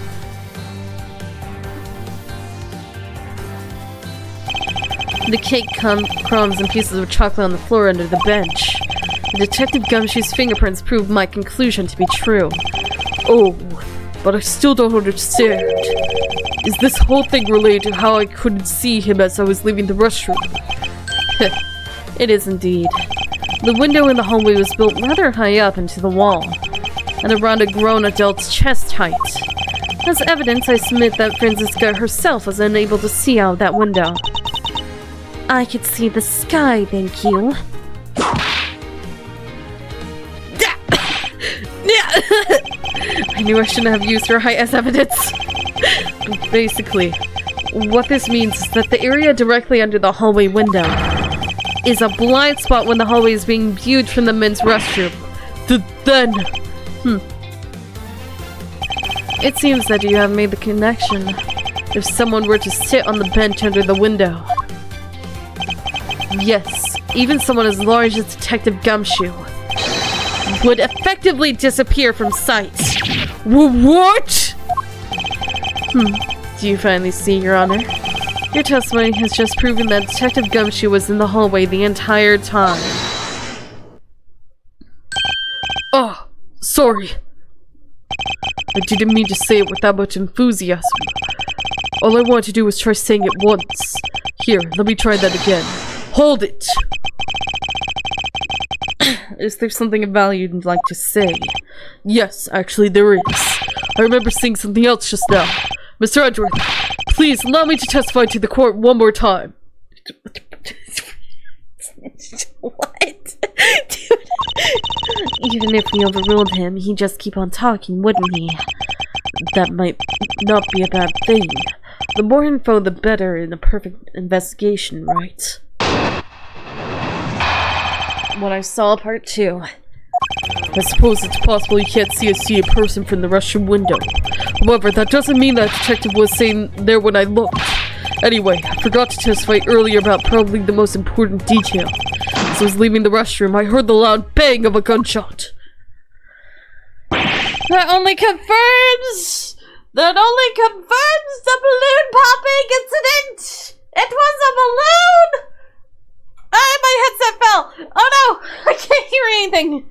Speaker 1: The cake crumbs and pieces of chocolate on the floor under the bench. Detective Gumshoe's fingerprints proved my conclusion to be true. Oh, but I still don't understand. Is this whole thing related to how I couldn't see him as I was leaving the restroom? It is indeed. The window in the hallway was built rather high up into the wall, and around a grown adult's chest height. As evidence, I submit that Franziska herself was unable to see out that window.
Speaker 2: I could see the sky, thank you.
Speaker 1: I knew I shouldn't have used her height as evidence. Basically, what this means is that the area directly under the hallway window is a blind spot when the hallway is being viewed from the men's restroom. It seems that you have made the connection. If someone were to sit on the bench under the window. Yes, even someone as large as Detective Gumshoe would effectively disappear from sight. What? Do you finally see, Your Honor? Your testimony has just proven that Detective Gumshoe was in the hallway the entire time. Oh, sorry. I didn't mean to say it with that much enthusiasm. All I wanted to do was try saying it once. Here, let me try that again. Hold it! Is there something of value you'd like to say? Yes, actually there is. I remember seeing something else just now. Mr. Edgeworth, please allow me to testify to the court one more time.
Speaker 2: What? Dude. Even if we overruled him, he'd just keep on talking, wouldn't he?
Speaker 1: That might not be a bad thing. The more info, the better in a perfect investigation, right? What I saw, part 2. I suppose it's possible you can't see a person from the restroom window. However, that doesn't mean that detective was saying there when I looked. Anyway, I forgot to testify earlier about probably the most important detail. As I was leaving the restroom, I heard the loud bang of a gunshot. That only confirms the balloon popping incident! It was a balloon! Ah, my headset fell! Oh no! I can't hear anything!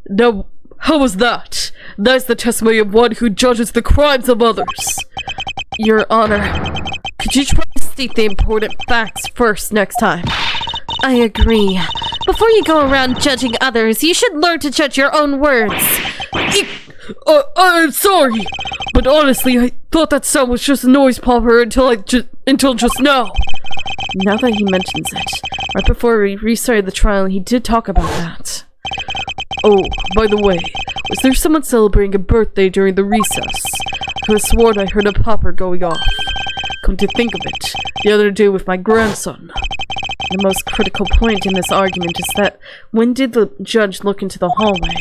Speaker 1: No, how was that? That's the testimony of one who judges the crimes of others. Your Honor, could you try to state the important facts first next time?
Speaker 2: I agree. Before you go around judging others, you should learn to judge your own words.
Speaker 1: I'm sorry, but honestly, I thought that sound was just a noise popper until just now. Now that he mentions it, right before we restarted the trial, he did talk about that. Oh, by the way, was there someone celebrating a birthday during the recess? I could have sworn I heard a popper going off. Come to think of it, the other day with my grandson. The most critical point in this argument is that when did the judge look into the hallway,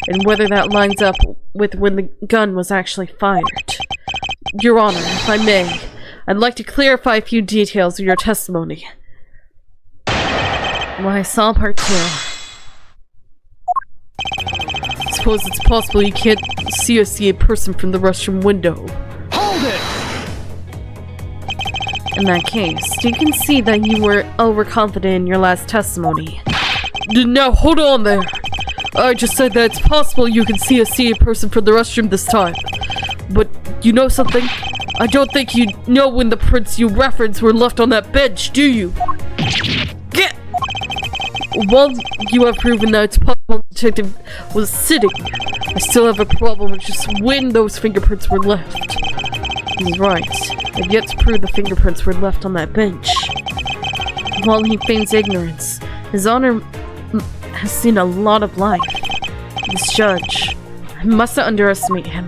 Speaker 1: and whether that lines up with when the gun was actually fired. Your Honor, if I may, I'd like to clarify a few details of your testimony.
Speaker 2: Well, I saw part 2.
Speaker 1: Suppose it's possible you can't see a person from the restroom window.
Speaker 4: Hold it!
Speaker 2: In that case, you can see that you were overconfident in your last testimony.
Speaker 1: Now, hold on there. I just said that it's possible you can see a person from the restroom this time. But, you know something? I don't think you know when the prints you referenced were left on that bench, do you? Get! While you have proven that it's possible the detective was sitting, I still have a problem with just when those fingerprints were left. He's right. I've yet to prove the fingerprints were left on that bench. While he feigns ignorance, His Honor has seen a lot of life. This judge, I mustn't underestimate him.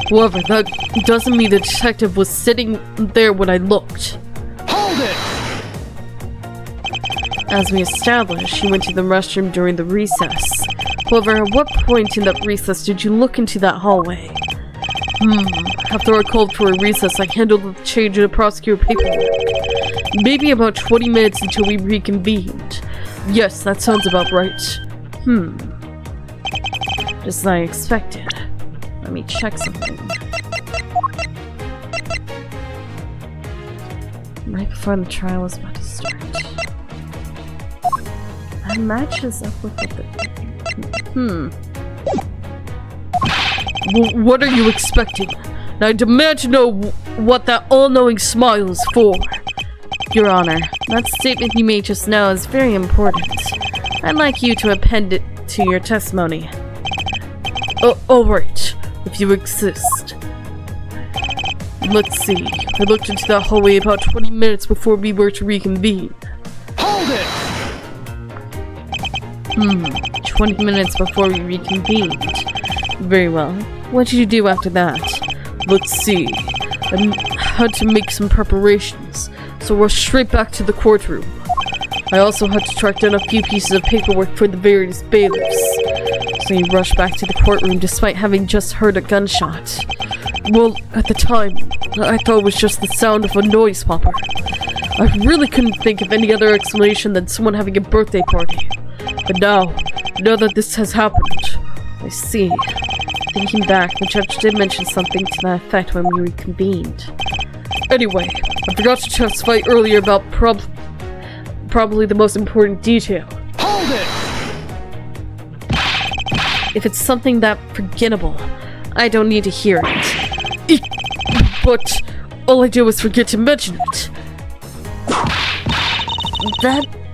Speaker 1: However, that doesn't mean the detective was sitting there when I looked.
Speaker 4: Hold it!
Speaker 1: As we established, he went to the restroom during the recess. However, at what point in that recess did you look into that hallway? After I called for a recess, I handled the change of the prosecutor paperwork. Maybe about 20 minutes until we reconvened. Yes, that sounds about right. Just as I expected. Let me check something. Right before the trial was about to start. That matches up with the... What are you expecting? I demand to know what that all-knowing smile is for.
Speaker 2: Your Honor, that statement you made just now is very important. I'd like you to append it to your testimony.
Speaker 1: Alright, if you insist. Let's see. I looked into that hallway about 20 minutes before we were to reconvene.
Speaker 4: Hold it!
Speaker 1: 20 minutes before we reconvened. Very well. What did you do after that? Let's see. I had to make some preparations, so we're straight back to the courtroom. I also had to track down a few pieces of paperwork for the various bailiffs. So you rushed back to the courtroom despite having just heard a gunshot. Well, at the time, I thought it was just the sound of a noise popper. I really couldn't think of any other explanation than someone having a birthday party. But now that this has happened, I see. Thinking back, the judge did mention something to that effect when we reconvened. Anyway, I forgot to testify earlier about probably the most important detail.
Speaker 4: Hold it!
Speaker 1: If it's something that forgettable, I don't need to hear it. But all I did was forget to mention it.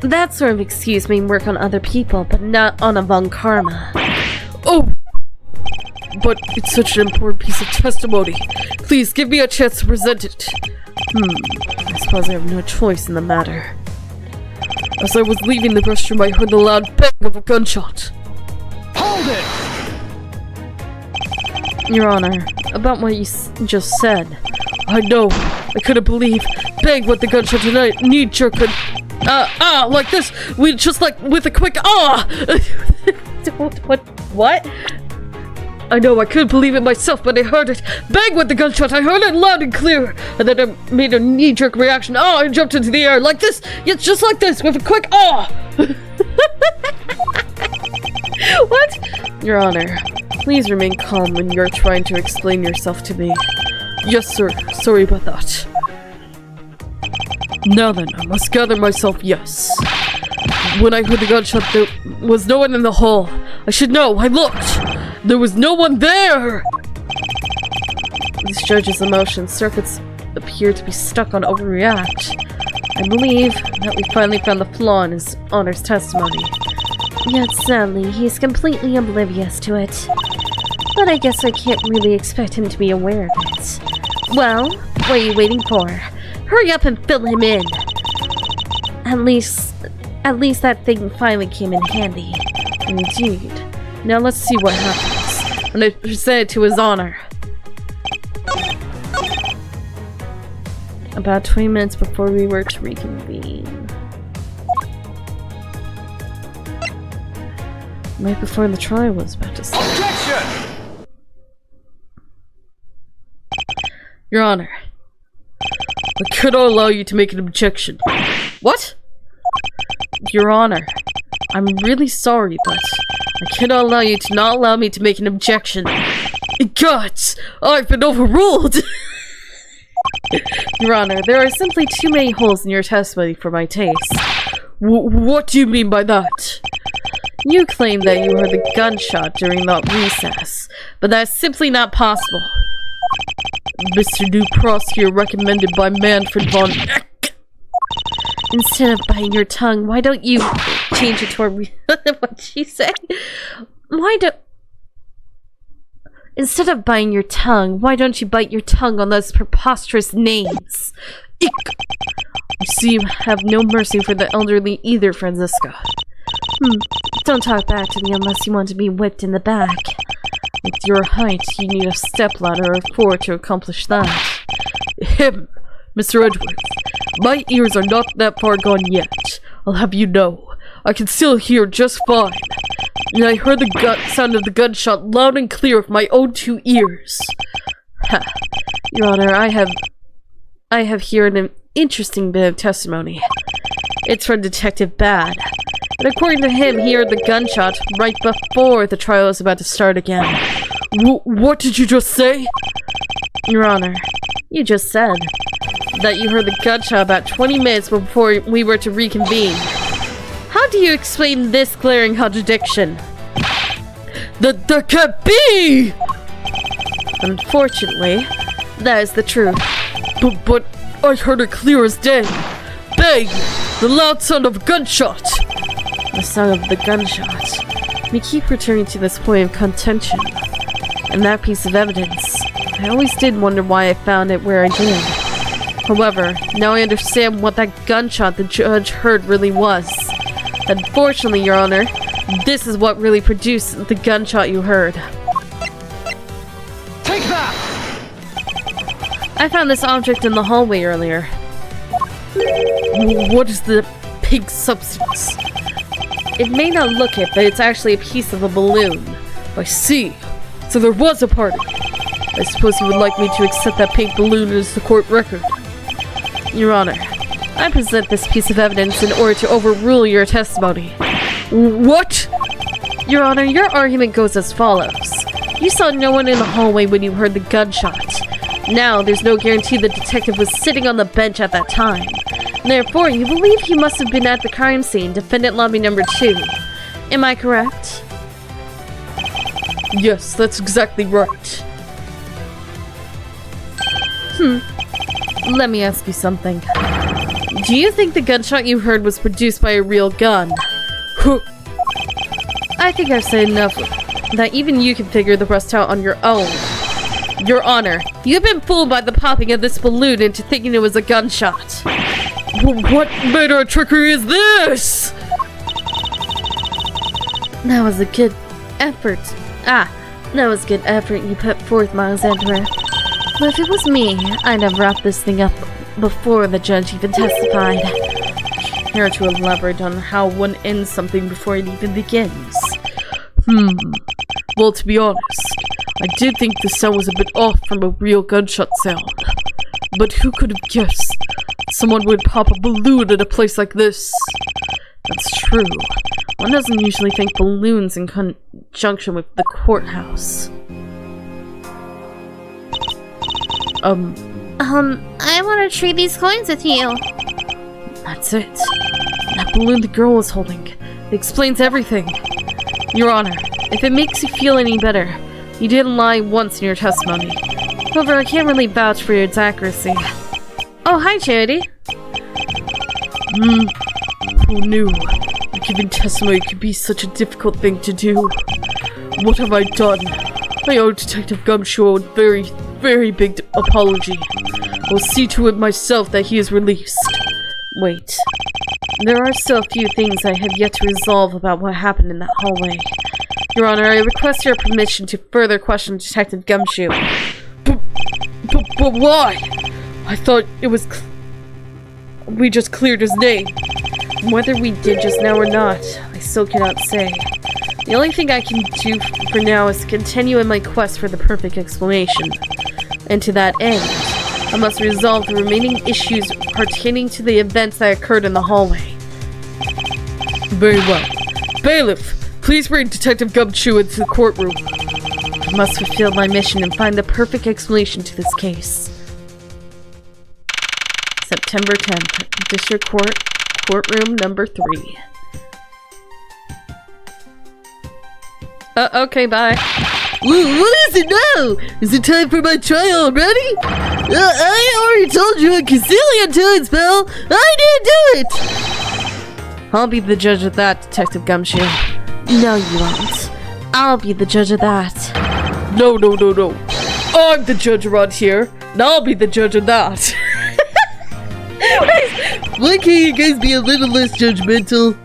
Speaker 2: That sort of excuse may work on other people, but not on a Von Karma.
Speaker 1: Oh! But it's such an important piece of testimony. Please, give me a chance to present it. I suppose I have no choice in the matter. As I was leaving the restroom, I heard the loud bang of a gunshot.
Speaker 4: Hold it!
Speaker 1: Your Honor, about what you just said. I know. I couldn't believe. Bang with the gunshot tonight. Knee jerk. Like this. We just like with a quick What? I know, I couldn't believe it myself, but I heard it. Bang with the gunshot. I heard it loud and clear. And then I made a knee-jerk reaction. I jumped into the air like this. Yes, just like this, with a quick What? Your Honor, please remain calm when you're trying to explain yourself to me. Yes, sir. Sorry about that. Now then, I must gather myself, yes. When I heard the gunshot, there was no one in the hall. I should know. I looked. There was no one there! This judge's emotion circuits appear to be stuck on overreact. I believe that we finally found the flaw in his Honor's testimony.
Speaker 2: Yet sadly, he's completely oblivious to it. But I guess I can't really expect him to be aware of it. Well, what are you waiting for? Hurry up and fill him in! At least that thing finally came in handy.
Speaker 1: Indeed. Now let's see what happens when I present it to his Honor. About 20 minutes before we were to reconvene. Right before the trial was about to start.
Speaker 4: Objection!
Speaker 1: Your Honor, I cannot allow you to make an objection. What? Your Honor, I'm really sorry, but I cannot allow you to not allow me to make an objection. Gods, I've been overruled! Your Honor, there are simply too many holes in your testimony for my taste. What do you mean by that? You claim that you heard the gunshot during that recess, but that's simply not possible. Mr. New Prosecutor recommended by Manfred von Eck.
Speaker 2: Instead of biting your tongue, why don't you change it to a what'd she say? Instead of biting your tongue, why don't you bite your tongue on those preposterous names?
Speaker 1: Eek. You see, you have no mercy for the elderly either, Franziska.
Speaker 2: Don't talk back to me unless you want to be whipped in the back.
Speaker 1: With your height, you need a stepladder or 4 to accomplish that. Mr. Edgeworth, my ears are not that far gone yet. I'll have you know. I can still hear just fine. And I heard the sound of the gunshot loud and clear with my own 2 ears. Ha. Your Honor, I have here an interesting bit of testimony. It's from Detective Bad. And according to him, he heard the gunshot right before the trial was about to start again. What did you just say? Your Honor, you just said that you heard the gunshot about 20 minutes before we were to reconvene. How do you explain this glaring contradiction? That can't be! Unfortunately, that is the truth. But I heard it clear as day. Bang! The loud sound of a gunshot! The sound of the gunshot. We keep returning to this point of contention. And that piece of evidence. I always did wonder why I found it where I did. However, now I understand what that gunshot the judge heard really was. Unfortunately, Your Honor, this is what really produced the gunshot you heard.
Speaker 4: Take that!
Speaker 1: I found this object in the hallway earlier. What is the pink substance? It may not look it, but it's actually a piece of a balloon. I see. So there was a party. I suppose you would like me to accept that pink balloon as the court record. Your Honor, I present this piece of evidence in order to overrule your testimony. What? Your Honor, your argument goes as follows. You saw no one in the hallway when you heard the gunshot. Now, there's no guarantee the detective was sitting on the bench at that time. Therefore, you believe he must have been at the crime scene, defendant lobby number 2. Am I correct? Yes, that's exactly right. Let me ask you something. Do you think the gunshot you heard was produced by a real gun? I think I've said enough that even you can figure the rest out on your own. Your Honor, you've been fooled by the popping of this balloon into thinking it was a gunshot. What manner of trickery is this? That was a good effort. That was good effort you put forth, milesedgeworth.
Speaker 2: Well, if it was me, I'd have wrapped this thing up before the judge even testified.
Speaker 1: Here to elaborate on how one ends something before it even begins. Well, to be honest, I did think the sound was a bit off from a real gunshot sound. But who could have guessed someone would pop a balloon at a place like this? That's true. One doesn't usually think balloons in conjunction with the courthouse.
Speaker 2: I want to trade these coins with you.
Speaker 1: That's it. That balloon the girl was holding. It explains everything. Your Honor, if it makes you feel any better, you didn't lie once in your testimony. However, I can't really vouch for its accuracy.
Speaker 2: Oh, hi, Charity.
Speaker 1: Who knew? Giving testimony could be such a difficult thing to do. What have I done? I owe Detective Gumshoe a very, very big apology. I'll see to it myself that he is released. Wait. There are still a few things I have yet to resolve about what happened in that hallway. Your Honor, I request your permission to further question Detective Gumshoe. But why? I thought it was we just cleared his name. Whether we did just now or not, I still cannot say. The only thing I can do for now is continue in my quest for the perfect explanation. And to that end, I must resolve the remaining issues pertaining to the events that occurred in the hallway. Very well. Bailiff, please bring Detective Gumshoe into the courtroom. I must fulfill my mission and find the perfect explanation to this case. September 10th, District Court, Courtroom number 3. Okay, bye.
Speaker 3: What is it now? Is it time for my trial already? I already told you a gazillion times, pal. I didn't do it.
Speaker 1: I'll be the judge of that, Detective Gumshoe.
Speaker 2: No, you won't. I'll be the judge of that.
Speaker 1: No. I'm the judge around here, and I'll be the judge of that.
Speaker 3: Why can't you guys be a little less judgmental?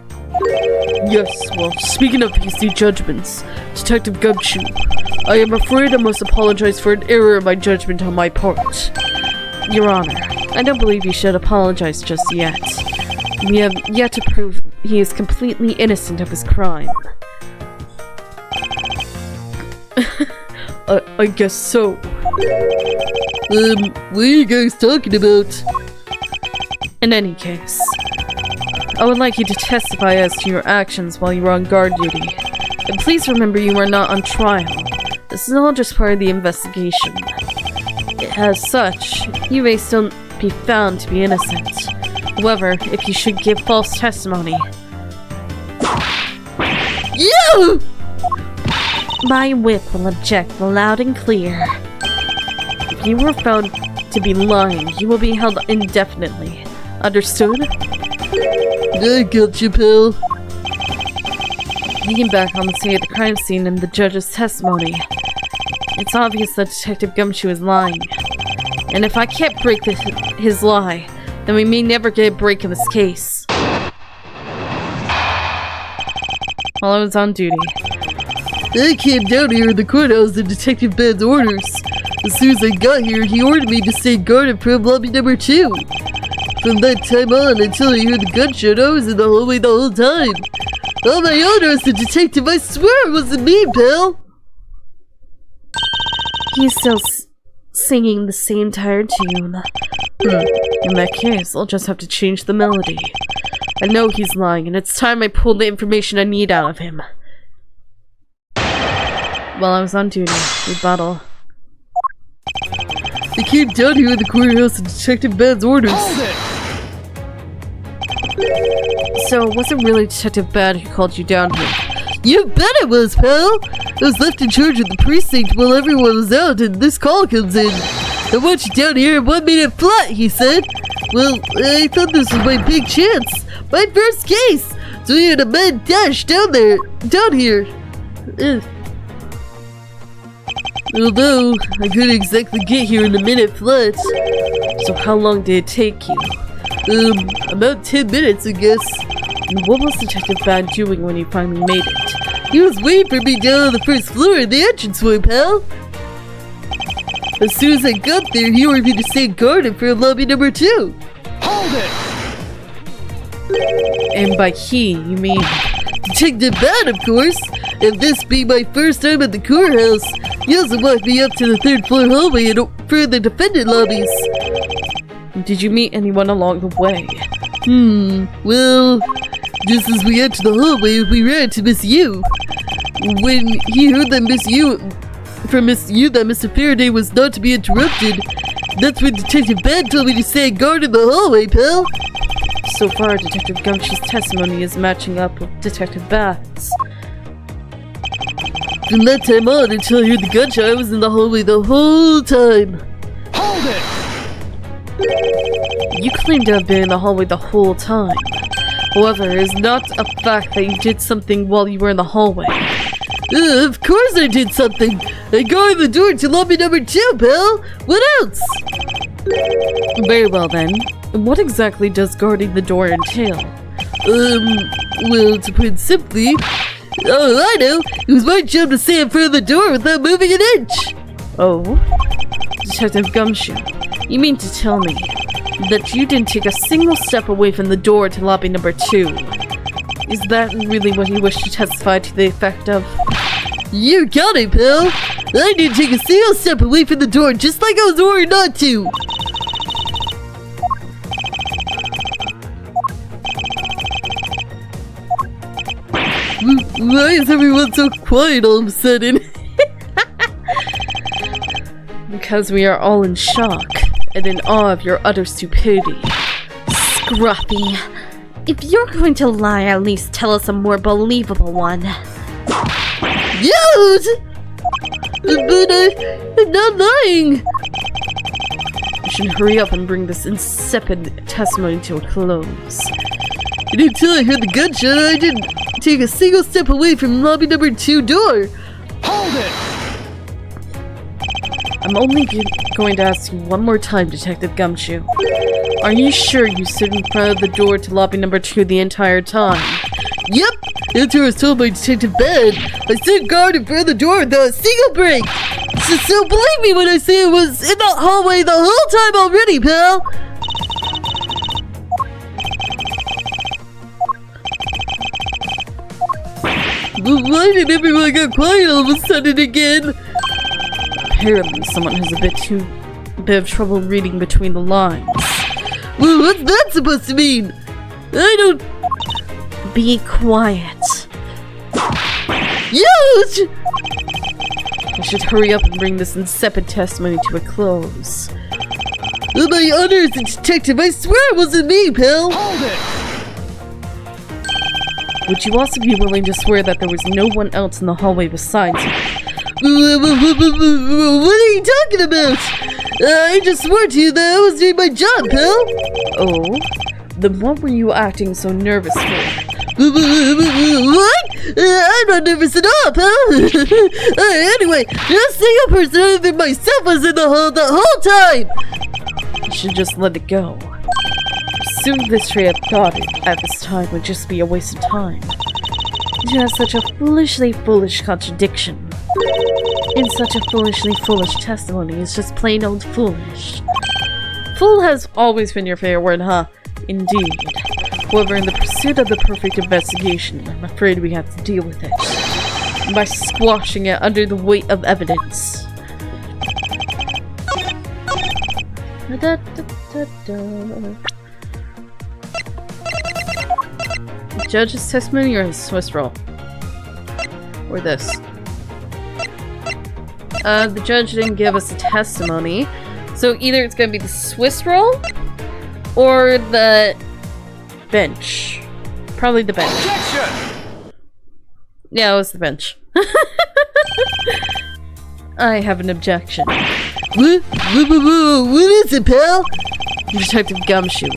Speaker 1: Yes, well, speaking of hasty judgments, Detective Gumshoe, I am afraid I must apologize for an error in my judgment on my part. Your Honor, I don't believe you should apologize just yet. We have yet to prove he is completely innocent of his crime. I guess so.
Speaker 3: What are you guys talking about?
Speaker 1: In any case, I would like you to testify as to your actions while you are on guard duty. And please remember you are not on trial. This is all just part of the investigation. As such, you may still be found to be innocent. However, if you should give false testimony...
Speaker 3: You!
Speaker 2: My whip will object loud and clear.
Speaker 1: If you were found to be lying, you will be held indefinitely. Understood?
Speaker 3: I got you, pal.
Speaker 1: Looking back on the scene of the crime scene and the judge's testimony, it's obvious that Detective Gumshoe is lying. And if I can't break his lie, then we may never get a break in this case. While I was on duty,
Speaker 3: I came down here in the courthouse at Detective Ben's orders. As soon as I got here, he ordered me to stay guarded from lobby number 2. From that time on until I heard the gunshot, I was in the hallway the whole time. On my honor as the detective, I swear it wasn't me, pal.
Speaker 2: He's still singing the same tired tune.
Speaker 1: In that case, I'll just have to change the melody. I know he's lying, and it's time I pulled the information I need out of him. While I was on duty, rebuttal.
Speaker 3: I came down here in the courthouse at Detective Ben's orders.
Speaker 4: Hold it!
Speaker 1: So, was it really Detective Ben who called you down here?
Speaker 3: You bet it was, pal! I was left in charge of the precinct while everyone was out and this call comes in. I want you down here in 1 minute flat, he said. Well, I thought this was my big chance. My first case! So he had a mad dash down here. Although, I couldn't exactly get here in a minute flat.
Speaker 1: So how long did it take you?
Speaker 3: About 10 minutes, I guess.
Speaker 1: And what was Detective Ben doing when you finally made it?
Speaker 3: He was waiting for me down on the first floor in the entranceway, pal. As soon as I got there, he ordered me to stand guarded for lobby number 2.
Speaker 4: Hold it!
Speaker 1: And by he, you mean...
Speaker 3: Detective Bad, of course. And this being my first time at the courthouse, he also walked me up to the 3rd floor hallway and for the defendant lobbies.
Speaker 1: Did you meet anyone along the way?
Speaker 3: Well, just as we entered the hallway, we ran to Miss Yu. When he heard that Miss Yu that Mr. Faraday was not to be interrupted, that's when Detective Bad told me to stand guard in the hallway, pal.
Speaker 1: So far, Detective Gumshoe's testimony is matching up with Detective Bad's.
Speaker 3: From that time on until I heard the gunshot, I was in the hallway the whole time.
Speaker 4: Hold it!
Speaker 1: You claim to have been in the hallway the whole time. However, it is not a fact that you did something while you were in the hallway.
Speaker 3: Of course I did something. I guarded the door to lobby number 2, pal. What else?
Speaker 1: Very well then. What exactly does guarding the door entail?
Speaker 3: Well, to put it simply, oh, I know. It was my job to stay in front of the door without moving an inch.
Speaker 1: Oh? Detective Gumshoe, you mean to tell me that you didn't take a single step away from the door to lobby number 2? Is that really what you wish to testify to the effect of?
Speaker 3: You got it, pal. I didn't take a single step away from the door, just like I was ordered not to. Why is everyone so quiet all of a sudden?
Speaker 1: Because we are all in shock and in awe of your utter stupidity.
Speaker 2: Scruffy. If you're going to lie, at least tell us a more believable one.
Speaker 3: Yes! But I'm not lying.
Speaker 1: You should hurry up and bring this insipid testimony to a close.
Speaker 3: And until I heard the gunshot, I didn't take a single step away from lobby number 2 door.
Speaker 4: Hold it!
Speaker 1: I'm only going to ask you one more time, Detective Gumshoe. Are you sure you stood in front of the door to lobby number 2 the entire time?
Speaker 3: Yep, after I was told by Detective Bad, I stood guard in front of the door without a single break. So believe me when I say I was in the hallway the whole time already, pal. Why did everyone get quiet all of a sudden again?
Speaker 1: Apparently, someone has a bit of trouble reading between the lines.
Speaker 3: Well, what's that supposed to mean? I don't...
Speaker 2: Be quiet.
Speaker 3: Huge!
Speaker 1: You should hurry up and bring this insipid testimony to a close.
Speaker 3: My honor as a detective, I swear it wasn't me, pal!
Speaker 4: Hold it!
Speaker 1: Would you also be willing to swear that there was no one else in the hallway besides you?
Speaker 3: What are you talking about? I just swore to you that I was doing my job, pal!
Speaker 1: Oh? Then what were you acting so nervous for?
Speaker 3: What? I'm not nervous at all, pal! Anyway, no single person other than myself was in the hall the whole time!
Speaker 1: You should just let it go. Pursuing this train of thought at this time would just be a waste of time. You have such a foolishly foolish contradiction. And such a foolishly foolish testimony is just plain old foolish. Fool has always been your favorite word, huh? Indeed. However, in the pursuit of the perfect investigation, I'm afraid we have to deal with it. By squashing it under the weight of evidence. The judge's testimony or his Swiss roll? Or this? The judge didn't give us a testimony, so either it's gonna be the Swiss roll or the bench. Probably the bench.
Speaker 4: Objection!
Speaker 1: Yeah, it was the bench. I have an objection.
Speaker 3: What is it, pal?
Speaker 1: Detective Gumshoe.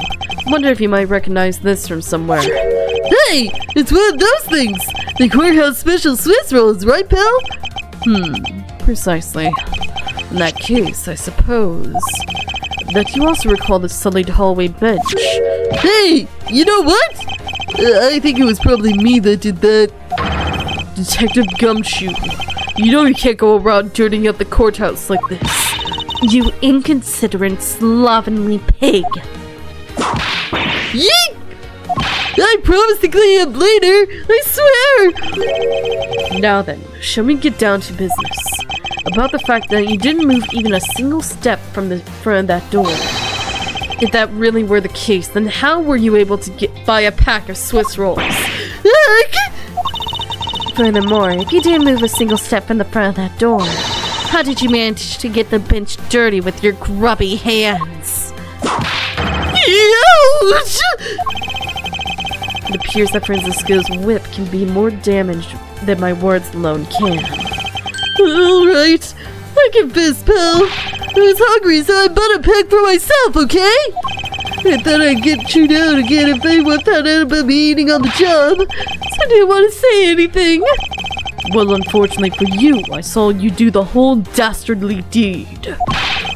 Speaker 1: Wonder if you might recognize this from somewhere.
Speaker 3: Hey, it's one of those things! The courthouse special Swiss rolls, right, pal?
Speaker 1: Precisely. In that case, I suppose that you also recall the sullied hallway bench.
Speaker 3: Hey, you know what? I think it was probably me that did that.
Speaker 1: Detective Gumshoe, you know you can't go around dirtying up the courthouse like this.
Speaker 2: You inconsiderate, slovenly pig.
Speaker 3: Yeet! I promise to clean up later, I swear!
Speaker 1: Now then, shall we get down to business? About the fact that you didn't move even a single step from the front of that door. If that really were the case, then how were you able to buy a pack of Swiss rolls?
Speaker 2: Furthermore, if you didn't move a single step from the front of that door, how did you manage to get the bench dirty with your grubby hands?
Speaker 3: Ouch!
Speaker 1: It appears that Franziska's whip can be more damaged than my words alone can.
Speaker 3: Alright, I confess, pal. I was hungry, so I bought a pack for myself, okay? I thought I'd get chewed out again if anyone found out about me eating on the job, so I didn't want to say anything.
Speaker 1: Well, unfortunately for you, I saw you do the whole dastardly deed.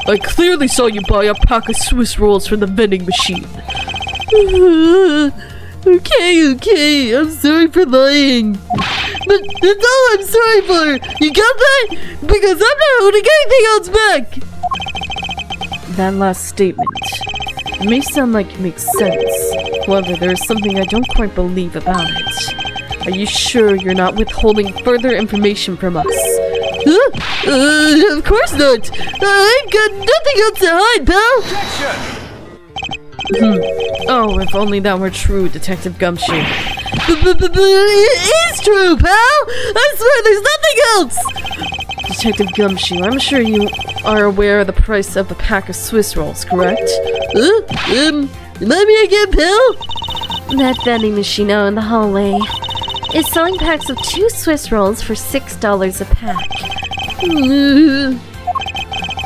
Speaker 1: I clearly saw you buy a pack of Swiss rolls from the vending machine.
Speaker 3: Okay, I'm sorry for lying. But that's all I'm sorry for. You got that? Because I'm not holding anything else back.
Speaker 1: That last statement, it may sound like it makes sense. However, there is something I don't quite believe about it. Are you sure you're not withholding further information from us?
Speaker 3: Of course not. I've got nothing else to hide, pal.
Speaker 1: Oh, if only that were true, Detective Gumshoe.
Speaker 3: It is true, pal. I swear there's nothing else.
Speaker 1: Detective Gumshoe, I'm sure you are aware of the price of a pack of Swiss rolls, correct?
Speaker 3: Let me again, pal.
Speaker 2: That vending machine out in the hallway is selling packs of 2 Swiss rolls for $6 a pack.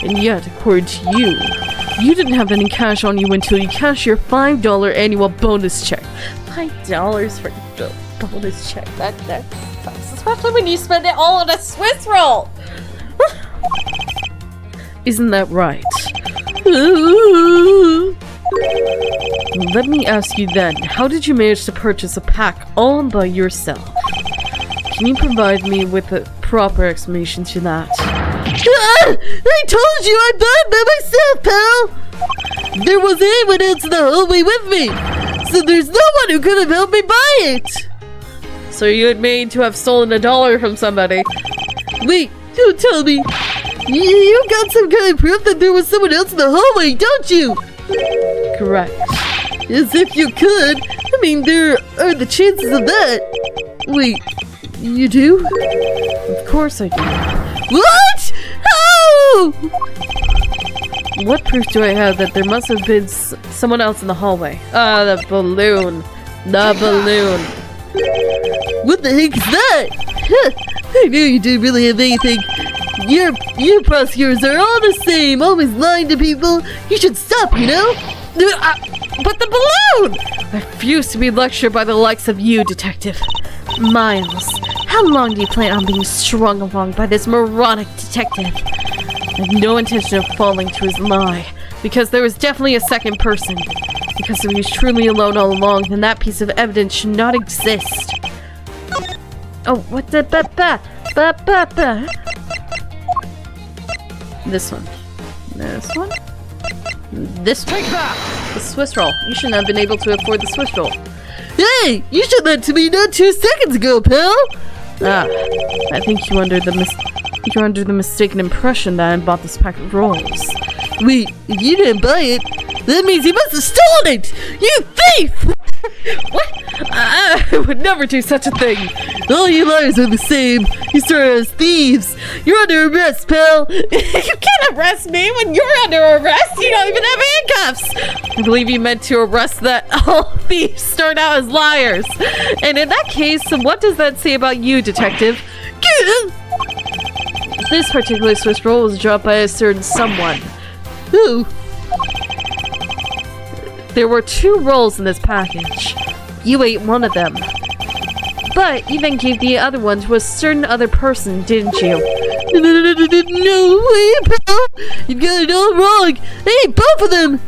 Speaker 1: And yet, according to you, you didn't have any cash on you until you cashed your $5 annual bonus check. $5 for the bonus check. That sucks. Especially when you spend it all on a Swiss roll. Isn't that right? Let me ask you then, how did you manage to purchase a pack all by yourself? Can you provide me with a proper explanation to that?
Speaker 3: I told you I bought it by myself, pal! There wasn't anyone else in the hallway with me, so there's no one who could have helped me buy it!
Speaker 1: So you admit to have stolen $1 from somebody?
Speaker 3: Wait, don't tell me! You got some kind of proof that there was someone else in the hallway, don't you?
Speaker 1: Correct.
Speaker 3: As if you could! I mean, there are the chances of that! Wait, you do?
Speaker 1: Of course I do.
Speaker 3: What?! How?!
Speaker 1: What proof do I have that there must have been someone else in the hallway? The balloon. The balloon.
Speaker 3: What the heck is that? I knew you didn't really have anything. You prosecutors are all the same, always lying to people. You should stop, you know?
Speaker 1: But the balloon! I refuse to be lectured by the likes of you, Detective.
Speaker 2: Miles, how long do you plan on being strung along by this moronic detective?
Speaker 1: I have no intention of falling to his lie, because there was definitely a second person. Because if he was truly alone all along, then that piece of evidence should not exist. Oh, what the This one. This one? This one.
Speaker 4: Take that!
Speaker 1: The Swiss roll. You shouldn't have been able to afford the Swiss roll.
Speaker 3: Hey, you showed that to me not 2 seconds ago, pal!
Speaker 1: I think you're under the mistaken impression that I bought this pack of rolls.
Speaker 3: Wait, if you didn't buy it, that means you must have stolen it! You thief!
Speaker 1: What? I would never do such a thing.
Speaker 3: All you liars are the same. You started as thieves. You're under arrest, pal.
Speaker 1: You can't arrest me when you're under arrest. You don't even have handcuffs. I believe you meant to arrest that all thieves start out as liars. And in that case, what does that say about you, Detective? This particular Swiss roll was dropped by a certain someone.
Speaker 3: Who?
Speaker 1: There were 2 rolls in this package. You ate one of them. But you then gave the other one to a certain other person, didn't you?
Speaker 3: No way, pal! You've got it all wrong! I ate both of them!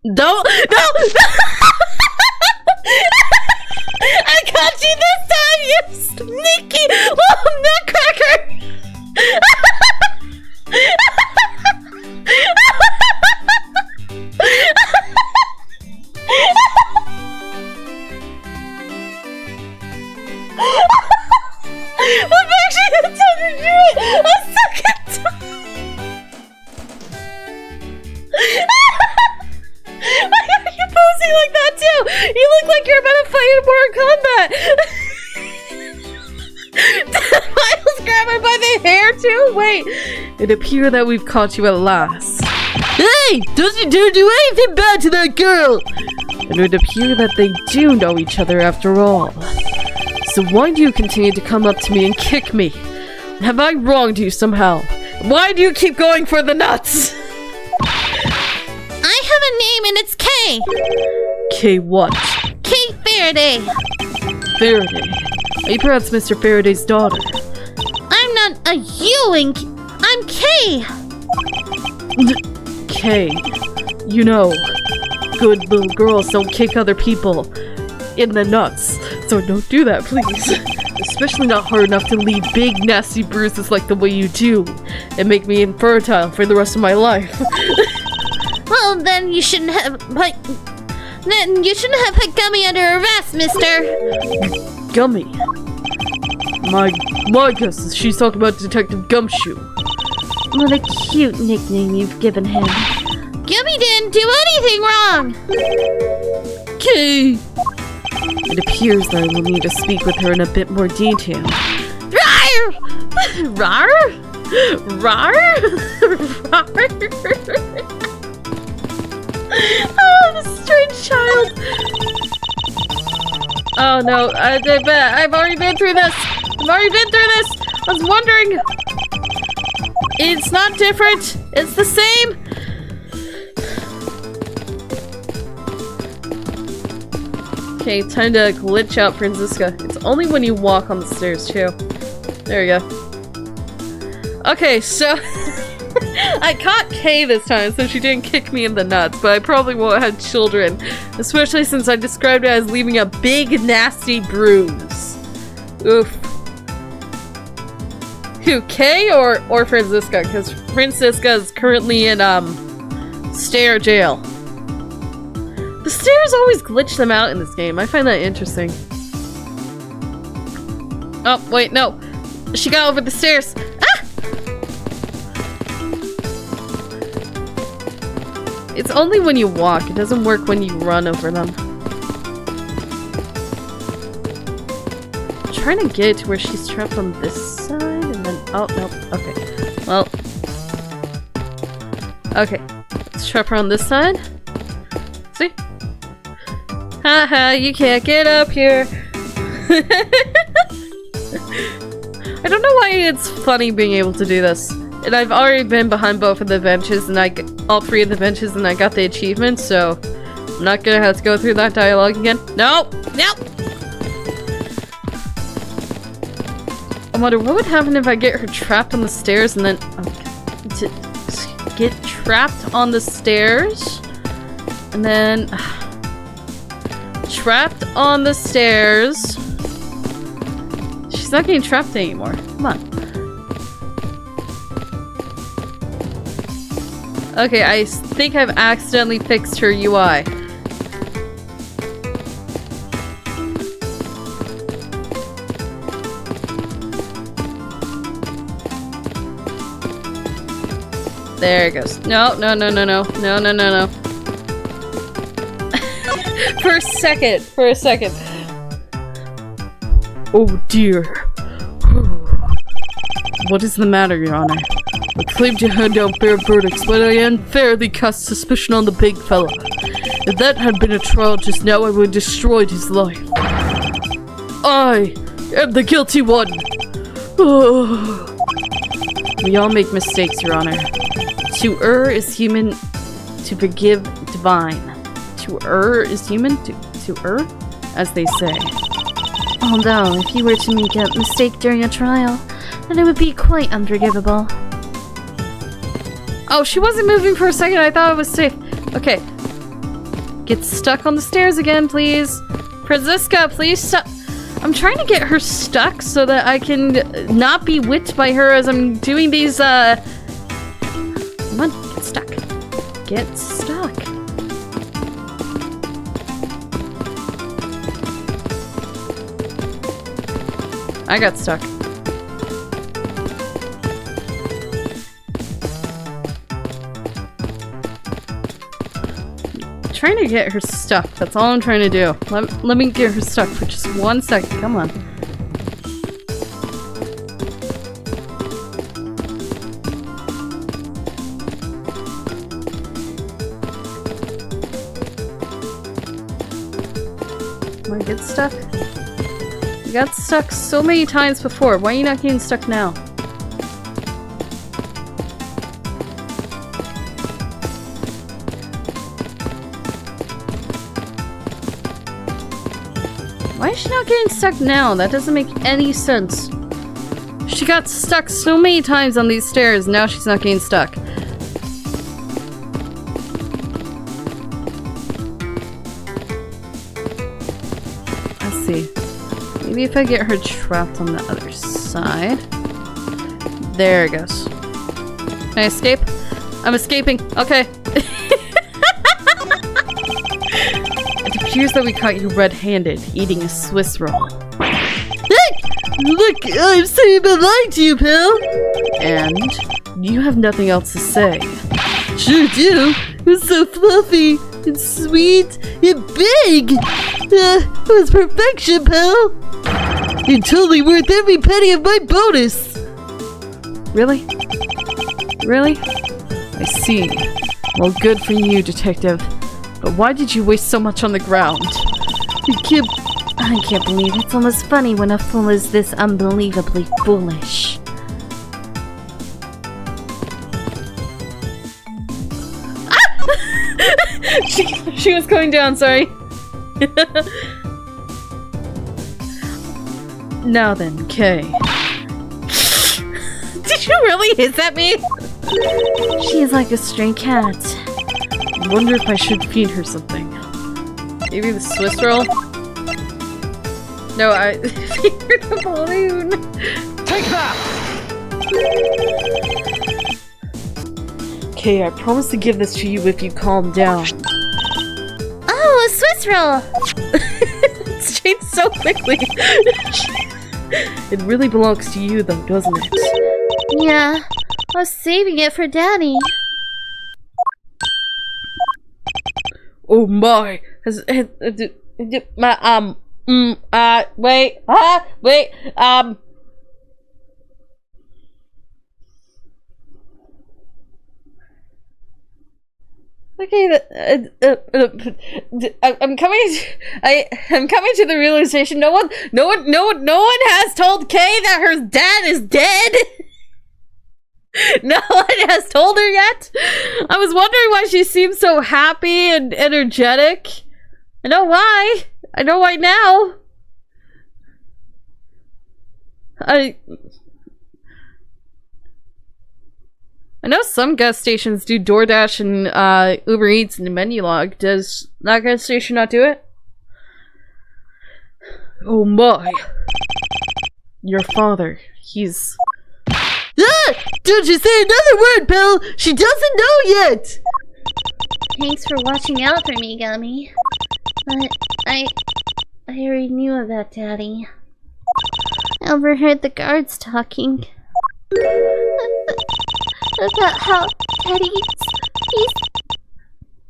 Speaker 1: No! I caught you this time, you sneaky little nutcracker! too? Wait. It appears that we've caught you at last.
Speaker 3: Hey! Don't you dare do anything bad to that girl!
Speaker 1: It would appear that they do know each other after all. So why do you continue to come up to me and kick me? Have I wronged you somehow? Why do you keep going for the nuts?
Speaker 2: I have a name and it's Kay.
Speaker 1: Kay what?
Speaker 2: Kay Faraday.
Speaker 1: Faraday. Are you perhaps Mr. Faraday's daughter?
Speaker 2: I'm not a Ewing. I'm Kay.
Speaker 1: Kay, you know, good little girls don't kick other people in the nuts. So don't do that, please. Especially not hard enough to leave big nasty bruises like the way you do and make me infertile for the rest of my life.
Speaker 2: Well, then you shouldn't have put Gummy under arrest, mister.
Speaker 1: Gummy? My guess is she's talking about Detective Gumshoe.
Speaker 2: What a cute nickname you've given him. Gummy didn't do anything wrong!
Speaker 1: Kay! It appears that I will need to speak with her in a bit more detail.
Speaker 2: Rawr!
Speaker 1: Rar? Rar? Rar? Oh, the strange child! Oh no, I've already been through this! I was wondering! It's not different! It's the same! Okay, time to glitch out Franziska. It's only when you walk on the stairs, too. There you go. Okay, so... I caught Kay this time, so she didn't kick me in the nuts, but I probably won't have children. Especially since I described it as leaving a big, nasty bruise. Oof. Who, Kay or Franziska? Because Franziska is currently in, stair jail. The stairs always glitch them out in this game. I find that interesting. Oh, wait, no. She got over the stairs. Ah! It's only when you walk. It doesn't work when you run over them. I'm trying to get to where she's trapped on this side and then... Oh, no. Okay. Well. Okay. Let's trap her on this side. See? Haha, you can't get up here. I don't know why it's funny being able to do this. And I've already been behind both of the benches and all three of the benches and I got the achievement, so I'm not gonna have to go through that dialogue again. No! No! I wonder what would happen if I get her trapped on the stairs and then get trapped on the stairs and then trapped on the stairs. She's not getting trapped anymore. Come on. Okay, I think I've accidentally fixed her UI. There it goes. No, no, no, no, no. No, no, no, no. For a second. Oh dear. What is the matter, Your Honor? I claim to hand down fair verdicts, but I unfairly cast suspicion on the big fella. If that had been a trial just now, I would have destroyed his life. I am the guilty one. We all make mistakes, Your Honor. To err is human, to forgive divine. To err is human, to err, as they say.
Speaker 2: Although, if you were to make a mistake during a trial, then it would be quite unforgivable.
Speaker 1: Oh, she wasn't moving for a second. I thought it was safe. Okay. Get stuck on the stairs again, please. Franziska, please stop. I'm trying to get her stuck so that I can not be whipped by her as I'm doing these, Come on, get stuck. Get stuck. I got stuck. Trying to get her stuck. That's all I'm trying to do. Let me get her stuck for just 1 second. Come on. stuck? You got stuck so many times before. Why are you not getting stuck now? Why is she not getting stuck now? That doesn't make any sense. She got stuck so many times on these stairs, now she's not getting stuck. Let's see. Maybe if I get her trapped on the other side. There it goes. Can I escape? I'm escaping. Okay. It appears that we caught you red-handed, eating a Swiss roll.
Speaker 3: Look, I'm sorry about lying to you, pal.
Speaker 1: And you have nothing else to say.
Speaker 3: Sure do. It was so fluffy and sweet and big. It was perfection, pal. And totally worth every penny of my bonus.
Speaker 1: Really? Really? I see. Well, good for you, detective. But why did you waste so much on the ground?
Speaker 2: I can't believe it's almost funny when a fool is this unbelievably foolish.
Speaker 1: She was going down, sorry. Now then, Kay. Did you really hiss at me?
Speaker 2: She is like a stray cat.
Speaker 1: I wonder if I should feed her something. Maybe the Swiss roll? No, I feed her the balloon.
Speaker 4: Take that!
Speaker 1: Okay, I promise to give this to you if you calm down.
Speaker 2: Oh, a Swiss roll!
Speaker 1: It's changed so quickly. It really belongs to you though, doesn't it?
Speaker 2: Yeah, I was saving it for Daddy.
Speaker 1: Oh my! Wait, okay, I'm coming to the realization no one has told Kay that her dad is dead. No one has told her yet. I was wondering why she seemed so happy and energetic. I know why. I know why now. I know some gas stations do DoorDash and Uber Eats in the menu log. Does that gas station not do it? Oh my. Your father, he's...
Speaker 3: Ah! Don't you say another word, pal! She doesn't know yet!
Speaker 2: Thanks for watching out for me, Gummy. But I already knew about Daddy. I overheard the guards talking. About how he's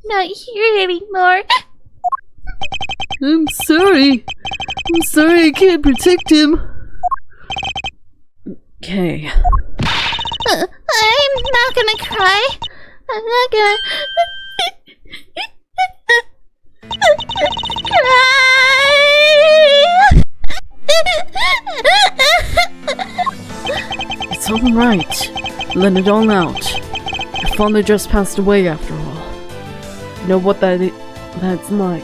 Speaker 2: not here anymore.
Speaker 3: I'm sorry. I'm sorry I can't protect him.
Speaker 1: Okay.
Speaker 2: I'm not gonna cry. I'm not gonna cry.
Speaker 1: It's alright. Let it all out. Your father just passed away after all. You know what that's like.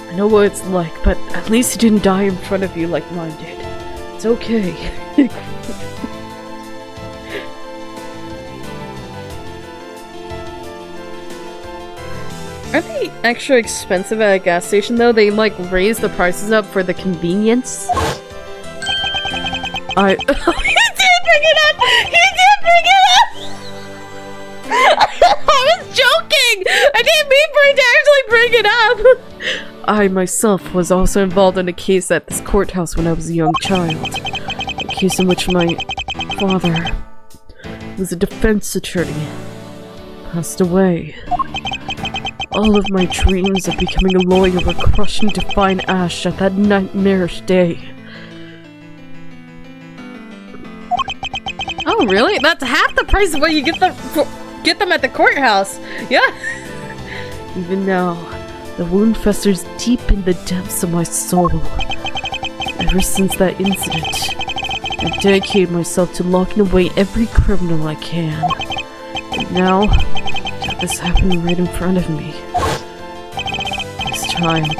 Speaker 1: I know what it's like, but at least he didn't die in front of you like mine did. It's okay. Aren't they extra expensive at a gas station though? They like raise the prices up for the convenience. He did bring it up! He did bring it up! I was joking! I didn't mean for it to actually bring it up! I myself was also involved in a case at this courthouse when I was a young child. A case in which my father was a defense attorney. Passed away. All of my dreams of becoming a lawyer were crushed into fine ash at that nightmarish day. Oh, really? That's half the price of what you get them at the courthouse. Yeah. Even now, the wound festers deep in the depths of my soul. Ever since that incident, I've dedicated myself to locking away every criminal I can. And now, death is happening right in front of me. This child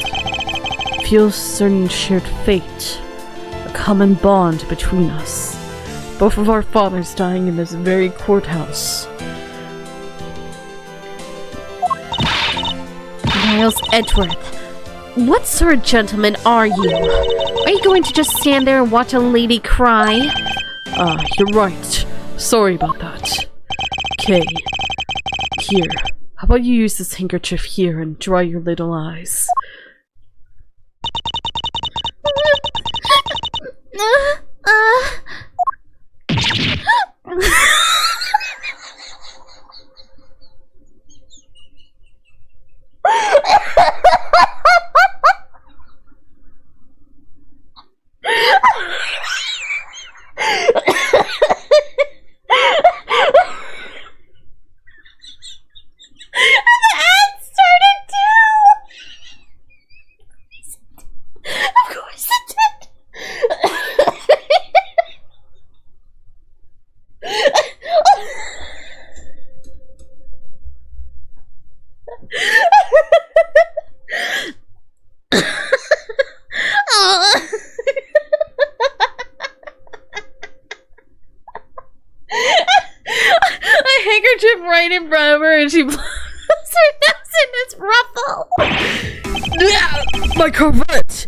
Speaker 1: feels certain shared fate, a common bond between us. Both of our fathers dying in this very courthouse.
Speaker 2: Miles Edgeworth, what sort of gentleman are you? Are you going to just stand there and watch a lady cry?
Speaker 1: You're right. Sorry about that. Okay. Here. How about you use this handkerchief here and dry your little eyes? Right in front of her, and she blows her nose in this ruffle. My Corvette!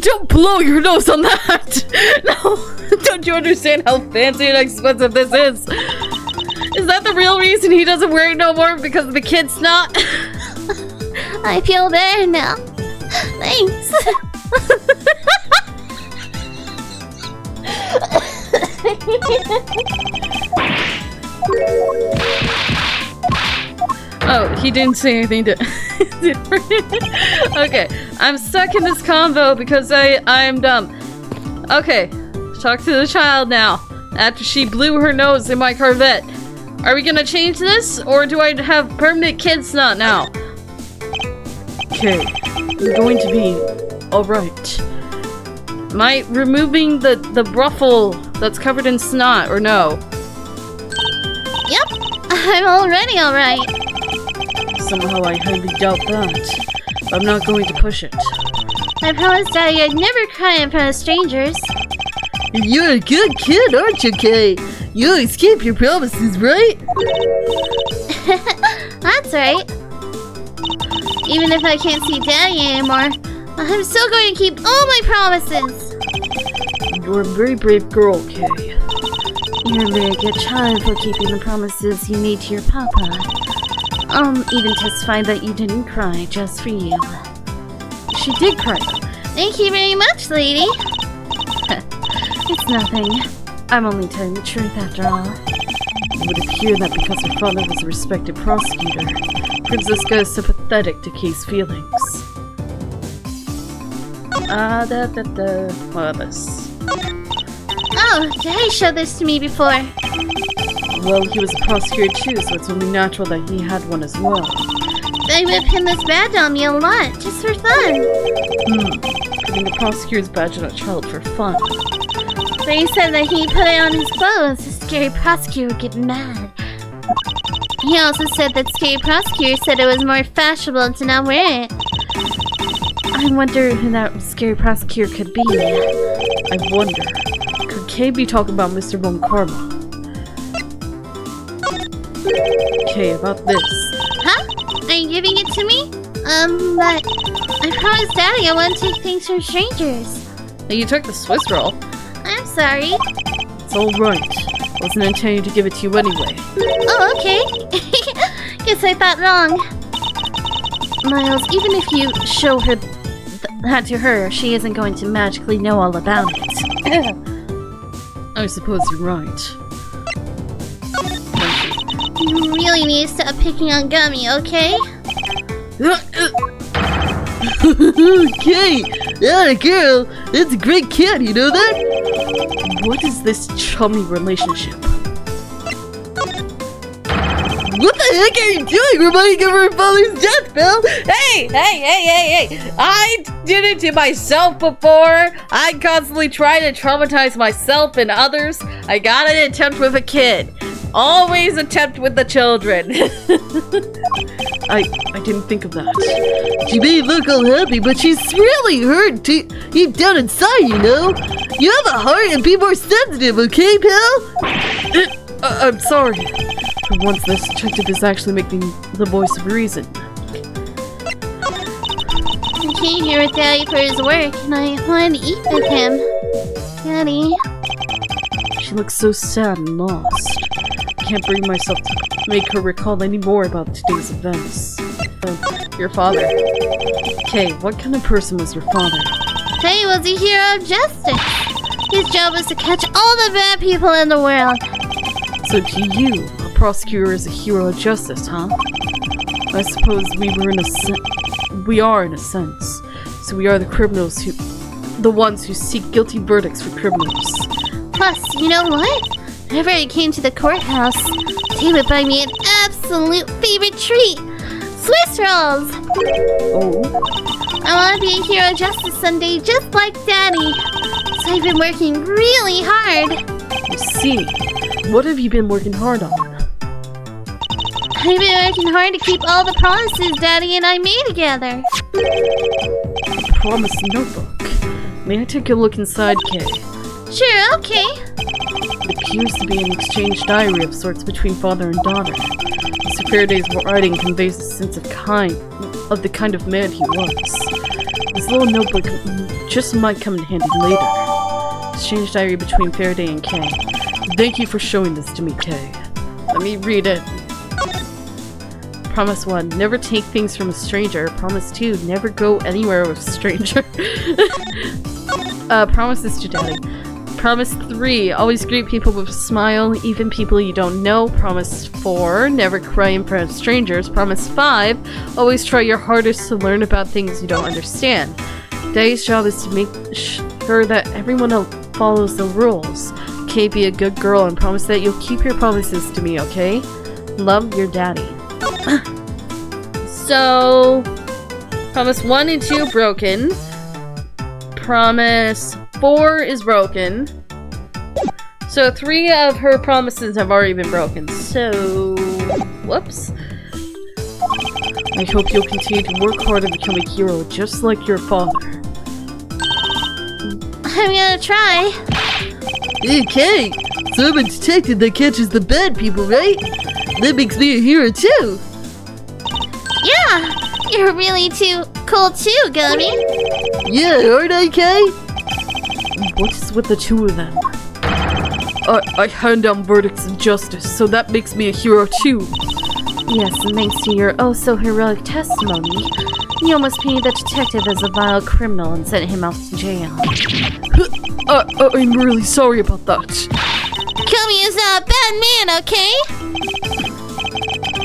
Speaker 1: Don't blow your nose on that! No! Don't you understand how fancy and expensive this is? Is that the real reason he doesn't wear it no more? Because of the kid snot?
Speaker 2: I feel better now. Thanks.
Speaker 1: Oh, he didn't say anything to Okay, I'm stuck in this convo because I'm dumb. Okay, talk to the child now. After she blew her nose in my Corvette. Are we gonna change this? Or do I have permanent kid snot now? Okay, you're going to be alright. Am I removing the ruffle that's covered in snot, or no?
Speaker 2: Yep, I'm already alright.
Speaker 1: Somehow I highly doubt that. I'm not going to push it.
Speaker 2: I promised Daddy I'd never cry in front of strangers.
Speaker 3: You're a good kid, aren't you, Kay? You always keep your promises, right?
Speaker 2: That's right. Even if I can't see Daddy anymore, I'm still going to keep all my promises.
Speaker 1: You're a very brave girl, Kay.
Speaker 2: You're a very good child for keeping the promises you made to your papa. Even testify that you didn't cry just for you.
Speaker 1: She did cry.
Speaker 2: Thank you very much, lady. It's nothing. I'm only telling the truth after all.
Speaker 1: It would appear that because her father was a respected prosecutor, Franziska is sympathetic to Kay's feelings. What about this?
Speaker 2: Oh, Daddy showed this to me before.
Speaker 1: Well, he was a prosecutor too, so it's only natural that he had one as well.
Speaker 2: They would pin this badge on me a lot, just for fun.
Speaker 1: Putting the prosecutor's badge on a child for fun.
Speaker 2: But he said that he put it on his clothes, the scary prosecutor would get mad. He also said that scary prosecutor said it was more fashionable to not wear it.
Speaker 1: I wonder who that scary prosecutor could be. I wonder, could Kay be talking about Mr. Von Karma? Okay, about this.
Speaker 2: Huh? Are you giving it to me? But I promised Daddy I wouldn't take things from strangers.
Speaker 1: You took the Swiss roll.
Speaker 2: I'm sorry.
Speaker 1: It's alright. I wasn't intending to give it to you anyway.
Speaker 2: Oh, okay. Guess I thought wrong. Miles, even if you show her that to her, she isn't going to magically know all about it.
Speaker 1: I suppose you're right.
Speaker 2: You really need to stop picking on Gummy, okay?
Speaker 3: Okay, yeah, girl, that's a great kid, you know that?
Speaker 1: What is this chummy relationship?
Speaker 3: What the heck are you doing? Reminding of her father's death, Bill?
Speaker 1: Hey! I did it to myself before. I constantly try to traumatize myself and others. I got an attempt with a kid. Always attempt with the children. I didn't think of that.
Speaker 3: She may look all happy, but she's really hurt deep down inside, you know? You have a heart and be more sensitive, okay, pal?
Speaker 1: I'm sorry. For once, this detective is actually making the voice of reason.
Speaker 2: I came here with Daddy for his work, and I wanted to eat with him. Daddy.
Speaker 1: She looks so sad and lost. I can't bring myself to make her recall any more about today's events. Your father. Kay, what kind of person was your father?
Speaker 2: Daddy was a hero of justice. His job was to catch all the bad people in the world.
Speaker 1: So to you, a prosecutor is a hero of justice, huh? I suppose we are in a sense. So we are the criminals the ones who seek guilty verdicts for criminals.
Speaker 2: Plus, you know what? Whenever I came to the courthouse, they would buy me an absolute favorite treat. Swiss rolls!
Speaker 1: Oh?
Speaker 2: I want to be a hero of justice someday just like Daddy. So I've been working really hard.
Speaker 1: I see. What have you been working hard on?
Speaker 2: I've been working hard to keep all the promises Daddy and I made together.
Speaker 1: A promise notebook. May I take a look inside, Kay?
Speaker 2: Sure, okay.
Speaker 1: It appears to be an exchange diary of sorts between father and daughter. Mr. Faraday's writing conveys a sense of the kind of man he was. This little notebook just might come in handy later. Exchange diary between Faraday and Kay. Thank you for showing this to me, Kay. Let me read it. Promise 1, never take things from a stranger. Promise 2, never go anywhere with a stranger. Promises to Daddy. Promise 3, always greet people with a smile, even people you don't know. Promise 4, never cry in front of strangers. Promise 5, always try your hardest to learn about things you don't understand. Daddy's job is to make sure that everyone else follows the rules. Okay, be a good girl and promise that you'll keep your promises to me, okay? Love, your Daddy. So, promise 1 and 2 broken. Promise 4 is broken. So 3 of her promises have already been broken. So, whoops. I hope you'll continue to work hard and become a hero just like your father.
Speaker 2: I'm gonna try.
Speaker 3: Hey, Kay! So I'm a detective that catches the bad people, right? That makes me a hero too!
Speaker 2: Yeah! You're really cool too, Gummy.
Speaker 3: Yeah, aren't I, Kay?
Speaker 1: What is with the two of them? I hand down verdicts of justice, so that makes me a hero too.
Speaker 2: Yes, and thanks to your oh-so-heroic testimony, you almost painted the detective as a vile criminal and sent him out to jail.
Speaker 1: I'm really sorry about that.
Speaker 2: Gummy is not a bad man, okay?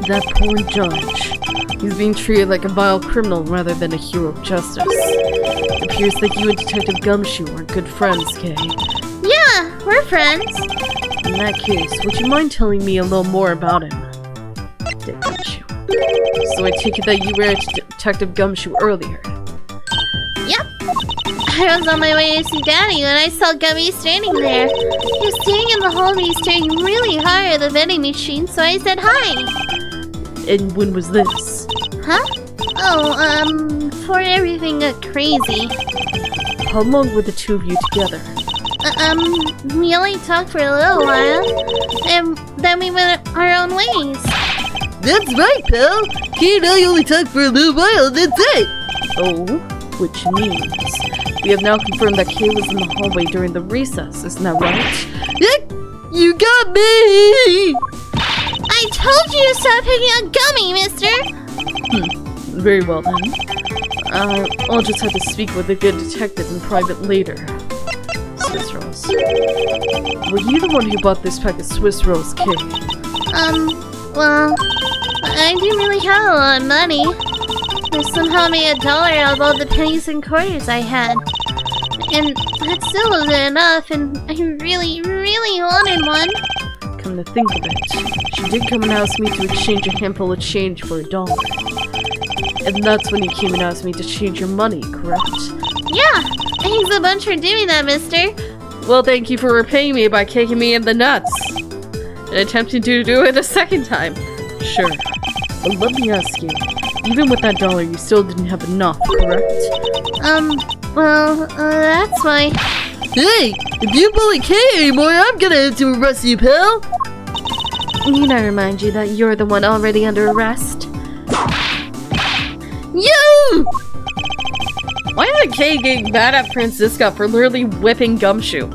Speaker 1: That poor judge. He's being treated like a vile criminal rather than a hero of justice. It appears that you and Detective Gumshoe are good friends, Kay.
Speaker 2: Yeah, we're friends.
Speaker 1: In that case, would you mind telling me a little more about him? Gumshoe. So I take it that you ran into Detective Gumshoe earlier.
Speaker 2: Yep. I was on my way to see Daddy when I saw Gummy standing there. He was standing in the hallway staring really hard at the vending machine, so I said hi.
Speaker 1: And when was this?
Speaker 2: Huh? Oh, before everything got crazy.
Speaker 1: How long were the two of you together?
Speaker 2: We only talked for a little while, and then we went our own ways.
Speaker 3: That's right, pal! Kay and I only talked for a little while, that's it!
Speaker 1: Oh, which means we have now confirmed that Kay was in the hallway during the recess, isn't that right?
Speaker 3: You got me!
Speaker 2: I told you to stop picking on Gummy, mister!
Speaker 1: Very well then. I'll just have to speak with a good detective in private later. Swiss rolls. Were you the one who bought this pack of Swiss rolls, Kay?
Speaker 2: Well, I didn't really have a lot of money. I somehow made $1 out of all the pennies and quarters I had. And that still wasn't enough, and I really, really wanted one.
Speaker 1: Come to think of it, she did come and ask me to exchange a handful of change for $1. And that's when you came and asked me to change your money, correct?
Speaker 2: Yeah, thanks a bunch for doing that, mister.
Speaker 1: Well, thank you for repaying me by kicking me in the nuts. And attempting to do it a second time. Sure. But let me ask you, even with that $1, you still didn't have enough, correct?
Speaker 2: Well, that's why.
Speaker 3: Hey, if you bully Kay anymore, I'm gonna have to arrest you, pal.
Speaker 2: Need I remind you that you're the one already under arrest?
Speaker 3: You!
Speaker 1: Why is Kay getting mad at Franziska for literally whipping Gumshoe?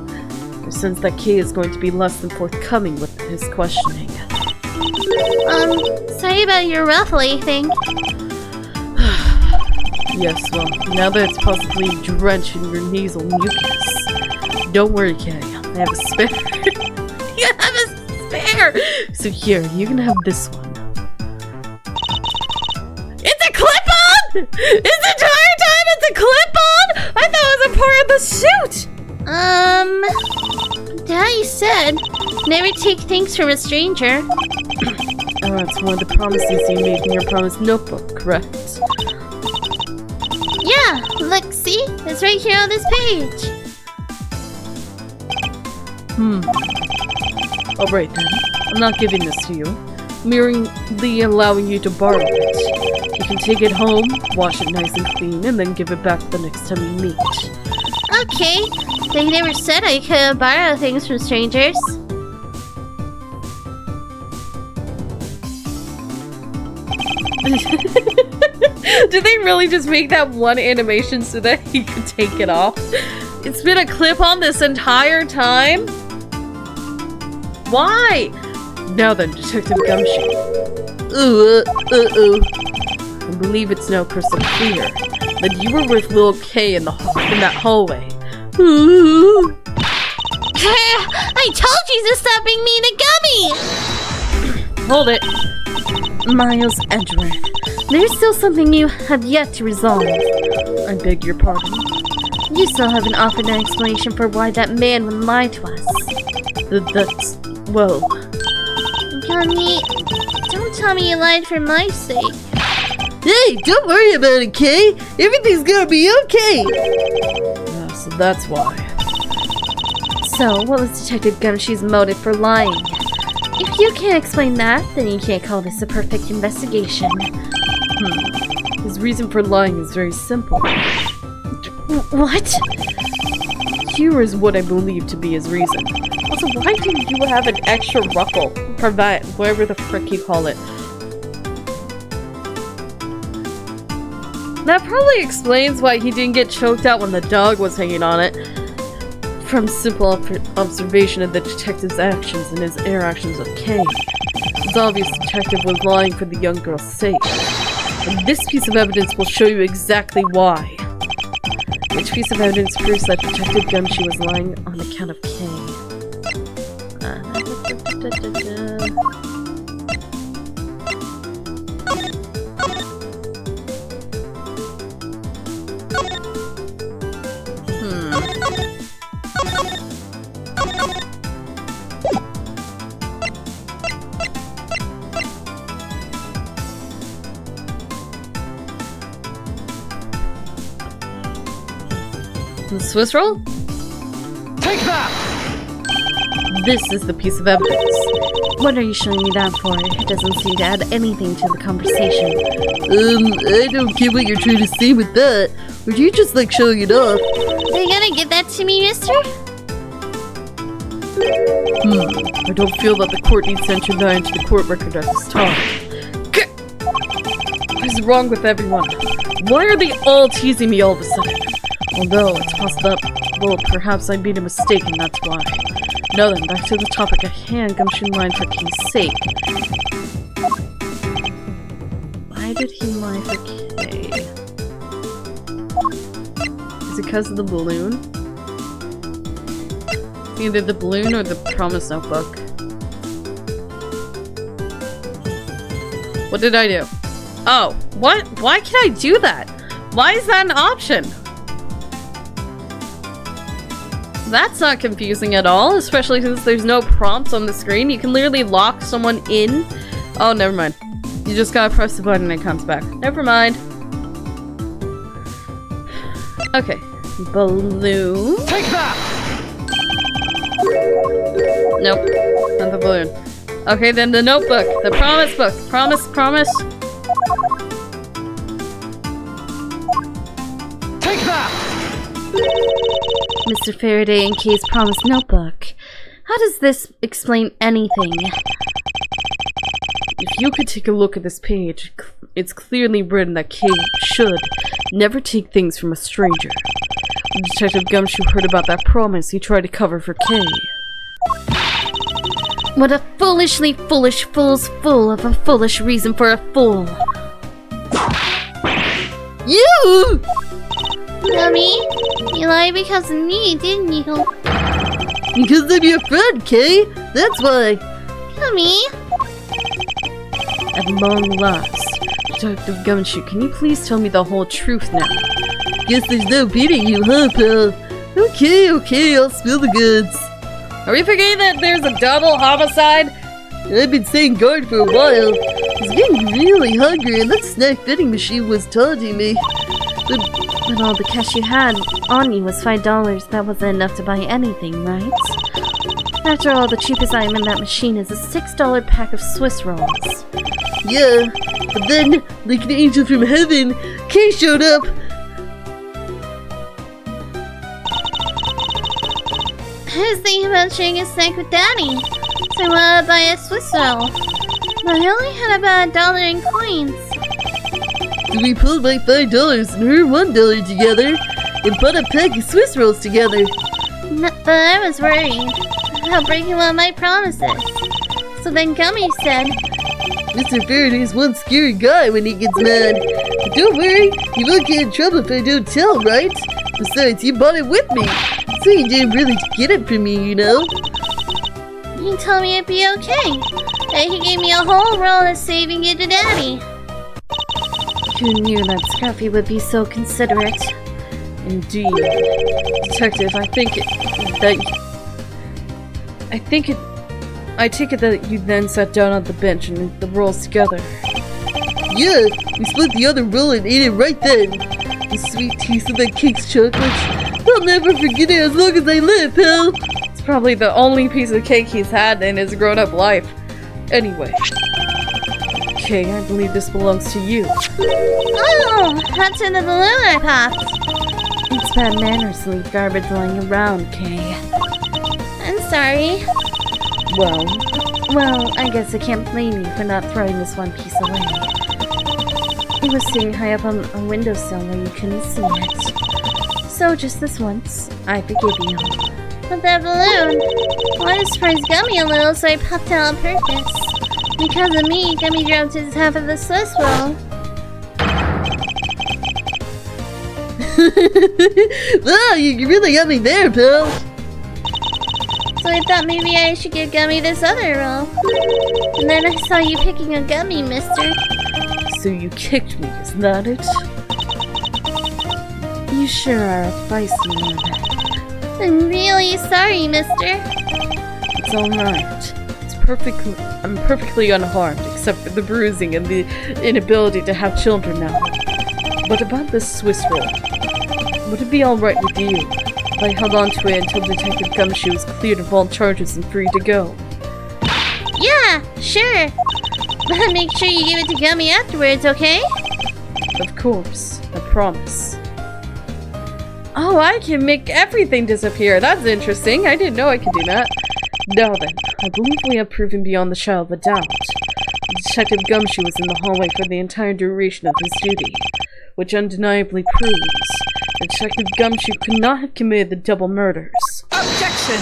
Speaker 1: I sense that Kay is going to be less than forthcoming with his questioning.
Speaker 2: Sorry about your ruffly thing.
Speaker 1: Yes, well, now that it's possibly drenched in your nasal mucus. Don't worry, Kay. I have a spare. You have a spare! So here, you can have this one. It's a clip-on! This entire time it's a clip-on? I thought it was a part of the suit!
Speaker 2: Daddy said, never take things from a stranger.
Speaker 1: Oh, that's one of the promises you made in your promise notebook, correct?
Speaker 2: Yeah, look, see? It's right here on this page.
Speaker 1: Alright then. I'm not giving this to you. Merely allowing you to borrow it. You can take it home, wash it nice and clean, and then give it back the next time you meet.
Speaker 2: Okay, they never said I could borrow things from strangers.
Speaker 1: Did they really just make that one animation so that he could take it off? It's been a clip-on this entire time? Why? Now then, Detective Gumshoe.
Speaker 3: Uh-oh.
Speaker 1: I believe it's now crystal clear that you were with Lil K in that hallway.
Speaker 2: I told you to stop being mean to Gummy!
Speaker 1: Hold it.
Speaker 2: Miles Edgeworth, there's still something you have yet to resolve.
Speaker 1: I beg your pardon.
Speaker 2: You still haven't offered an explanation for why that man would lie to us.
Speaker 1: That's... well...
Speaker 2: Gummy, don't tell me you lied for my sake.
Speaker 3: Hey, don't worry about it, Kay. Everything's gonna be okay.
Speaker 1: Yeah, so that's why.
Speaker 2: So, what was Detective Gumshoe's motive for lying? If you can't explain that, then you can't call this a perfect investigation.
Speaker 1: His reason for lying is very simple.
Speaker 2: What?
Speaker 1: Here is what I believe to be his reason. Also, why did you have an extra ruffle? Cravat, whatever the frick you call it. That probably explains why he didn't get choked out when the dog was hanging on it. From simple observation of the detective's actions and his interactions with Kay, it's obvious the detective was lying for the young girl's sake. And this piece of evidence will show you exactly why. Which piece of evidence proves that Detective Gumshoe was lying on account of Kay? The Swiss roll?
Speaker 4: Take that!
Speaker 1: This is the piece of evidence.
Speaker 2: What are you showing me that for? It doesn't seem to add anything to the conversation.
Speaker 3: I don't get what you're trying to say with that. Or do you just like showing it off?
Speaker 2: Are you gonna give that to me, mister?
Speaker 1: I don't feel that the court needs to enter that into the court record at this time. What is wrong with everyone? Why are they all teasing me all of a sudden? Although it's possible perhaps I made a mistake and that's why. Now then, back to the topic at hand, Gumshoe lied for Kay's sake. Why did he lie for Kay? Is it because of the balloon? Either the balloon or the promise notebook. What did I do? Oh, what? Why can I do that? Why is that an option? That's not confusing at all, especially since there's no prompts on the screen. You can literally lock someone in. Oh, never mind. You just gotta press the button and it comes back. Never mind. Okay. Balloon.
Speaker 4: Take that!
Speaker 1: Nope. Not the balloon. Okay, then the notebook. The promise book. Promise.
Speaker 4: Take that!
Speaker 2: Mr. Faraday and Kay's promise notebook. How does this explain anything?
Speaker 1: If you could take a look at this page, it's clearly written that Kay should never take things from a stranger. When Detective Gumshoe heard about that promise, he tried to cover for Kay.
Speaker 2: What a foolishly foolish fool's fool of a foolish reason for a fool.
Speaker 3: You!
Speaker 2: Mommy, you lied because of me, didn't you?
Speaker 3: Because I'm your friend, Kay. That's why.
Speaker 2: Mommy?
Speaker 1: At long last, Detective Gumshoe, can you please tell me the whole truth now?
Speaker 3: Guess there's no beating you, huh, pal? Okay, I'll spill the goods.
Speaker 1: Are we forgetting that there's a double homicide?
Speaker 3: I've been saying guard for a while. I was getting really hungry and that snack vending machine was taunting me.
Speaker 2: But all the cash you had on you was $5. That wasn't enough to buy anything, right? After all, the cheapest item in that machine is a $6 pack of Swiss rolls.
Speaker 3: Yeah, but then, like an angel from heaven, Kay showed up.
Speaker 2: I was thinking about sharing a snack with Daddy, so I wanted to buy a Swiss roll. But I only had about $1 in coins.
Speaker 3: So we pulled my $5 and her $1 together and bought a pack of Swiss rolls together.
Speaker 2: But I was worried about breaking one of my promises. So then Gummy said,
Speaker 3: Mr. Faraday's one scary guy when he gets mad. But don't worry, you won't get in trouble if I don't tell, right? Besides, you bought it with me, so you didn't really get it from me, you know?
Speaker 2: he told me it'd be okay. And he gave me a whole roll of saving it to Daddy. Who knew that Scruffy would be so considerate?
Speaker 1: Indeed. Detective, I take it that you then sat down on the bench and ate the rolls together.
Speaker 3: Yeah, we split the other roll and ate it right then. The sweet taste of that cake's chocolate. I'll never forget it as long as I live, pal.
Speaker 1: It's probably the only piece of cake he's had in his grown-up life. Anyway. Okay, I believe this belongs to you.
Speaker 2: Oh, that's in the balloon I popped. It's bad manners to leave garbage lying around, Kay. I'm sorry. Well, I guess I can't blame you for not throwing this one piece away. It was sitting high up on a windowsill where you couldn't see it. So just this once, I forgive you. But that balloon, I wanted to surprise Gummy a little, so I popped it on purpose. Because of me, Gummy dropped his half of the Swiss roll.
Speaker 3: Wow, you really got me there, pal.
Speaker 2: So I thought maybe I should give Gummy this other roll. And then I saw you picking a Gummy, mister.
Speaker 1: So you kicked me, isn't that it? You sure are a feisty man.
Speaker 2: I'm really sorry, mister.
Speaker 1: It's alright. I'm perfectly unharmed, except for the bruising and the inability to have children now. But about this Swiss roll, would it be alright with you if I held on to it until Detective Gumshoe is cleared of all charges and free to go?
Speaker 2: Yeah, sure. But make sure you give it to Gummy afterwards, okay?
Speaker 1: Of course, I promise. Oh, I can make everything disappear. That's interesting. I didn't know I could do that. Now then, I believe we have proven beyond the shadow of a doubt. Detective Gumshoe was in the hallway for the entire duration of his duty, which undeniably proves that Detective Gumshoe could not have committed the double murders.
Speaker 4: Objection!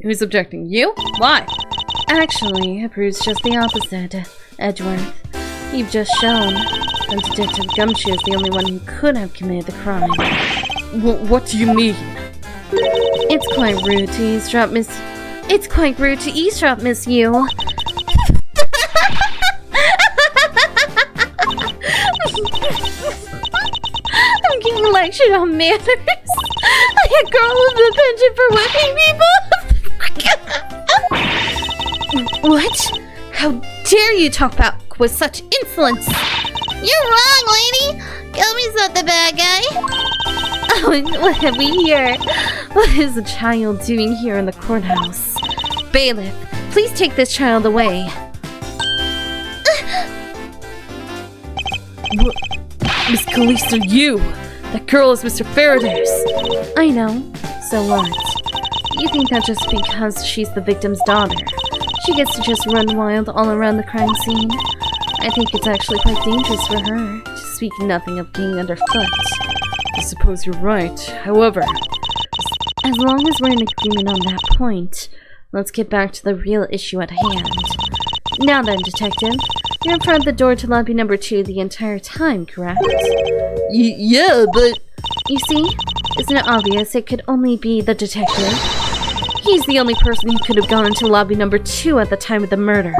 Speaker 1: Who's objecting? You? Why?
Speaker 2: Actually, it proves just the opposite, Edgeworth. You've just shown that Detective Gumshoe is the only one who could have committed the crime.
Speaker 1: What do you mean?
Speaker 2: It's quite rude to eavesdrop, Miss you. I'm getting lectured on manners. A girl with a penchant for whipping people? What? How dare you talk back with such insolence? You're wrong, lady! Gumby's not the bad guy! Oh, and what have we here? What is the child doing here in the courthouse? Bailiff, please take this child away.
Speaker 1: Miss Calista, you! That girl is Mr. Faraday's!
Speaker 2: I know. So what? You think that just because she's the victim's daughter, she gets to just run wild all around the crime scene? I think it's actually quite dangerous for her, to speak nothing of being underfoot.
Speaker 1: I suppose you're right. However,
Speaker 2: as long as we're in agreement on that point, let's get back to the real issue at hand. Now then, detective, you're in front of the door to lobby number 2 the entire time, correct?
Speaker 3: Yeah, but...
Speaker 2: You see? Isn't it obvious it could only be the detective? He's the only person who could have gone into lobby number 2 at the time of the murders.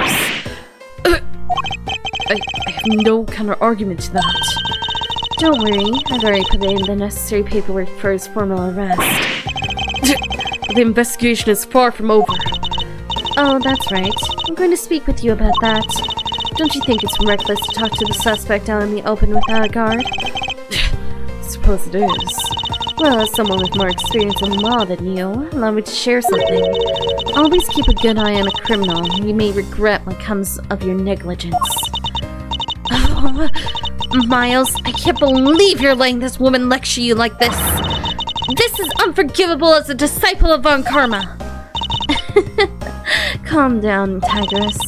Speaker 1: I have no counter-argument to that.
Speaker 2: Don't worry, I've already put in the necessary paperwork for his formal arrest.
Speaker 1: The investigation is far from over.
Speaker 2: Oh, that's right. I'm going to speak with you about that. Don't you think it's reckless to talk to the suspect out in the open without a guard?
Speaker 1: I suppose it is.
Speaker 2: Well, as someone with more experience in law than you, allow me to share something. Always keep a good eye on a criminal you may regret what comes of your negligence. Oh, Miles, I can't believe you're letting this woman lecture you like this. This is unforgivable as a disciple of Von Karma. Calm down, Tigress.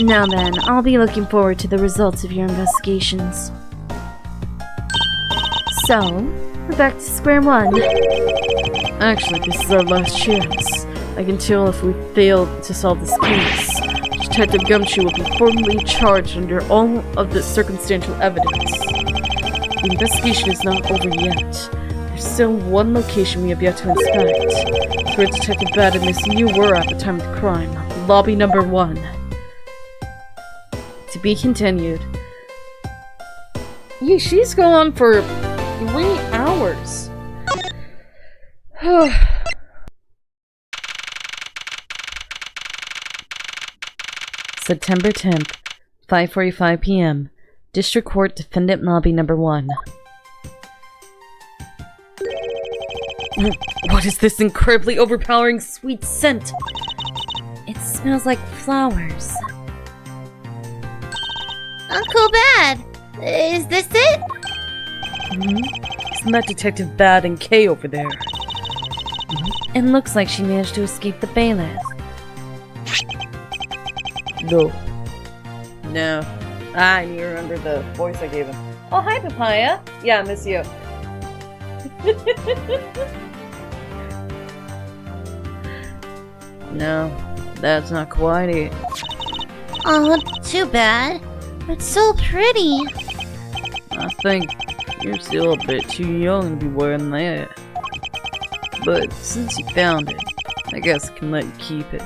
Speaker 2: Now then, I'll be looking forward to the results of your investigations. So, we're back to square one.
Speaker 1: Actually, this is our last chance. I can tell if we fail to solve this case, Detective Gumshoe will be formally charged under all of the circumstantial evidence. The investigation is not over yet. There's still one location we have yet to inspect. It's where Detective Bad and Miss you were at the time of the crime. Lobby number 1. To be continued. Yeah, she's going on for 3 hours. September 10th, 5:45 p.m. District Court Defendant Lobby number 1. What is this incredibly overpowering sweet scent?
Speaker 2: It smells like flowers. Uncle Bad, is this it?
Speaker 1: Isn't that Detective Bad and Kay over there?
Speaker 2: It looks like she managed to escape the bailiff.
Speaker 1: No. No. Ah, you remember the voice I gave him. Oh, hi, Papaya. Yeah, I miss you. No, that's not quite it.
Speaker 2: Oh, too bad. It's so pretty.
Speaker 1: I think you're still a bit too young to be wearing that. But since you found it, I guess I can let you keep it.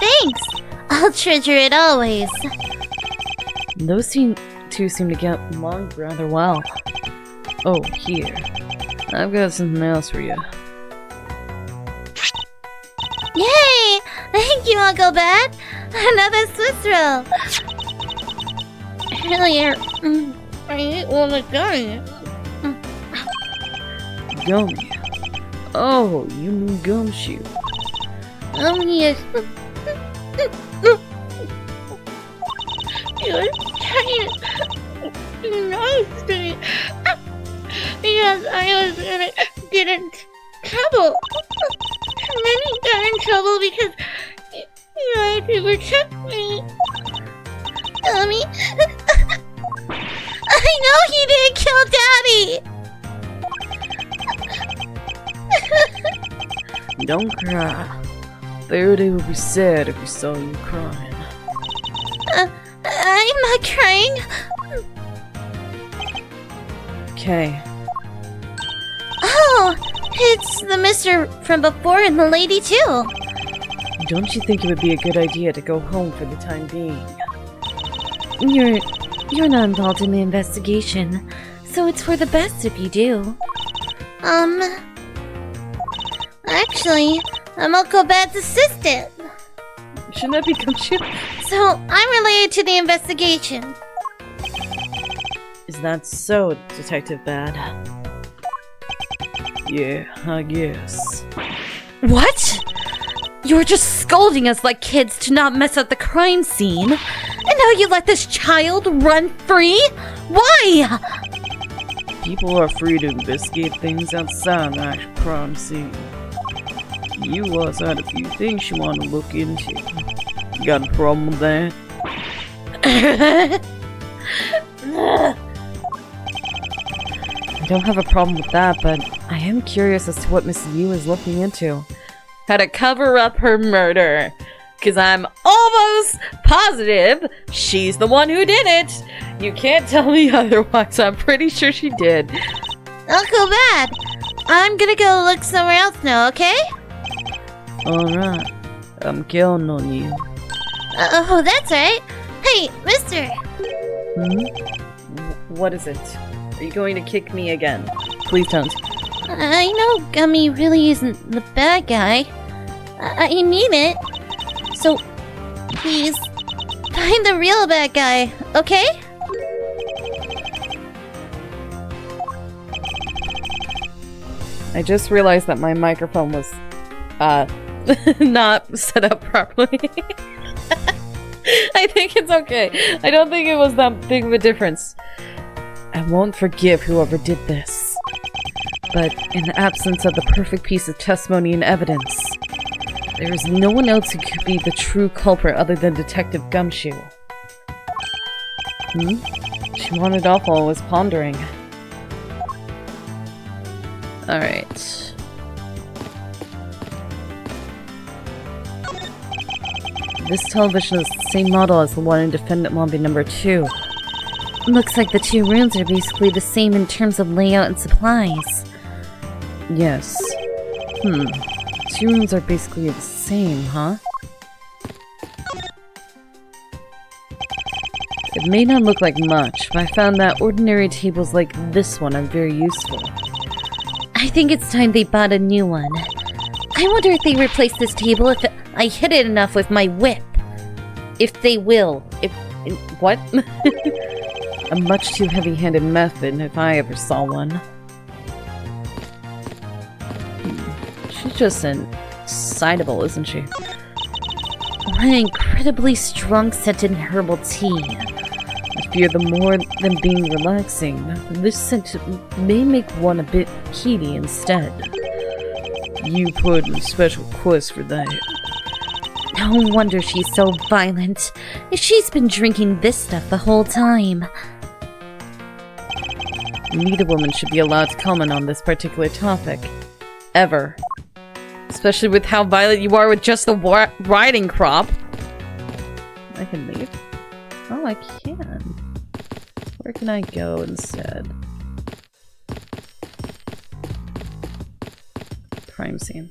Speaker 2: Thanks. I'll treasure it always.
Speaker 1: Those two seem to get along rather well. Oh, here. I've got something else for you.
Speaker 2: Yay! Thank you, Uncle Bad. Another Swiss roll. Earlier, I ate one of gummy.
Speaker 1: Gummy. Oh, you mean Gumshoe.
Speaker 2: Yes. You're trying nice to me. Because I was gonna get in trouble. And then he got in trouble because you had to protect me. Mommy, I know he didn't kill Daddy!
Speaker 1: Don't cry. Faraday would be sad if he saw you crying.
Speaker 2: I'm not crying.
Speaker 1: Okay.
Speaker 2: Oh, it's the mister from before and the lady too.
Speaker 1: Don't you think it would be a good idea to go home for the time being?
Speaker 2: You're not involved in the investigation, so it's for the best if you do. Actually, I'm Uncle Bad's assistant.
Speaker 1: Shouldn't that be Gumshoe?
Speaker 2: So, I'm related to the investigation.
Speaker 1: Is that so, Detective Bad? Yeah, I guess.
Speaker 2: What? You were just scolding us like kids to not mess up the crime scene. And now you let this child run free? Why?
Speaker 1: People are free to investigate things outside the actual crime scene. You also had a few things you want to look into. You got a problem with that? I don't have a problem with that, but I am curious as to what Miss Yu is looking into. How to cover up her murder. Because I'm almost positive she's the one who did it. You can't tell me otherwise. I'm pretty sure she did.
Speaker 2: Uncle Bad, I'm gonna go look somewhere else now, okay?
Speaker 1: Alright. I'm counting on you.
Speaker 2: Oh, that's right. Hey, mister.
Speaker 1: What is it? Are you going to kick me again? Please don't.
Speaker 2: I know Gummy really isn't the bad guy. I mean it. So, please, find the real bad guy, okay?
Speaker 1: I just realized that my microphone was, not set up properly. I think it's okay. I don't think it was that big of a difference. I won't forgive whoever did this. But in the absence of the perfect piece of testimony and evidence, there is no one else who could be the true culprit other than Detective Gumshoe. She wanted off while I was pondering. Alright. This television is the same model as the one in Defendant Lobby number 2.
Speaker 2: Looks like the two rooms are basically the same in terms of layout and supplies.
Speaker 1: Yes. Two rooms are basically the same, huh? It may not look like much, but I found that ordinary tables like this one are very useful.
Speaker 2: I think it's time they bought a new one. I wonder if they replace this table if I hit it enough with my whip.
Speaker 1: If they will. What? A much too heavy-handed method if I ever saw one. She's just excitable, isn't she?
Speaker 2: What an incredibly strong-scented herbal tea.
Speaker 1: I fear the more than being relaxing, this scent may make one a bit heaty instead. You put in a special quest for that.
Speaker 2: No wonder she's so violent. She's been drinking this stuff the whole time.
Speaker 1: Neither woman should be allowed to comment on this particular topic. Ever. Especially with how violent you are with just the riding crop. I can leave. Oh, I can. Where can I go instead? Crime scene.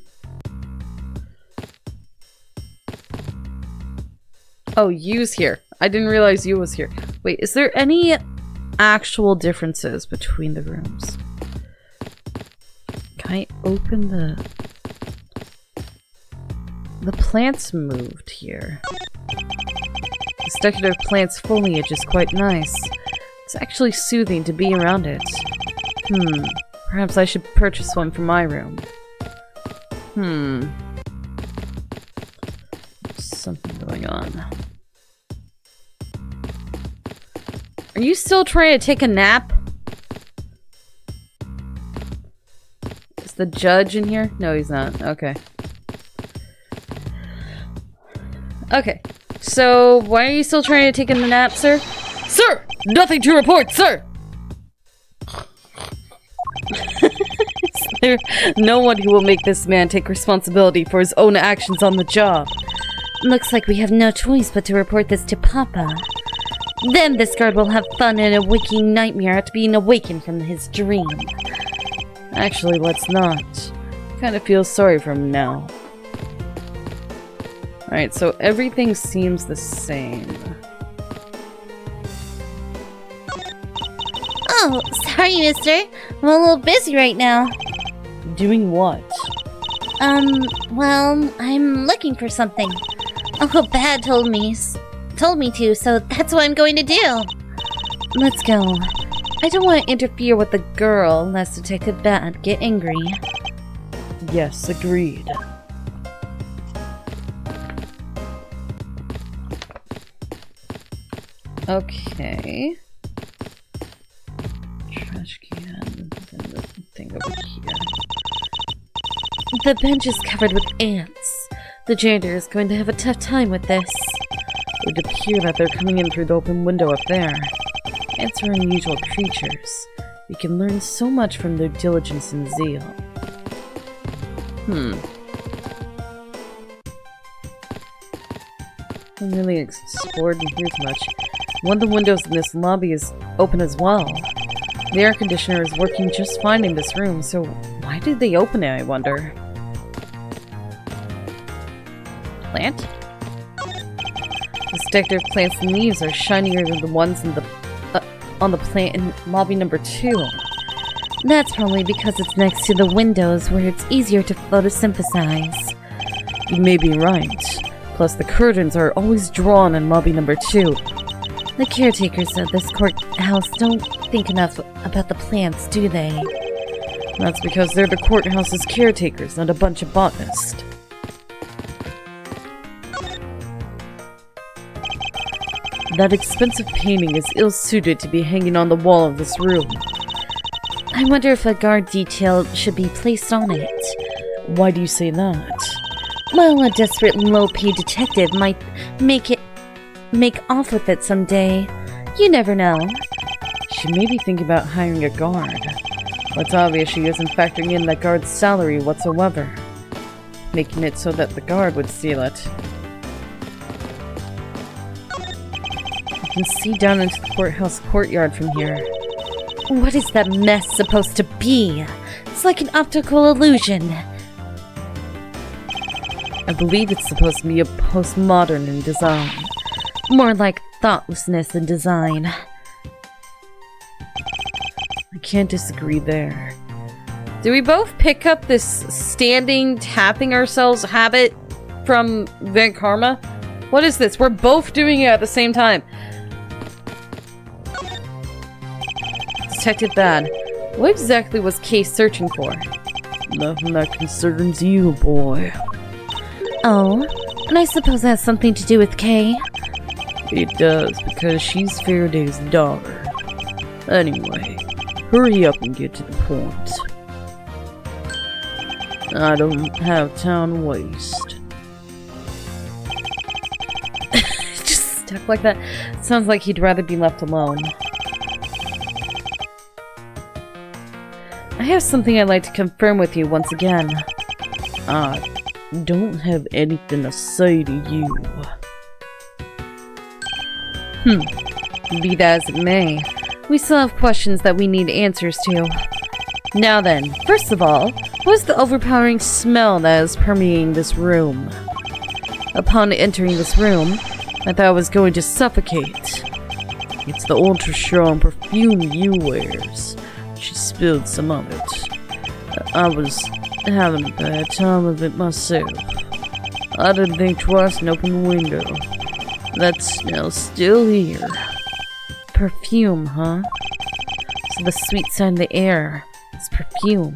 Speaker 1: Oh, Yu's here. I didn't realize Yu was here. Wait, is there any actual differences between the rooms? Can I open the... The plants moved here. This decorative plant's foliage is quite nice. It's actually soothing to be around it. Perhaps I should purchase one for my room. Something going on. Are you still trying to take a nap? Is the judge in here? No, he's not. Okay. Okay. So, why are you still trying to take a nap, sir? Sir! Nothing to report, sir! Is there no one who will make this man take responsibility for his own actions on the job?
Speaker 2: Looks like we have no choice but to report this to Papa. Then this guard will have fun in a waking nightmare at being awakened from his dream.
Speaker 1: Actually, let's not. Kind of feel sorry for him now. Alright, so everything seems the same.
Speaker 2: Oh, sorry, mister. I'm a little busy right now.
Speaker 1: Doing what?
Speaker 2: Well, I'm looking for something. Uncle Bad told me to, so that's what I'm going to do. Let's go. I don't want to interfere with the girl, lest Detective Bad get angry.
Speaker 1: Yes, agreed. Okay. Trash can, and the thing over here.
Speaker 2: The bench is covered with ants. The janitor is going to have a tough time with this.
Speaker 1: It would appear that they're coming in through the open window up there. Ants are unusual creatures. We can learn so much from their diligence and zeal. I haven't really explored in here too much. One of the windows in this lobby is open as well. The air conditioner is working just fine in this room, so why did they open it, I wonder? Plant? This decorative plant's leaves are shinier than the ones in the on the plant in lobby number 2.
Speaker 2: That's probably because it's next to the windows where it's easier to photosynthesize.
Speaker 1: You may be right. Plus, the curtains are always drawn in lobby number 2.
Speaker 2: The caretakers of this courthouse don't think enough about the plants, do they?
Speaker 1: That's because they're the courthouse's caretakers, not a bunch of botanists. That expensive painting is ill-suited to be hanging on the wall of this room.
Speaker 2: I wonder if a guard detail should be placed on it.
Speaker 1: Why do you say that?
Speaker 2: Well, a desperate low-paid detective might make off with it someday. You never know.
Speaker 1: She may be thinking about hiring a guard. It's obvious she isn't factoring in that guard's salary whatsoever, making it so that the guard would steal it. You can see down into the courthouse courtyard from here.
Speaker 2: What is that mess supposed to be? It's like an optical illusion.
Speaker 1: I believe it's supposed to be a postmodern in design.
Speaker 2: More like thoughtlessness in design.
Speaker 1: I can't disagree there. Do we both pick up this standing, tapping ourselves habit from Van Karma? What is this? We're both doing it at the same time. Detective Bad, what exactly was Kay searching for? Nothing that concerns you, boy.
Speaker 2: Oh, and I suppose that has something to do with Kay?
Speaker 1: It does, because she's Faraday's daughter. Anyway, hurry up and get to the point. I don't have time to waste. Just stuck like that. Sounds like he'd rather be left alone. I have something I'd like to confirm with you once again. I don't have anything to say to you. Be that as it may, we still have questions that we need answers to. Now then, first of all, what is the overpowering smell that is permeating this room? Upon entering this room, I thought I was going to suffocate. It's the ultra-strong perfume you wears. She spilled some of it. I was having a bad time of it myself. I didn't think twice and opened the window. That smell's still here. Perfume, huh? So the sweet scent in the air is perfume.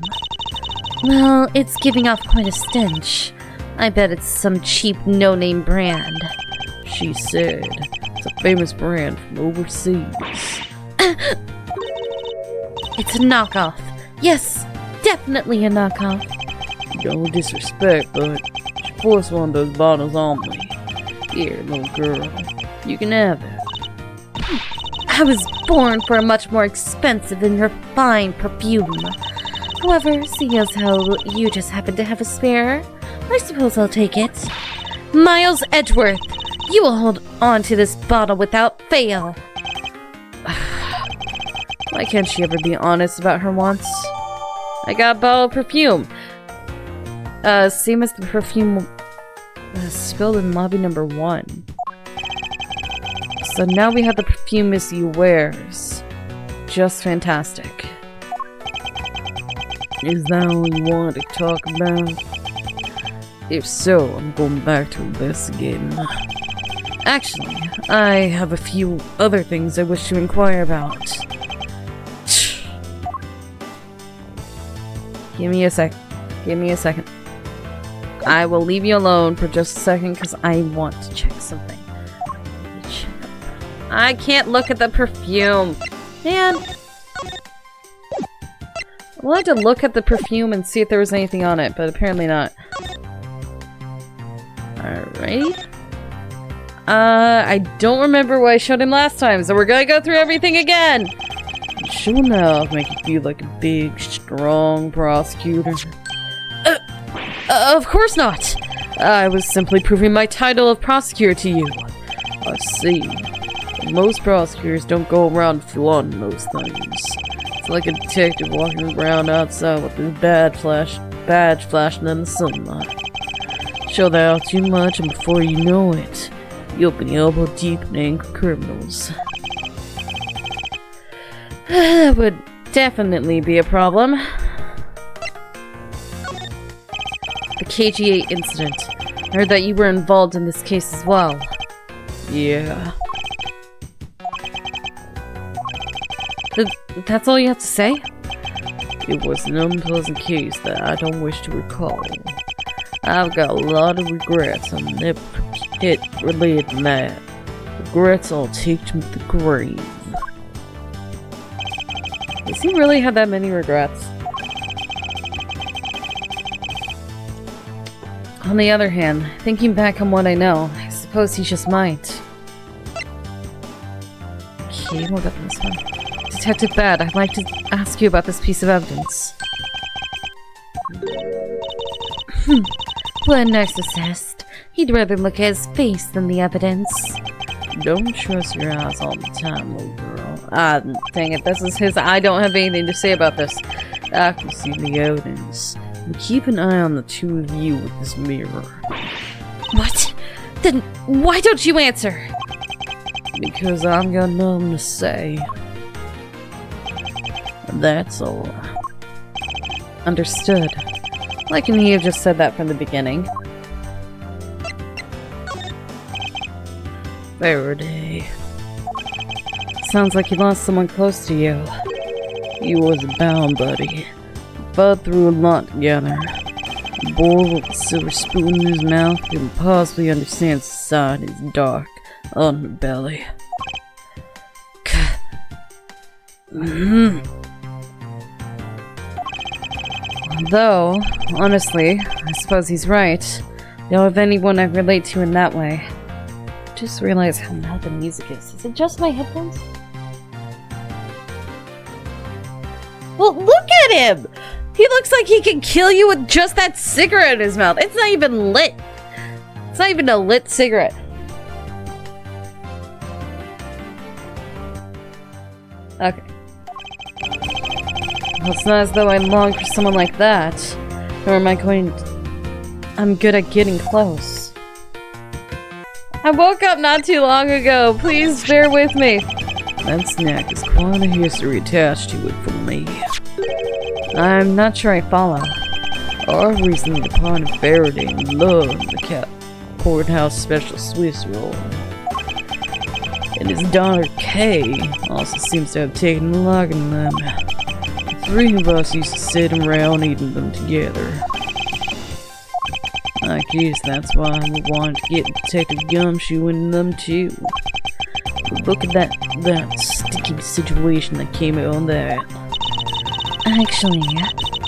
Speaker 2: Well, it's giving off quite a stench. I bet it's some cheap no-name brand.
Speaker 1: She said it's a famous brand from overseas.
Speaker 2: It's a knockoff. Yes, definitely a knockoff.
Speaker 1: No disrespect, but she forced one of those bottles on me. Here, little girl, you can have it.
Speaker 2: I was born for a much more expensive and refined perfume. However, seeing as how you just happen to have a spare, I suppose I'll take it. Miles Edgeworth, you will hold on to this bottle without fail.
Speaker 1: Why can't she ever be honest about her wants? I got a bottle of perfume. Same as the perfume spilled in lobby number 1. So now we have the perfume Missy wears. Just fantastic. Is that all you want to talk about? If so, I'm going back to investigating. Actually, I have a few other things I wish to inquire about. Give me a sec. Give me a second. I will leave you alone for just a second because I want to check something. I can't look at the perfume. Man. I wanted to look at the perfume and see if there was anything on it, but apparently not. Alright. I don't remember what I showed him last time, so we're gonna go through everything again! Sure enough, make you feel like a big, strong prosecutor. Of course not! I was simply proving my title of prosecutor to you. I see. Most prosecutors don't go around flaunting those things. It's like a detective walking around outside with his badge flashing in the sunlight. Show that out too much, and before you know it, you'll be elbow deep in angry criminals. That would definitely be a problem. The KG8 incident. I heard that you were involved in this case as well. Yeah. That's all you have to say? It was an unpleasant case that I don't wish to recall. I've got a lot of regrets on never hit related to that. Regrets I'll take to the grave. Does he really have that many regrets? On the other hand, thinking back on what I know, I suppose he just might. Okay, we'll get this one. Detective Bad, I'd like to ask you about this piece of evidence.
Speaker 2: What a narcissist. He'd rather look at his face than the evidence.
Speaker 1: Don't trust your eyes all the time, little girl. Ah, dang it, this is his. I don't have anything to say about this. I can see the evidence. And keep an eye on the two of you with this mirror.
Speaker 2: What? Then why don't you answer?
Speaker 1: Because I've got nothing to say. That's all. Understood. Why couldn't he have just said that from the beginning? Faraday. Sounds like you lost someone close to you. He was bound, buddy. Fought through a lot together. A boy with a silver spoon in his mouth couldn't possibly understand society's dark underbelly. Though, honestly, I suppose he's right. Don't have anyone I relate to in that way. Just realized how loud the music is. Is it just my headphones? Well, look at him! He looks like he can kill you with just that cigarette in his mouth. It's not even lit. It's not even a lit cigarette. Okay. Well, it's not as though I long for someone like that. Nor am I going to... I'm good at getting close. I woke up not too long ago. Please bear with me. That snack has quite a history attached to it for me. I'm not sure I follow. Our recently departed Faraday loved the Courthouse special Swiss roll. And his daughter Kay also seems to have taken a liking to them. The three of us used to sit around eating them together. I guess that's why we wanted to get Detective Gumshoe in them too. But look at that sticky situation that came out on that.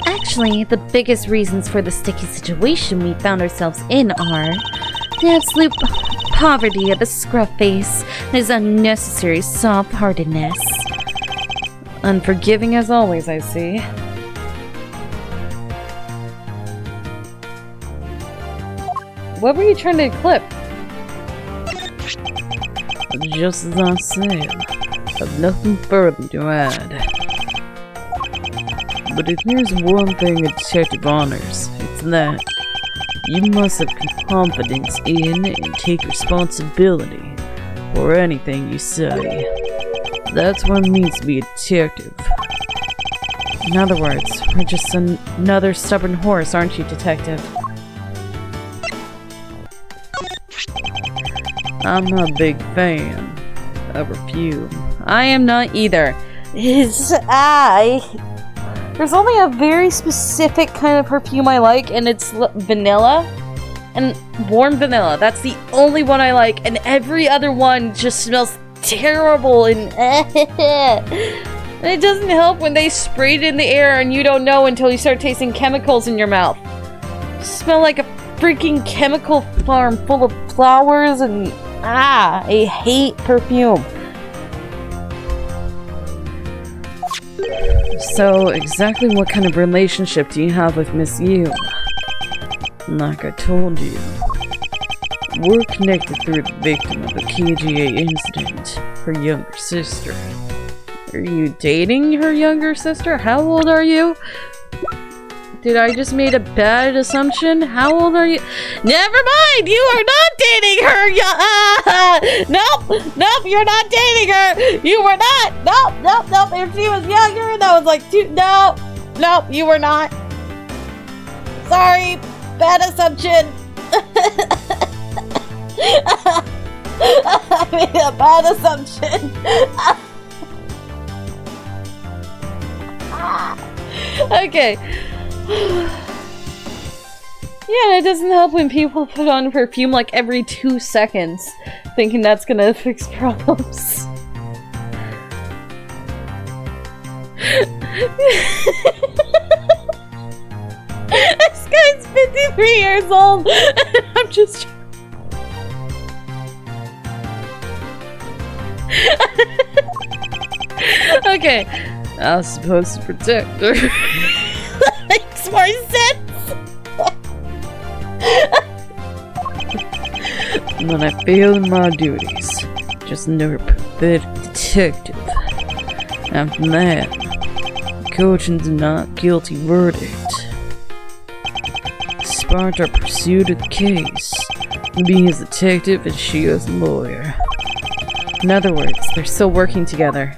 Speaker 2: Actually, the biggest reasons for the sticky situation we found ourselves in are the absolute poverty of a scruff face and his unnecessary soft-heartedness.
Speaker 1: Unforgiving as always, I see. What were you trying to clip? Just as I said, I've nothing further to add. But if there's one thing a detective honors, it's that you must have confidence in and take responsibility for anything you say. That's what it means to be a detective. In other words, we're just another stubborn horse, aren't you, Detective? I'm not a big fan of perfume. I am not either. There's only a very specific kind of perfume I like, and it's vanilla. And warm vanilla. That's the only one I like, and every other one just smells terrible and and it doesn't help when they spray it in the air and you don't know until you start tasting chemicals in your mouth. You smell like a freaking chemical farm full of flowers and I hate perfume. So, exactly what kind of relationship do you have with Miss Yu? Like I told you, we're connected through the victim of the KGA incident, her younger sister. Are you dating her younger sister? How old are you? Did I just make a bad assumption? How old are you? Never mind! You are not dating her! Nope, you're not dating her! You were not! Nope. If she was younger, that was like two. Nope, you were not. Sorry, bad assumption. I made a bad assumption. Okay. Yeah, it doesn't help when people put on perfume like every 2 seconds, thinking that's gonna fix problems. This guy's 53 years old, and I'm just... Okay, I was supposed to protect her. That makes more sense! When I fail in my duties, just another pathetic detective. After that, the coaching's a not guilty verdict. Sparked our pursuit of the case, me as a detective and she as a lawyer. In other words, they're still working together.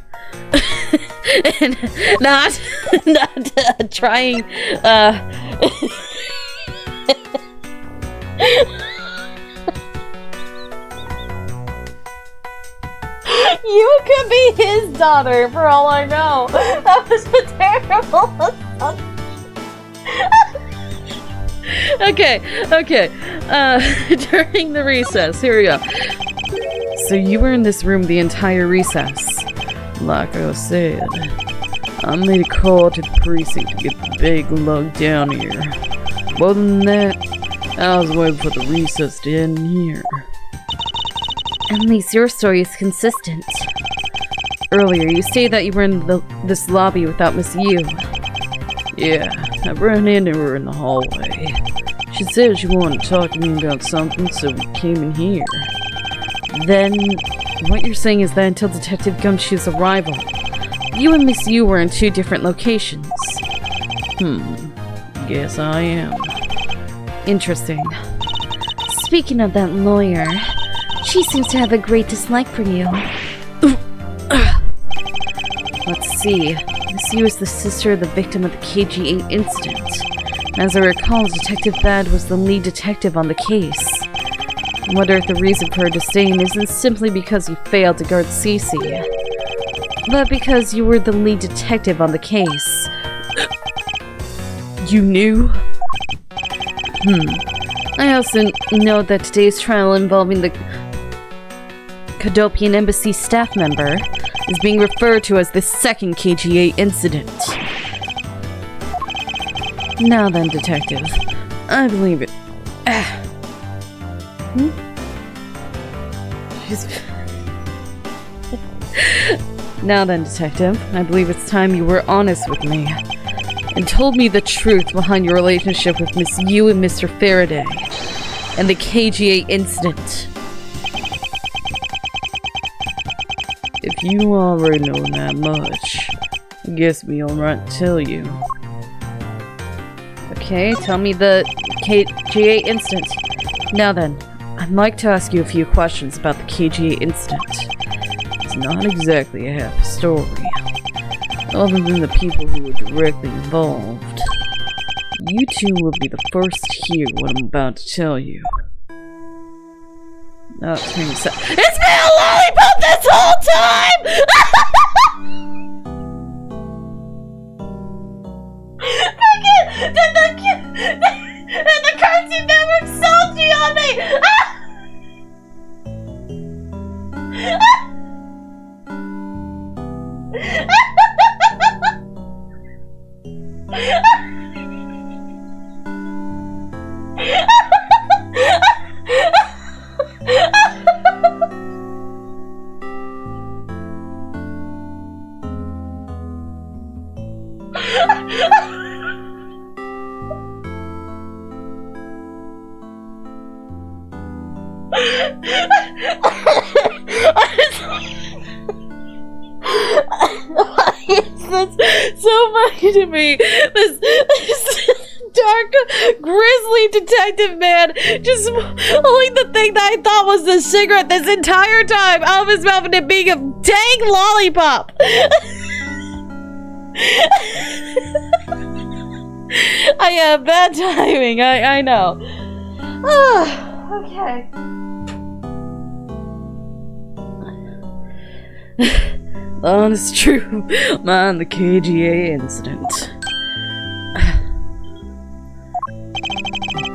Speaker 1: And not trying, You could be his daughter, for all I know. That was a terrible assumption. Okay. During the recess, here we go. So you were in this room the entire recess. Like I said, I made a call to the precinct to get the big lug down here. More than that, I was waiting for the recess to end here.
Speaker 2: At least your story is consistent.
Speaker 1: Earlier, you stated that you were in this lobby without Miss Yu. Yeah, I ran into her in the hallway. She said she wanted to talk to me about something, so we came in here. Then, what you're saying is that until Detective Gumshoe's arrival, you and Miss Yu were in 2 different locations. Guess I am. Interesting.
Speaker 2: Speaking of that lawyer, she seems to have a great dislike for you.
Speaker 1: Let's see. Miss Yu is the sister of the victim of the KGA incident. As I recall, Detective Bad was the lead detective on the case. I wonder if the reason for her disdain isn't simply because you failed to guard Cece, but because you were the lead detective on the case. You knew? I also know that today's trial involving the Cadopian Embassy staff member is being referred to as the second KGA incident. Now then, Detective, I believe it. Now then, Detective, I believe it's time you were honest with me and told me the truth behind your relationship with Miss Yu and Mr. Faraday and the KGA incident. If you already know that much, I guess it'd be alright to tell you. Okay, tell me the KGA incident. Now then, I'd like to ask you a few questions about the KGA incident. It's not exactly a half story. Other than the people who were directly involved. You two will be the first to hear what I'm about to tell you. Oh, it's been a lollipop this whole time! The Cartoon Network salty on me! That's so funny to me. This dark, grisly detective man just pulling the thing that I thought was the cigarette this entire time out of his mouth and it being a dang lollipop. I have bad timing. I know. Okay. Honest truth, man, the KGA incident.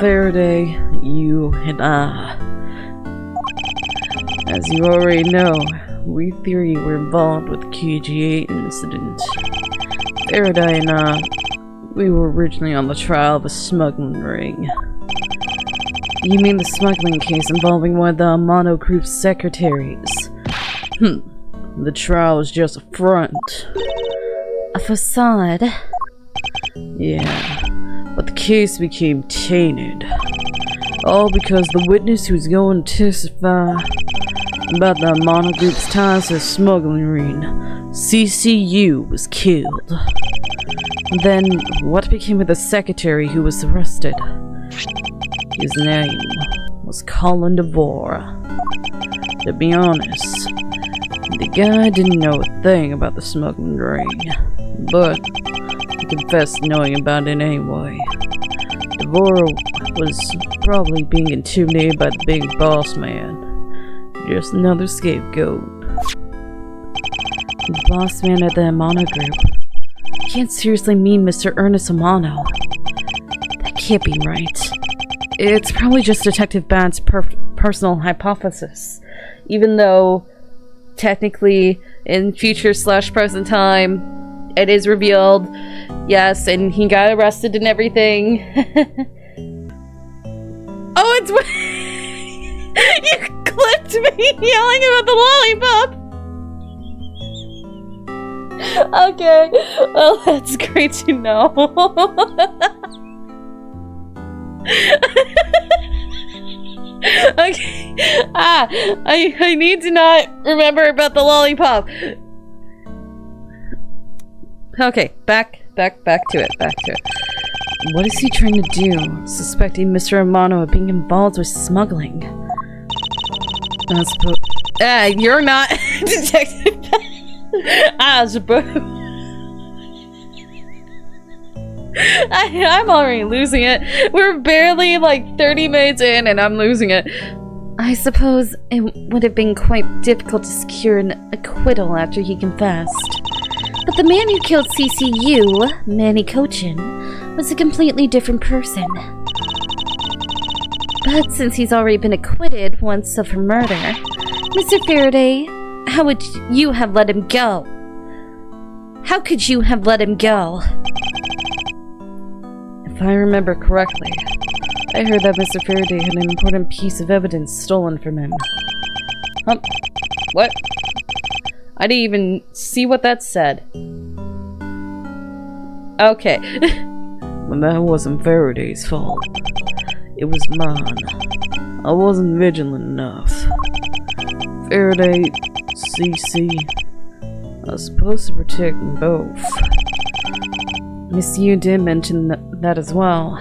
Speaker 1: Faraday, you and I. As you already know, we three were involved with the KGA incident. Faraday and I, we were originally on the trial of a smuggling ring. You mean the smuggling case involving one of the Amano Group's secretaries? The trial was just a front.
Speaker 2: A facade?
Speaker 1: Yeah, but the case became tainted. All because the witness who was going to testify about the Amano Group's ties to the smuggling ring, CCU, was killed. Then, what became of the secretary who was arrested? His name was Colin DeVore. To be honest, the guy didn't know a thing about the smuggling ring, but he confessed knowing about it anyway. DeVore was probably being intimidated by the big boss man. Just another scapegoat.
Speaker 2: The boss man at the Amano Group. You can't seriously mean Mr. Ernest Amano. That can't be right.
Speaker 1: It's probably just Detective Bad's personal hypothesis, even though technically in future/present time it is revealed, yes, and he got arrested and everything. Oh, it's you clipped me yelling about the lollipop. Okay, well, that's great to know. Okay. I need to not remember about the lollipop. Okay, back to it. What is he trying to do? Suspecting Mr. Amano of being involved with smuggling. You're not detective. I suppose. I'm already losing it. We're barely like 30 minutes in and I'm losing it.
Speaker 2: I suppose it would have been quite difficult to secure an acquittal after he confessed. But the man who killed CCU, Manny Cochin, was a completely different person. But since he's already been acquitted once of murder, Mr. Faraday, how would you have let him go? How could you have let him go?
Speaker 1: If I remember correctly, I heard that Mr. Faraday had an important piece of evidence stolen from him. What? I didn't even see what that said. Okay. Well, that wasn't Faraday's fault. It was mine. I wasn't vigilant enough. Faraday, CC, I was supposed to protect them both. Miss Yu did mention that as well.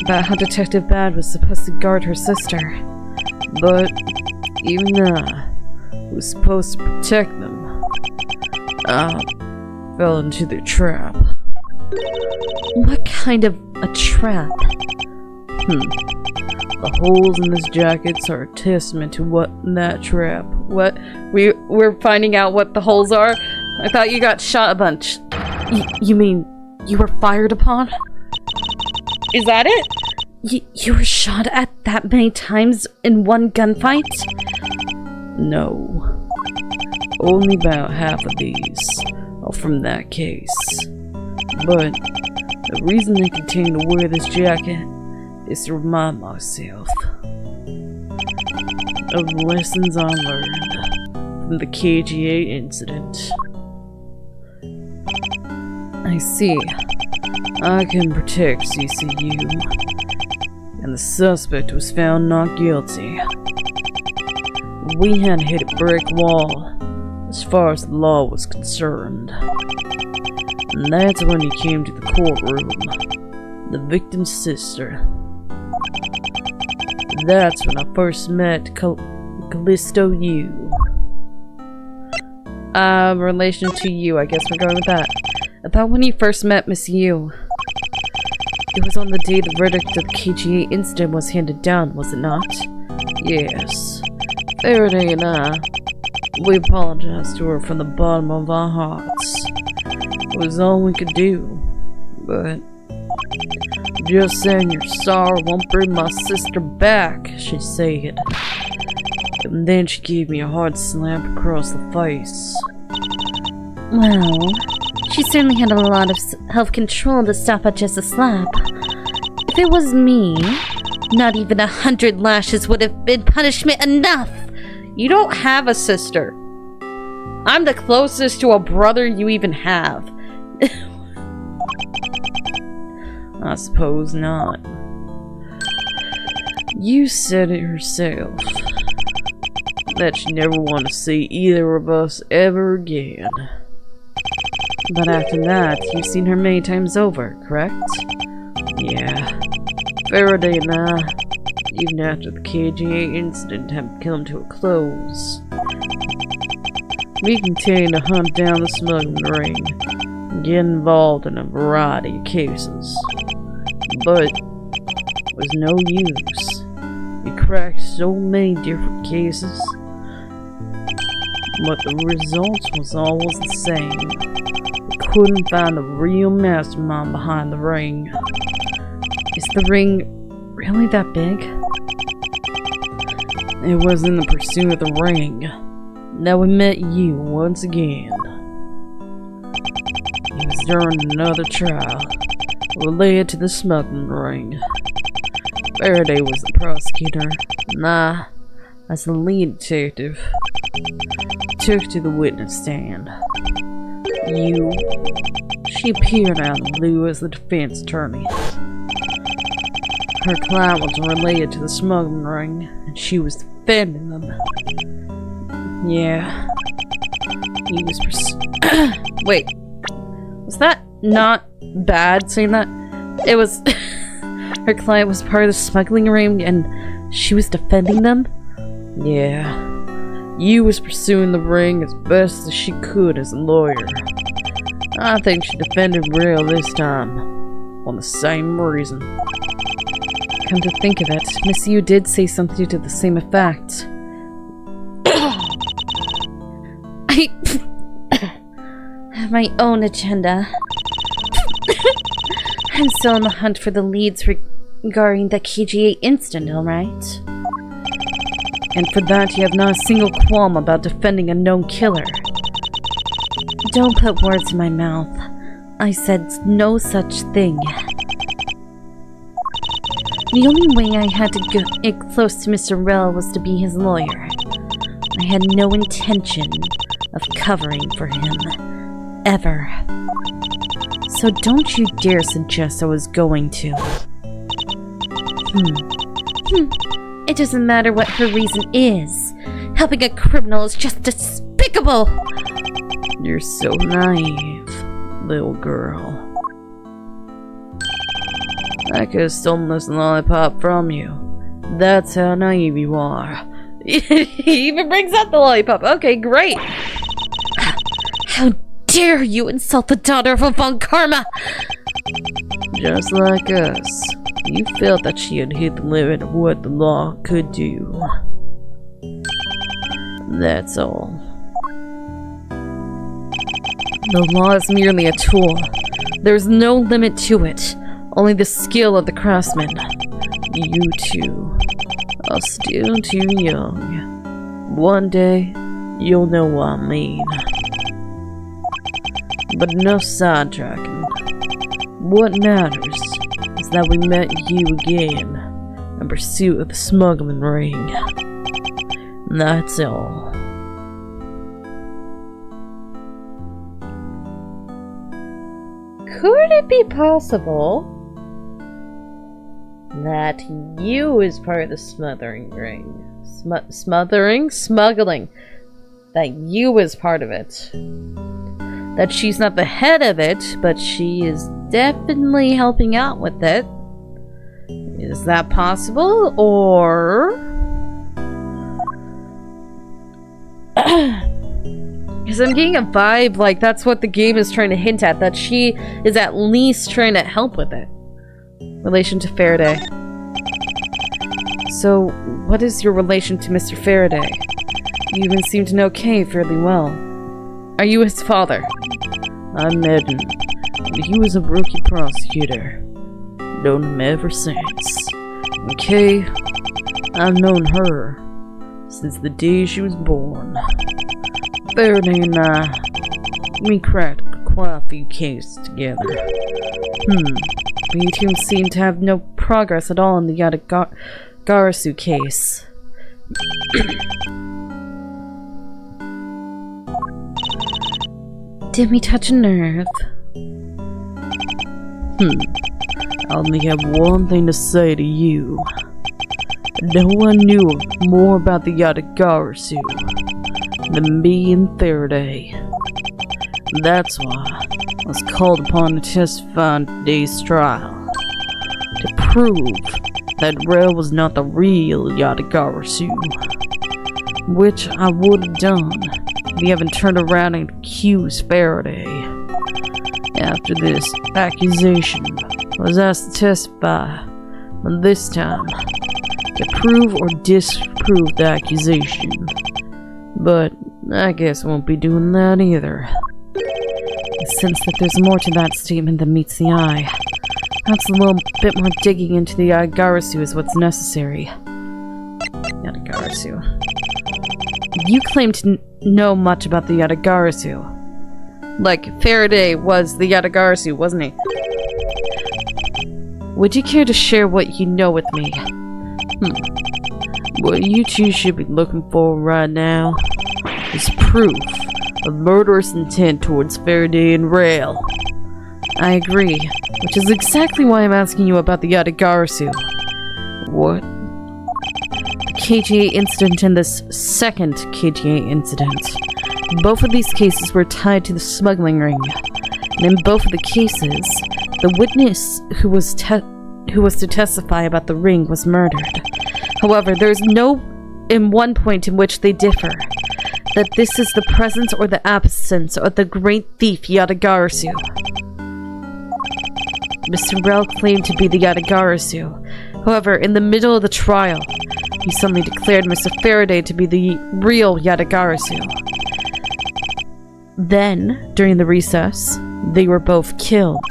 Speaker 1: About how Detective Bad was supposed to guard her sister. But even I was supposed to protect them. fell into their trap.
Speaker 2: What kind of a trap?
Speaker 1: The holes in his jackets are a testament to what that trap. What? We're finding out what the holes are? I thought you got shot a bunch. You mean you were fired upon? Is that it?
Speaker 2: You were shot at that many times in one gunfight?
Speaker 1: No. Only about half of these are from that case. But the reason I continue to wear this jacket is to remind myself of the lessons I learned from the KGA incident. I see. I can protect CCU, and the suspect was found not guilty. We had hit a brick wall as far as the law was concerned. And that's when he came to the courtroom, the victim's sister. That's when I first met Callisto Yu.
Speaker 2: Relation to you, I guess we're going with that. I thought when you first met Miss Yu, it was on the day the verdict of the KGA incident was handed down, was it not?
Speaker 1: Yes. Faraday and I, we apologized to her from the bottom of our hearts. It was all we could do, but just saying you're sorry won't bring my sister back, she said. And then she gave me a hard slap across the face.
Speaker 2: Well, she certainly had a lot of self-control to stop at just a slap. If it was me, not even 100 lashes would have been punishment enough.
Speaker 1: You don't have a sister. I'm the closest to a brother you even have. I suppose not. You said it yourself that you never want to see either of us ever again.
Speaker 2: But after that, you've seen her many times over, correct?
Speaker 1: Yeah. Faraday and I, even after the KGA incident had come to a close, we continued to hunt down the smuggling ring and get involved in a variety of cases. But it was no use. We cracked so many different cases, but the result was always the same. We couldn't find the real mastermind behind the ring.
Speaker 2: Is the ring really that big?
Speaker 1: It was in the pursuit of the ring that we met you once again. It was during another trial related to the smuggling ring. Faraday was the prosecutor, and I, as the lead detective, took to the witness stand. She appeared out of the blue as the defense attorney. Her client was related to the smuggling ring, and she was defending them. Yeah. He was Wait. Was that not bad saying that? It was...
Speaker 2: Her client was part of the smuggling ring, and she was defending them?
Speaker 1: Yeah. You was pursuing the ring as best as she could as a lawyer. I think she defended real this time, on the same reason.
Speaker 2: Come to think of it, Miss Yu did say something to the same effect. I have my own agenda. I'm still on the hunt for the leads regarding the KGA incident, alright?
Speaker 1: And for that you have not a single qualm about defending a known killer.
Speaker 2: Don't put words in my mouth. I said no such thing. The only way I had to get close to Mr. Rell was to be his lawyer. I had no intention of covering for him. Ever. So don't you dare suggest I was going to. It doesn't matter what her reason is. Helping a criminal is just despicable!
Speaker 1: You're so naive, little girl. I could have stolen this lollipop from you. That's how naive you are. He even brings up the lollipop. Okay, great.
Speaker 2: How dare you insult the daughter of a Von Karma?
Speaker 1: Just like us, you felt that she had hit the limit of what the law could do. That's all. The law is merely a tool. There's no limit to it, only the skill of the craftsman. You two are still too young. One day, you'll know what I mean. But enough sidetracking. What matters is that we met you again in pursuit of the smuggling ring. That's all.
Speaker 2: Could it be possible that you is part of the smuggling ring? Smuggling. That you is part of it. That she's not the head of it, but she is definitely helping out with it. Is that possible? Or... because I'm getting a vibe like that's what the game is trying to hint at, that she is at least trying to help with it. Relation to Faraday. So, what is your relation to Mr. Faraday? You even seem to know Kay fairly well. Are you his father?
Speaker 1: I met him, and he was a rookie prosecutor. Known him ever since. And Kay, I've known her since the day she was born. Faraday and I, we cracked quite a few cases together.
Speaker 2: You two seem to have no progress at all in the Yatagarasu case. Did we touch a nerve?
Speaker 1: I only have one thing to say to you. No one knew more about the Yatagarasu than me and Faraday. That's why I was called upon to testify in today's trial. To prove that Rel was not the real Yatagarasu. Which I would have done if you haven't turned around and accused Faraday. After this accusation, I was asked to testify, but this time, to prove or disprove the accusation. But I guess I won't be doing that either.
Speaker 2: I sense that there's more to that statement than meets the eye. Perhaps a little bit more digging into the Yatagarasu is what's necessary. Yatagarasu. You claim to know much about the Yatagarasu. Like, Faraday was the Yatagarasu, wasn't he? Would you care to share what you know with me?
Speaker 1: What you two should be looking for right now is proof of murderous intent towards Faraday and Rail.
Speaker 2: I agree, which is exactly why I'm asking you about the Yatagarasu.
Speaker 1: What?
Speaker 2: The KGA incident and this second KGA incident. Both of these cases were tied to the smuggling ring, and in both of the cases, the witness who was to testify about the ring was murdered. However, there is one point in which they differ, that this is the presence or the absence of the great thief Yatagarasu. Mr. Rel claimed to be the Yatagarasu. However, in the middle of the trial, he suddenly declared Mr. Faraday to be the real Yatagarasu. Then, during the recess, they were both killed.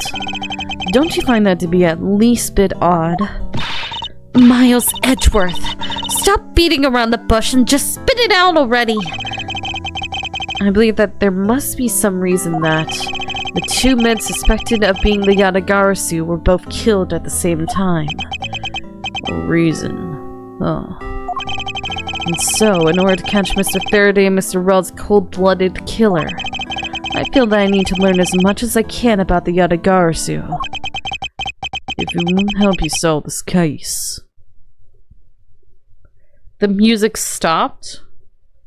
Speaker 2: Don't you find that to be at least a bit odd? Miles Edgeworth, stop beating around the bush and just spit it out already! I believe that there must be some reason that the two men suspected of being the Yatagarasu were both killed at the same time.
Speaker 1: A reason? Oh.
Speaker 2: And so, in order to catch Mr. Faraday and Mr. Rel's cold-blooded killer, I feel that I need to learn as much as I can about the Yatagarasu.
Speaker 1: If it won't help you solve this case.
Speaker 2: The music stopped?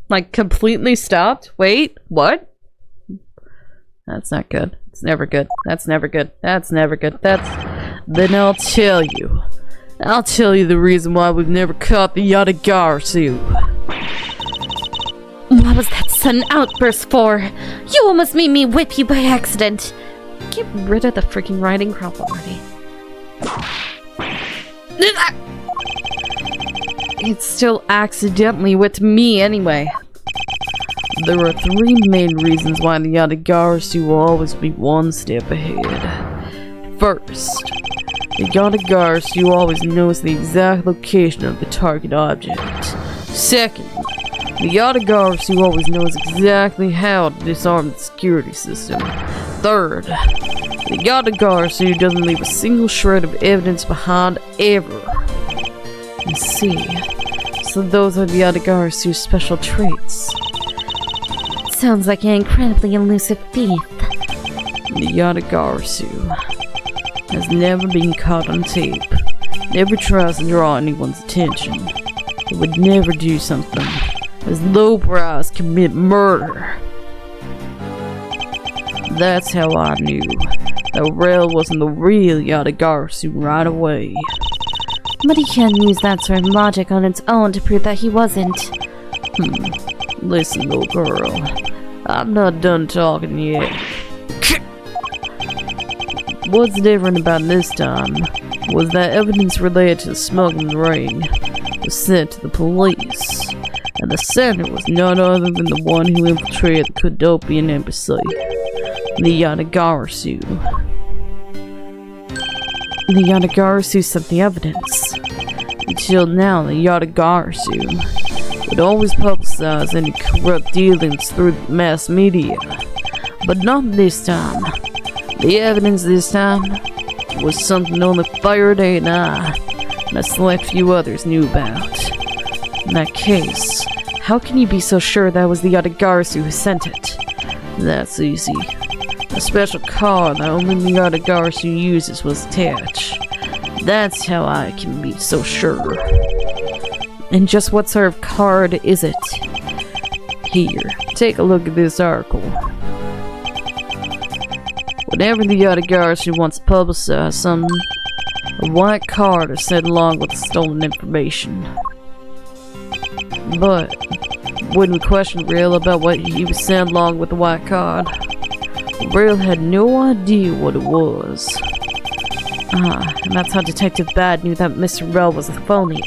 Speaker 2: Like, completely stopped? Wait, what?
Speaker 1: That's not good. It's never good. That's never good. That's never good. Then I'll tell you. I'll tell you the reason why we've never caught the Yatagarasu.
Speaker 2: What was that sudden outburst for? You almost made me whip you by accident.
Speaker 1: Get rid of the freaking riding crop already. It still accidentally whipped me anyway. There are 3 main reasons why the Yatagarasu will always be 1 step ahead. First, the Yatagarasu always knows the exact location of the target object. Second, the Yatagarasu always knows exactly how to disarm the security system. Third, the Yatagarasu doesn't leave a single shred of evidence behind ever. And see, so those are the Yatagarasu's special traits.
Speaker 2: Sounds like an incredibly elusive thief.
Speaker 1: The Yatagarasu has never been caught on tape, never tries to draw anyone's attention. It would never do something as lowbrow as commit murder. That's how I knew that Rel wasn't the real Yatagarasu right away.
Speaker 2: But he can't use that sort of logic on its own to prove that he wasn't.
Speaker 1: Listen, little girl. I'm not done talking yet. What's different about this time was that evidence related to the smuggling ring was sent to the police, and the sender was none other than the one who infiltrated the Kodopian embassy, the Yatagarasu. The Yatagarasu sent the evidence. Until now, the Yatagarasu would always publicize any corrupt dealings through the mass media. But not this time. The evidence this time was something only Faraday and I, and a select few others knew about. In that case, how can you be so sure that was the Yatagarasu who sent it? That's easy. A special card that only the Yatagarasu uses was attached. That's how I can be so sure.
Speaker 2: And just what sort of card is it?
Speaker 1: Here, take a look at this article. Whenever the Yatagarasu wants to publicize something, a white card is sent along with the stolen information. But when we questioned Rel about what he was sent along with the white card, Rel had no idea what it was.
Speaker 2: And that's how Detective Bad knew that Mr. Rel was a phony.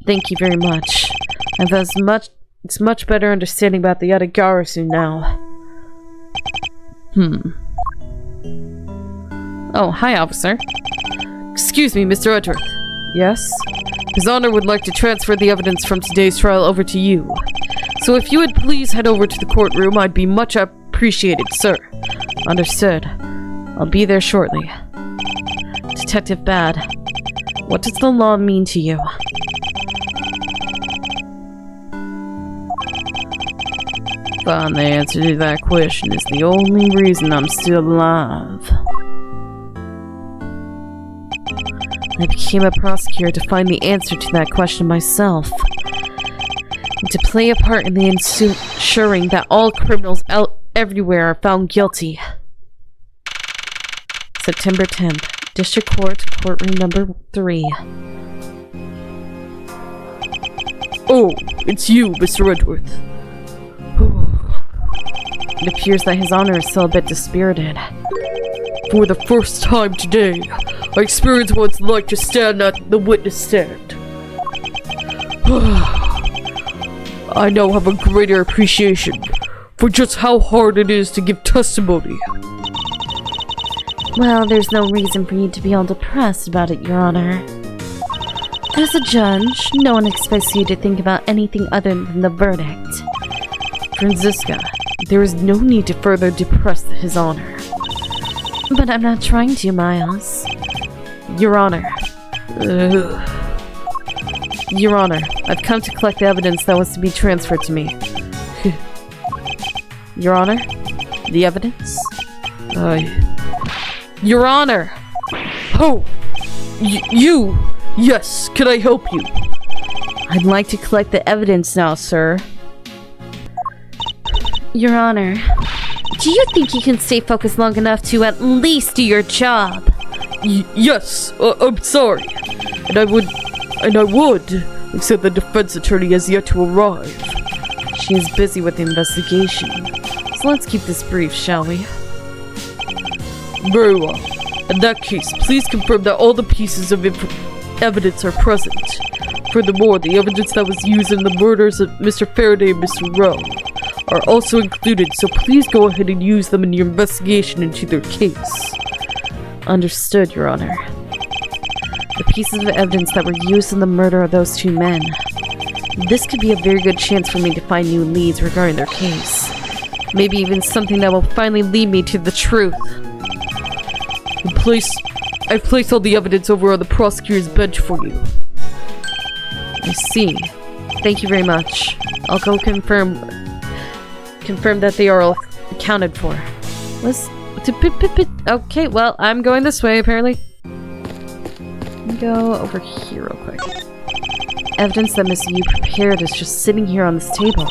Speaker 2: Thank you very much. I have it's much better understanding about the Yatagarasu now.
Speaker 1: Oh, hi, officer. Excuse me, Mr. Edgeworth. Yes? His Honor would like to transfer the evidence from today's trial over to you. So if you would please head over to the courtroom, I'd be much appreciated, sir.
Speaker 2: Understood. I'll be there shortly. Detective Bad, what does the law mean to you?
Speaker 1: Find the answer to that question is the only reason I'm still alive.
Speaker 2: I became a prosecutor to find the answer to that question myself. And to play a part in the ensuring that all criminals everywhere are found guilty. September 10th, District Court, Courtroom Number 3.
Speaker 1: Oh, it's you, Mr. Edgeworth.
Speaker 2: It appears that His Honor is still a bit dispirited.
Speaker 1: For the first time today, I experienced what it's like to stand at the witness stand. I now have a greater appreciation for just how hard it is to give testimony.
Speaker 2: Well, there's no reason for you to be all depressed about it, Your Honor. As a judge, no one expects you to think about anything other than the verdict.
Speaker 1: Franziska, there is no need to further depress His Honor.
Speaker 2: But I'm not trying to, Miles.
Speaker 1: Your Honor.
Speaker 2: Your Honor, I've come to collect the evidence that was to be transferred to me. Your Honor? The evidence?
Speaker 1: Your Honor! Oh! You! Yes, can I help you?
Speaker 2: I'd like to collect the evidence now, sir. Your Honor, do you think you can stay focused long enough to at least do your job?
Speaker 1: Yes, I'm sorry. And I would, except the defense attorney has yet to arrive. She's busy with the investigation. So let's keep this brief, shall we? Very well. In that case, please confirm that all the pieces of evidence are present. Furthermore, the evidence that was used in the murders of Mr. Faraday and Mr. Rowe are also included, so please go ahead and use them in your investigation into their case. Understood, Your Honor. The pieces of evidence that were used in the murder of those two men. This could be a very good chance for me to find new leads regarding their case. Maybe even something that will finally lead me to the truth. I've placed all the evidence over on the prosecutor's bench for you. I see. Thank you very much. I'll go confirm that they are all accounted for. Okay, well, I'm going this way, apparently. Let me go over here real quick. Evidence that Miss Yu prepared is just sitting here on this table.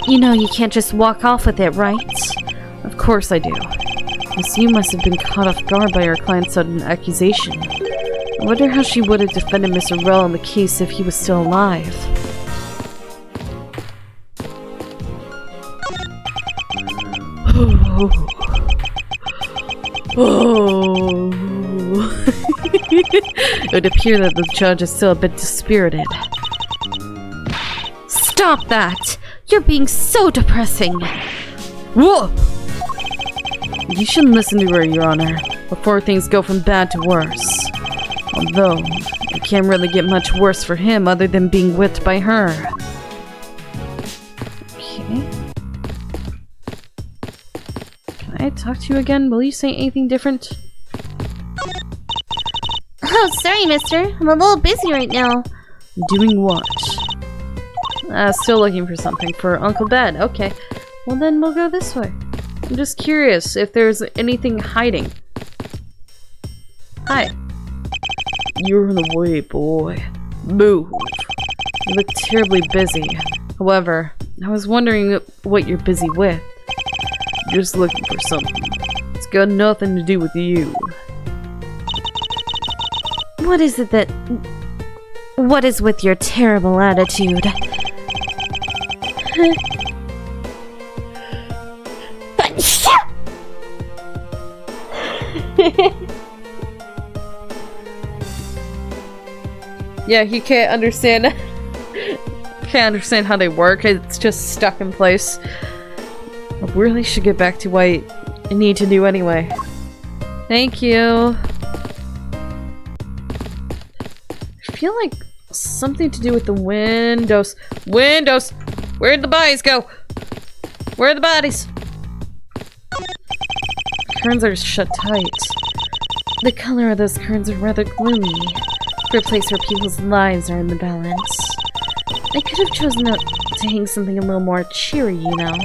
Speaker 2: You know you can't just walk off with it, right?
Speaker 1: Of course I do. Miss Yu must have been caught off guard by her client's sudden accusation. I wonder how she would have defended Mr. Rell in the case if he was still alive. Oh. It would appear that the judge is still a bit dispirited.
Speaker 2: Stop that! You're being so depressing!
Speaker 1: Whoa! You shouldn't listen to her, Your Honor, before things go from bad to worse. Although, it can't really get much worse for him other than being whipped by her. Okay. Can I talk to you again? Will you say anything different?
Speaker 2: Oh, sorry, mister. I'm a little busy right now.
Speaker 1: Doing what? Still looking for something for Uncle Ben. Okay. Well, then we'll go this way. I'm just curious if there's anything hiding. Hi. You're in the way, boy. Move. You look terribly busy. However, I was wondering what you're busy with. Just looking for something. It's got nothing to do with you.
Speaker 2: What is it that... What is with your terrible attitude?
Speaker 1: Yeah, he can't understand. Can't understand how they work. It's just stuck in place. I really should get back to what I need to do anyway. Thank you. I feel like something to do with the windows. Windows! Where'd the bodies go? Where are the bodies? Curtains are shut tight. The color of those curtains are rather gloomy. For a place where people's lives are in the balance. I could have chosen to hang something a little more cheery, you know?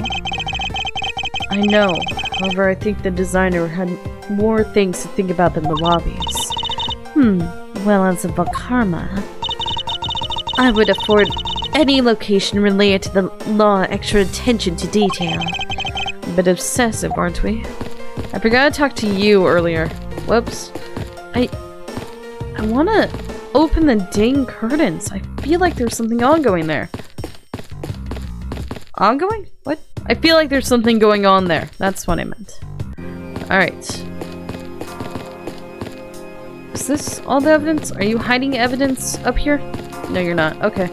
Speaker 1: I know. However, I think the designer had more things to think about than the lobbies.
Speaker 2: Well, as a Valkarma, I would afford any location related to the law extra attention to detail.
Speaker 1: A bit obsessive, aren't we? I forgot to talk to you earlier. Whoops. I wanna open the dang curtains. I feel like there's something ongoing there. Ongoing? What? I feel like there's something going on there. That's what I meant. Alright. Is this all the evidence? Are you hiding evidence up here? No, you're not. Okay.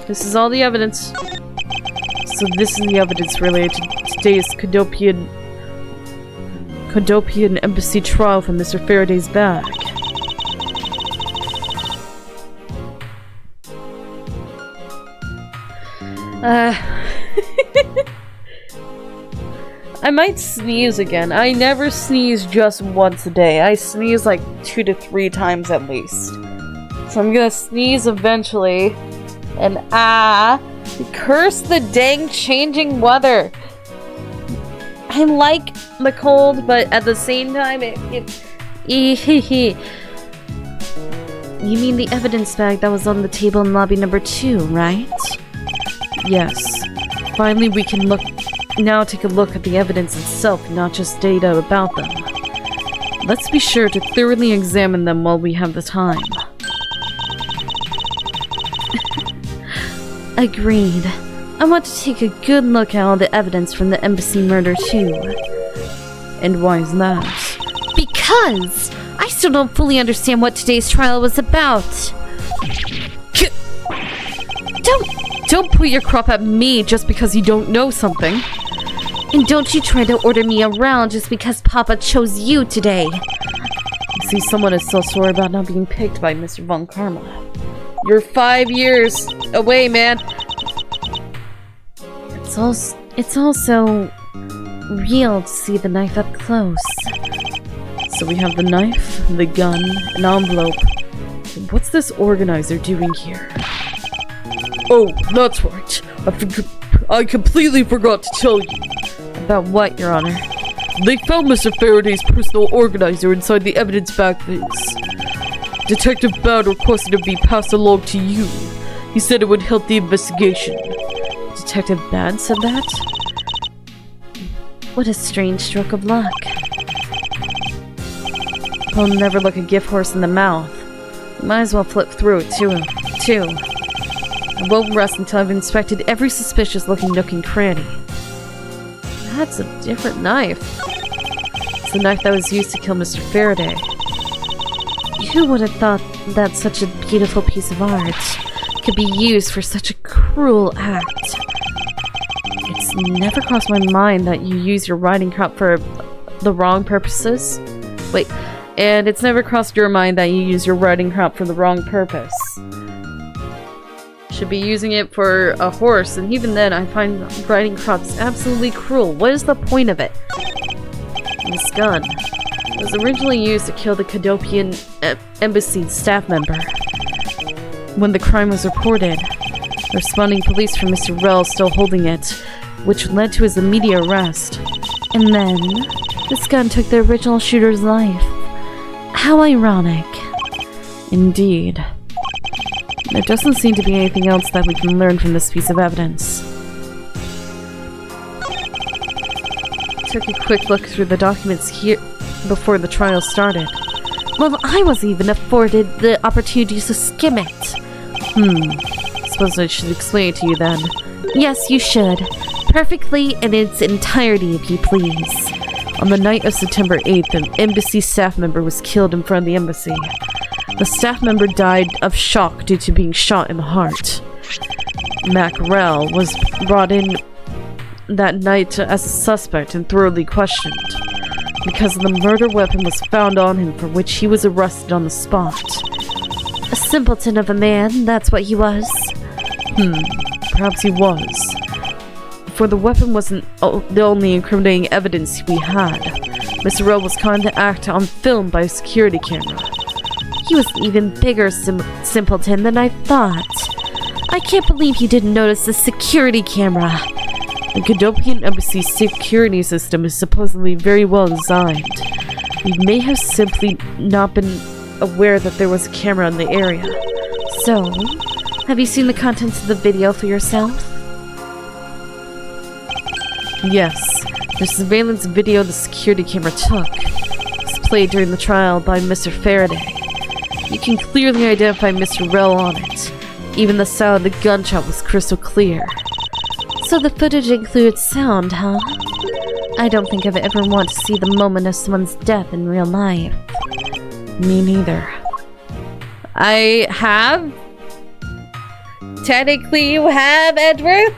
Speaker 1: This is all the evidence. So this is the evidence related to today's Codopian embassy trial from Mr. Faraday's bag. I might sneeze again. I never sneeze just once a day. I sneeze like 2 to 3 times at least. So I'm gonna sneeze eventually. And curse the dang changing weather. I like the cold, but at the same time,
Speaker 2: You mean the evidence bag that was on the table in lobby number 2, right?
Speaker 1: Yes. Finally, we can now take a look at the evidence itself, not just data about them. Let's be sure to thoroughly examine them while we have the time.
Speaker 2: Agreed. I want to take a good look at all the evidence from the embassy murder too.
Speaker 1: And why is that?
Speaker 2: Because I still don't fully understand what today's trial was about.
Speaker 1: Don't put your crop at me just because you don't know something.
Speaker 2: And don't you try to order me around just because Papa chose you today.
Speaker 1: You see, someone is so sore about not being picked by Mr. Von Karma. You're 5 years away, man.
Speaker 2: It's also real to see the knife up close.
Speaker 1: So we have the knife, the gun, an envelope. What's this organizer doing here? Oh, that's right. I completely forgot to tell you.
Speaker 2: About what, Your Honor?
Speaker 1: They found Mr. Faraday's personal organizer inside the evidence backbase. Detective Bad requested it be passed along to you. He said it would help the investigation.
Speaker 2: Detective Bad said that? What a strange stroke of luck.
Speaker 1: I'll never look a gift horse in the mouth.
Speaker 2: Might as well flip through it, too.
Speaker 1: I won't rest until I've inspected every suspicious-looking nook and cranny.
Speaker 2: That's a different knife.
Speaker 1: It's the knife that was used to kill Mr. Faraday.
Speaker 2: Who would have thought that such a beautiful piece of art could be used for such a cruel act?
Speaker 1: It's never crossed my mind that you use your riding crop for the wrong purposes. Wait, and it's never crossed your mind that you use your riding crop for the wrong purpose. Should be using it for a horse, and even then I find riding crops absolutely cruel. What is the point of it? This gun was originally used to kill the Cadopian embassy staff member. When the crime was reported, responding police from Mr. Rell still holding it, which led to his immediate arrest.
Speaker 2: And then, this gun took the original shooter's life. How ironic.
Speaker 1: Indeed. There doesn't seem to be anything else that we can learn from this piece of evidence. Took a quick look through the documents here before the trial started.
Speaker 2: Well, I wasn't even afforded the opportunity to skim it.
Speaker 1: Suppose I should explain it to you then.
Speaker 2: Yes, you should. Perfectly in its entirety, if you please.
Speaker 1: On the night of September 8th, an embassy staff member was killed in front of the embassy. The staff member died of shock due to being shot in the heart. Mackerel was brought in that night as a suspect and thoroughly questioned. Because the murder weapon was found on him, for which he was arrested on the spot.
Speaker 2: A simpleton of a man, that's what he was.
Speaker 1: Perhaps he was. For the weapon wasn't the only incriminating evidence we had. Mr. Rell was caught to act on film by a security camera.
Speaker 2: He was an even bigger simpleton than I thought. I can't believe he didn't notice the security camera.
Speaker 1: The Cadopian embassy's security system is supposedly very well designed. We may have simply not been aware that there was a camera in the area.
Speaker 2: So, have you seen the contents of the video for yourself?
Speaker 1: Yes. The surveillance video the security camera took was played during the trial by Mr. Faraday. You can clearly identify Mr. Rell on it. Even the sound of the gunshot was crystal clear.
Speaker 2: So the footage includes sound, huh? I don't think I've ever wanted to see the moment of someone's death in real life.
Speaker 1: Me neither. I have? Technically you have, Edgeworth?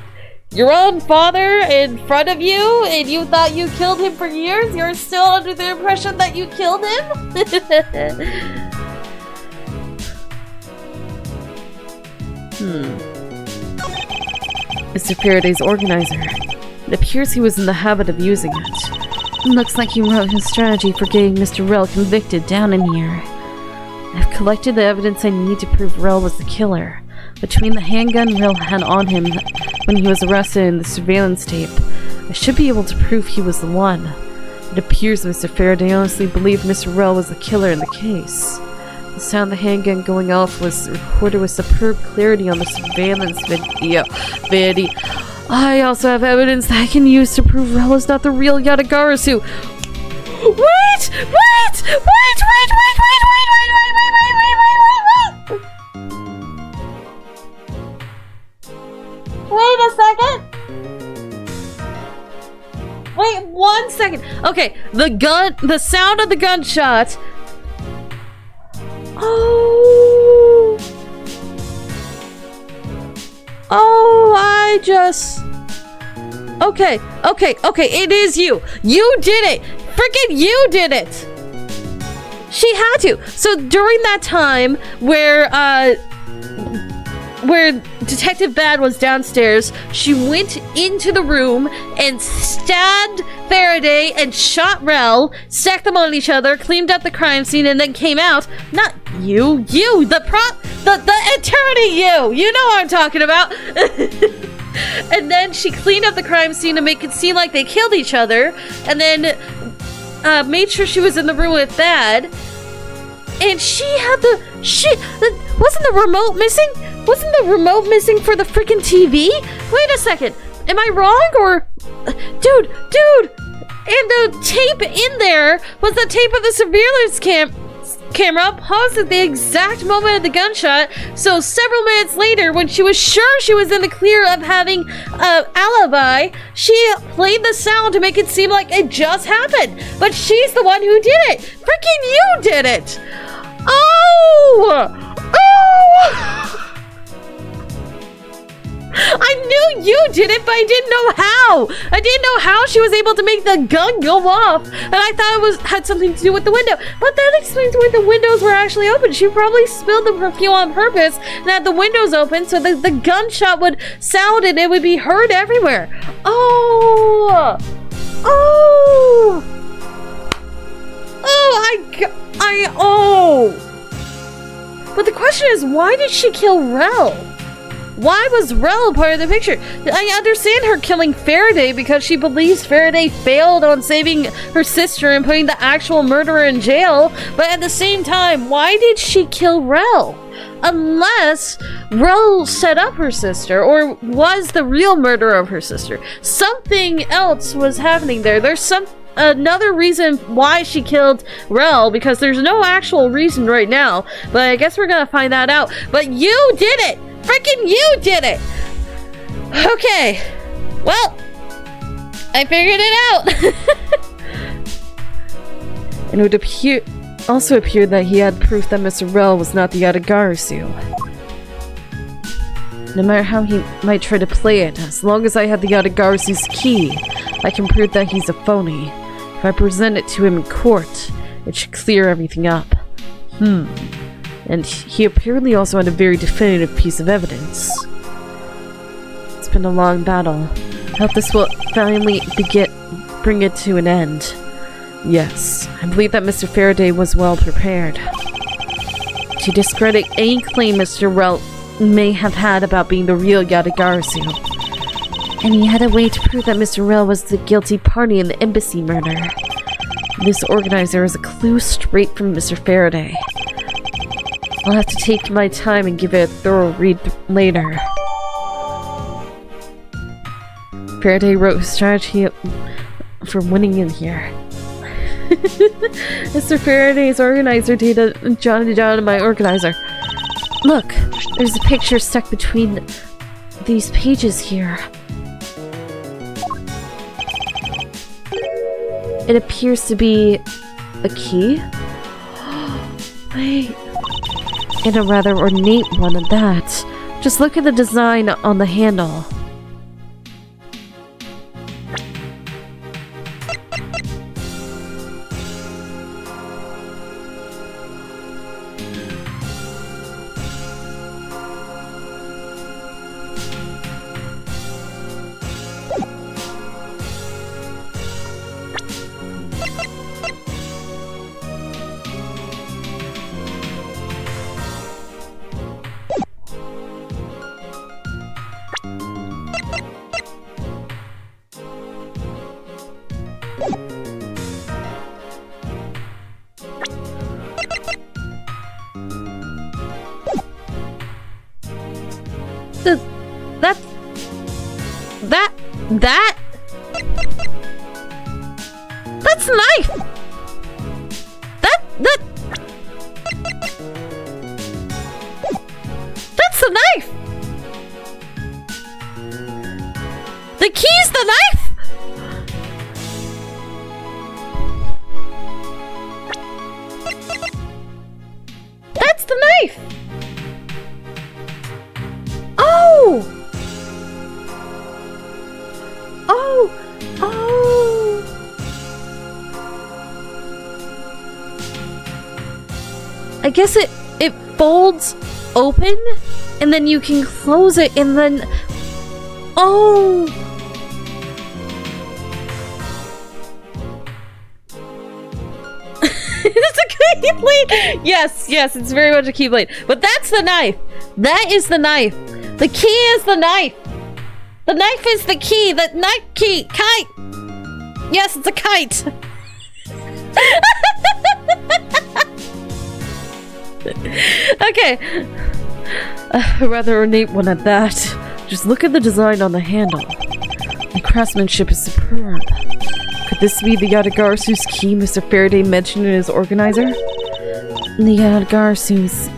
Speaker 1: Your own father in front of you, and you thought you killed him for years? You're still under the impression that you killed him? Mr. Faraday's organizer. It appears he was in the habit of using it.
Speaker 2: Looks like he wrote his strategy for getting Mr. Rell convicted down in here.
Speaker 1: I've collected the evidence I need to prove Rell was the killer. Between the handgun Rell had on him when he was arrested and the surveillance tape, I should be able to prove he was the one. It appears Mr. Faraday honestly believed Mr. Rell was the killer in the case. The sound of the handgun going off was recorded with superb clarity on the surveillance video. I also have evidence that I can use to prove Rell is not the real Yatagarasu. Wait! Wait a second! Okay, the sound of the gunshot. Okay, it is you. You did it. Freaking you did it. She had to. So during that time where Detective Bad was downstairs, she went into the room and stabbed Faraday and shot Rel, stacked them on each other, cleaned up the crime scene, and then came out. Not you, the attorney, you know what I'm talking about. And then she cleaned up the crime scene to make it seem like they killed each other, and then made sure she was in the room with Bad. And she had wasn't the remote missing? Wasn't the remote missing for the freaking TV? Wait a second. Am I wrong or... Dude! And the tape in there was the tape of the surveillance camera paused at the exact moment of the gunshot. So several minutes later, when she was sure she was in the clear of having an alibi, she played the sound to make it seem like it just happened. But she's the one who did it. Freaking you did it. Oh! I knew you did it, but I didn't know how. I didn't know how she was able to make the gun go off, and I thought it had something to do with the window. But that explains why the windows were actually open. She probably spilled the perfume on purpose and had the windows open so that the gunshot would sound and it would be heard everywhere. Oh! But the question is, why did she kill Rel? Why was Rel part of the picture? I understand her killing Faraday because she believes Faraday failed on saving her sister and putting the actual murderer in jail, but at the same time, why did she kill Rel? Unless Rel set up her sister or was the real murderer of her sister. Something else was happening there. There's another reason why she killed Rel, because there's no actual reason right now, but I guess we're gonna find that out. But you did it! Freaking you did it! Okay. Well, I figured it out. And it would also appear that he had proof that Mr. Rel was not the Yatagarasu. No matter how he might try to play it, as long as I have the Yatagarasu's key, I can prove that he's a phony. If I present it to him in court, it should clear everything up. And he apparently also had a very definitive piece of evidence. It's been a long battle. I hope this will finally bring it to an end. Yes, I believe that Mr. Faraday was well prepared to discredit any claim Mr. Rel may have had about being the real Yatagarasu. And he had a way to prove that Mr. Rel was the guilty party in the embassy murder. This organizer is a clue straight from Mr. Faraday. I'll have to take my time and give it a thorough read later. Faraday wrote his strategy for winning in here. Mr. Faraday's organizer data jotted down in my organizer. Look, there's a picture stuck between these pages here. It appears to be a key. Wait. And a rather ornate one at that. Just look at the design on the handle. That's a knife! That's the knife! The key's the knife! knife! Oh! Oh! Oh! I guess it folds open, and then you can close it, and then... Oh! It's a keyblade! Yes, it's very much a keyblade. But that's the knife! That is the knife! The key is the knife! The knife is the key! The knife key! Kite! Yes, it's a kite! Okay. A rather ornate one at that. Just look at the design on the handle. The craftsmanship is superb. Could this be the Yadagarsu's key Mr. Faraday mentioned in his organizer?
Speaker 2: The Yadagarsu's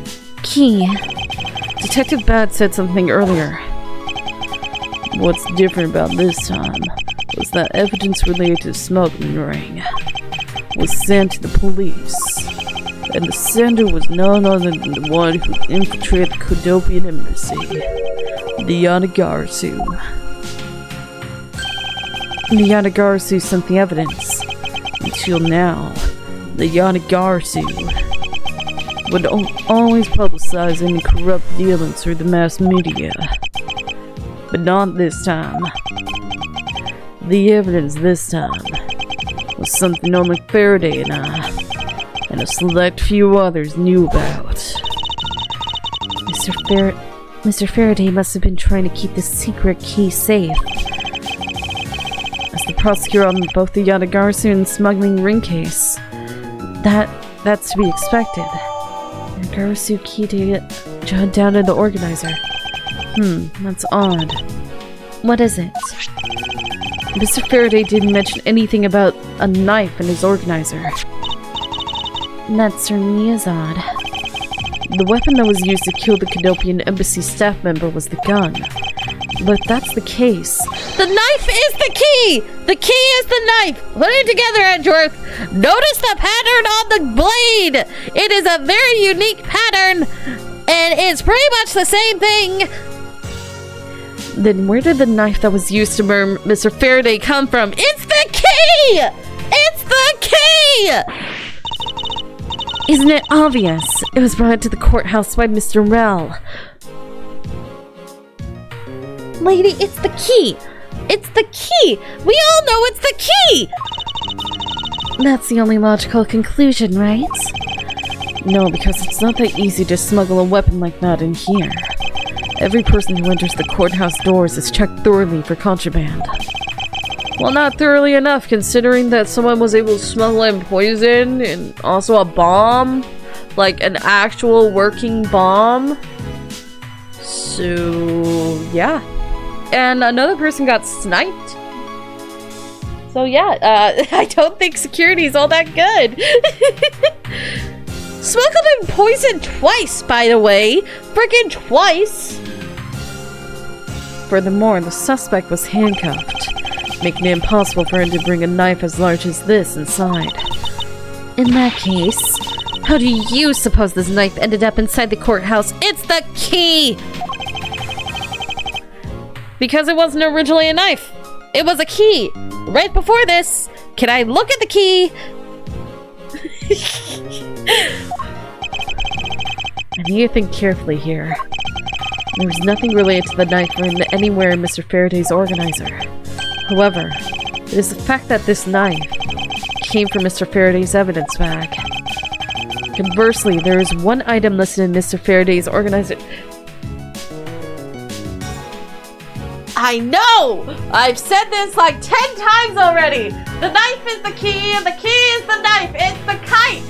Speaker 2: key.
Speaker 1: Detective Bad said something earlier. What's different about this time was that evidence related to the smuggling ring was sent to the police, and the sender was none other than the one who infiltrated the Kodopian embassy, the Yadagarsu. The Yadagarsu sent the evidence. Until now, the Yadagarsu would always publicize any corrupt dealings through the mass media. But not this time. The evidence this time was something only Faraday and I, and a select few others knew about.
Speaker 2: Mr. Faraday must have been trying to keep this secret key safe.
Speaker 1: As the prosecutor on both the Yadagarsu and smuggling ring case, that's to be expected. Yadagarsu key to get jotted down in the organizer. That's odd.
Speaker 2: What is it?
Speaker 1: Mr. Faraday didn't mention anything about a knife in his organizer.
Speaker 2: That certainly is odd.
Speaker 1: The weapon that was used to kill the Kodopian embassy staff member was the gun. But if that's the case, the knife is the key! The key is the knife! Put it together, Edgeworth! Notice the pattern on the blade! It is a very unique pattern, and it's pretty much the same thing. Then where did the knife that was used to murder Mr. Faraday come from? It's the key! It's the key!
Speaker 2: Isn't it obvious? It was brought to the courthouse by Mr. Rell.
Speaker 1: Lady, it's the key! It's the key! We all know it's the key!
Speaker 2: That's the only logical conclusion, right?
Speaker 1: No, because it's not that easy to smuggle a weapon like that in here. Every person who enters the courthouse doors is checked thoroughly for contraband. Well, not thoroughly enough, considering that someone was able to smuggle in poison and also a bomb. Like, an actual working bomb. So, yeah. And another person got sniped. So, yeah, I don't think security is all that good. Smuggled in poison twice, by the way. Freaking twice. Furthermore, the suspect was handcuffed, making it impossible for him to bring a knife as large as this inside.
Speaker 2: In that case, how do you suppose this knife ended up inside the courthouse?
Speaker 1: It's the key! Because it wasn't originally a knife. It was a key. Right before this. Can I look at the key? I need to think carefully here. There was nothing related to the knife anywhere in Mr. Faraday's organizer. However, it is the fact that this knife came from Mr. Faraday's evidence bag. Conversely, there is one item listed in Mr. Faraday's organizer. I know! I've said this like 10 times already! The knife is the key, and the key is the knife! It's the kite!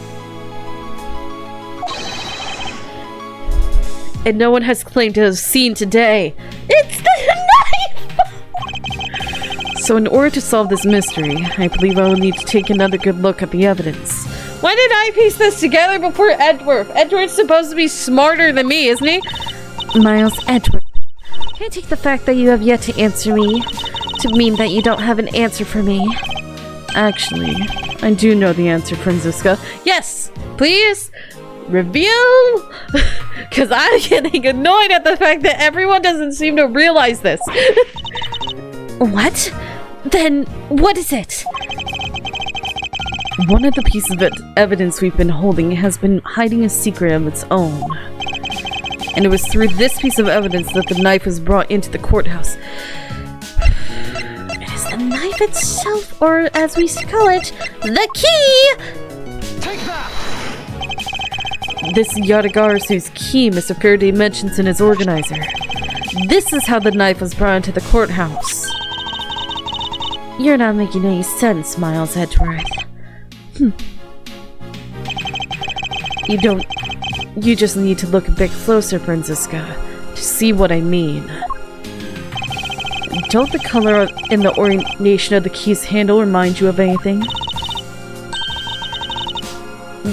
Speaker 1: And no one has claimed to have seen today. It's the knife! So in order to solve this mystery, I believe I will need to take another good look at the evidence. Why did I piece this together before Edgeworth? Edgeworth's supposed to be smarter than me, isn't he?
Speaker 2: Miles Edgeworth, can I take the fact that you have yet to answer me to mean that you don't have an answer for me?
Speaker 1: Actually, I do know the answer, Franziska. Yes! Please! Review? Because I'm getting annoyed at the fact that everyone doesn't seem to realize this.
Speaker 2: What? Then what is it?
Speaker 1: One of the pieces of evidence we've been holding has been hiding a secret of its own. And it was through this piece of evidence that the knife was brought into the courthouse.
Speaker 2: It is the knife itself, or as we call it, the key!
Speaker 4: Take that!
Speaker 1: This Yadagarasu's key Mr. Faraday mentions in his organizer. This is how the knife was brought into the courthouse.
Speaker 2: You're not making any sense, Miles Edgeworth.
Speaker 1: You just need to look a bit closer, Franziska, to see what I mean. Don't the color and the orientation of the key's handle remind you of anything?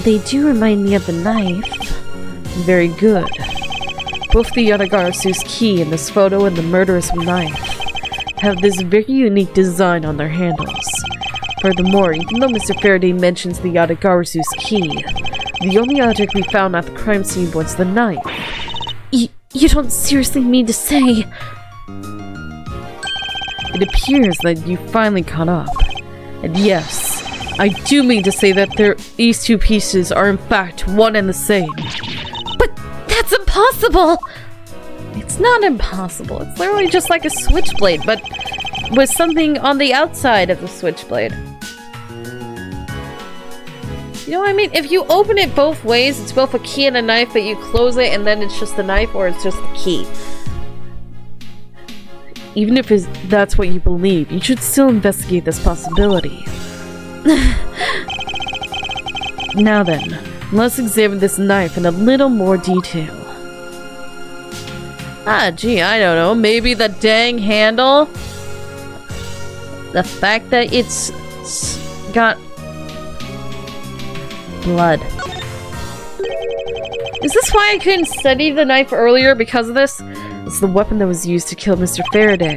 Speaker 2: They do remind me of the knife.
Speaker 1: Very good. Both the Yadagarasu's key in this photo and the murderous knife have this very unique design on their handles. Furthermore, even though Mr. Faraday mentions the Yadagarasu's key, the only object we found at the crime scene was the knife.
Speaker 2: You don't seriously mean to say...
Speaker 1: It appears that you finally caught up. And yes, I do mean to say that these two pieces are in fact one and the same.
Speaker 2: But that's impossible!
Speaker 1: It's not impossible. It's literally just like a switchblade, but with something on the outside of the switchblade. You know what I mean? If you open it both ways, it's both a key and a knife, but you close it and then it's just the knife, or it's just the key. Even if that's what you believe, you should still investigate this possibility. Now then, let's examine this knife in a little more detail. Gee, I don't know. Maybe the dang handle? The fact that it's got blood. Is this why I couldn't study the knife earlier because of this? It's the weapon that was used to kill Mr. Faraday.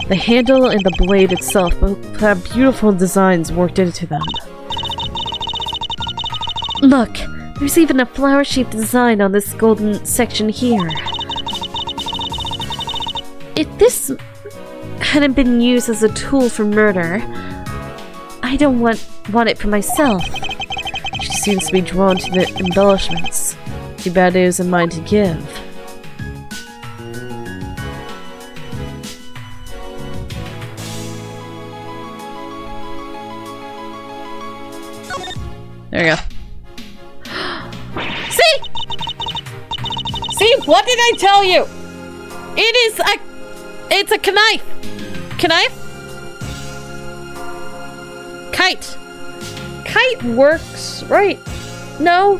Speaker 1: The handle and the blade itself both have beautiful designs worked into them.
Speaker 2: Look, there's even a flower-shaped design on this golden section here. If this hadn't been used as a tool for murder, I don't want it for myself.
Speaker 1: She seems to be drawn to the embellishments. Too bad it isn't mine to give. There you go. See? See? What did I tell you? It's a knife. Knife? Kite. Kite works, right? No.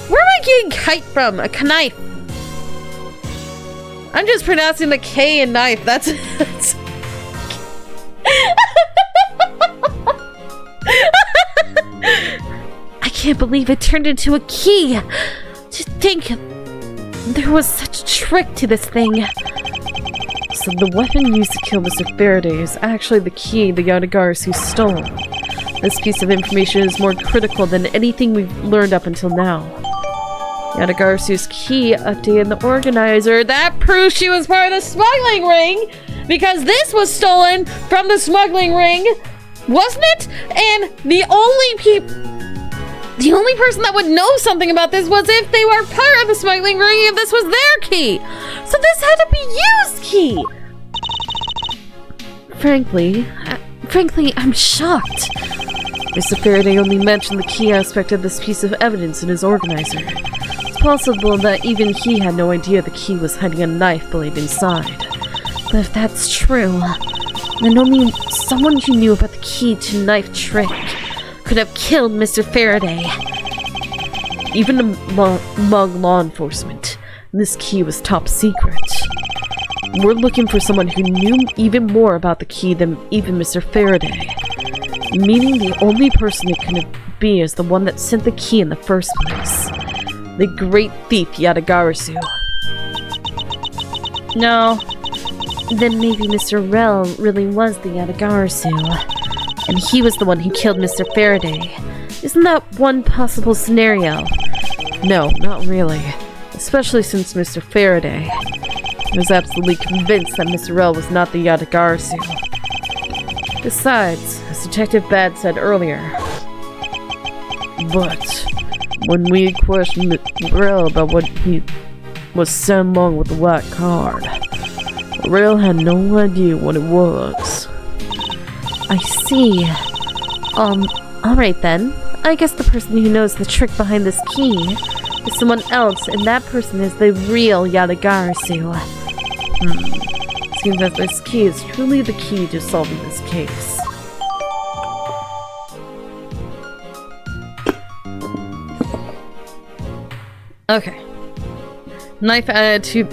Speaker 1: Where am I getting kite from? A knife. I'm just pronouncing the K in knife. That's
Speaker 2: I can't believe it turned into a key. To think there was such a trick to this thing.
Speaker 1: So the weapon used to kill Mr. Faraday is actually the key the Yadagarasu stole. This piece of information is more critical than anything we've learned up until now. Yadagarasu's key updated the organizer. That proves she was part of the smuggling ring! Because this was stolen from the smuggling ring, wasn't it? And the only person that would know something about this was if they were part of the smuggling ring, if this was their key! So this had to be used key! Frankly, I'm shocked. Mr. Faraday only mentioned the key aspect of this piece of evidence in his organizer. It's possible that even he had no idea the key was hiding a knife blade inside.
Speaker 2: But if that's true, then only someone who knew about the key to knife trick could have killed Mr. Faraday.
Speaker 1: Even among law enforcement, this key was top secret. We're looking for someone who knew even more about the key than even Mr. Faraday. Meaning the only person it could be is the one that sent the key in the first place. The great thief Yadagarasu.
Speaker 2: No. Then maybe Mr. Rell really was the Yadagarasu. And he was the one who killed Mr. Faraday. Isn't that one possible scenario?
Speaker 1: No, not really. Especially since Mr. Faraday was absolutely convinced that Mr. L was not the Yadigar seal. Besides, as Detective Bad said earlier, but when we questioned Mr. L about what he was sent along with the white card, Rail had no idea what it was.
Speaker 2: I see. Alright then. I guess the person who knows the trick behind this key is someone else, and that person is the real Yadagarasu.
Speaker 1: Seems that this key is truly the key to solving this case. Okay. Knife added to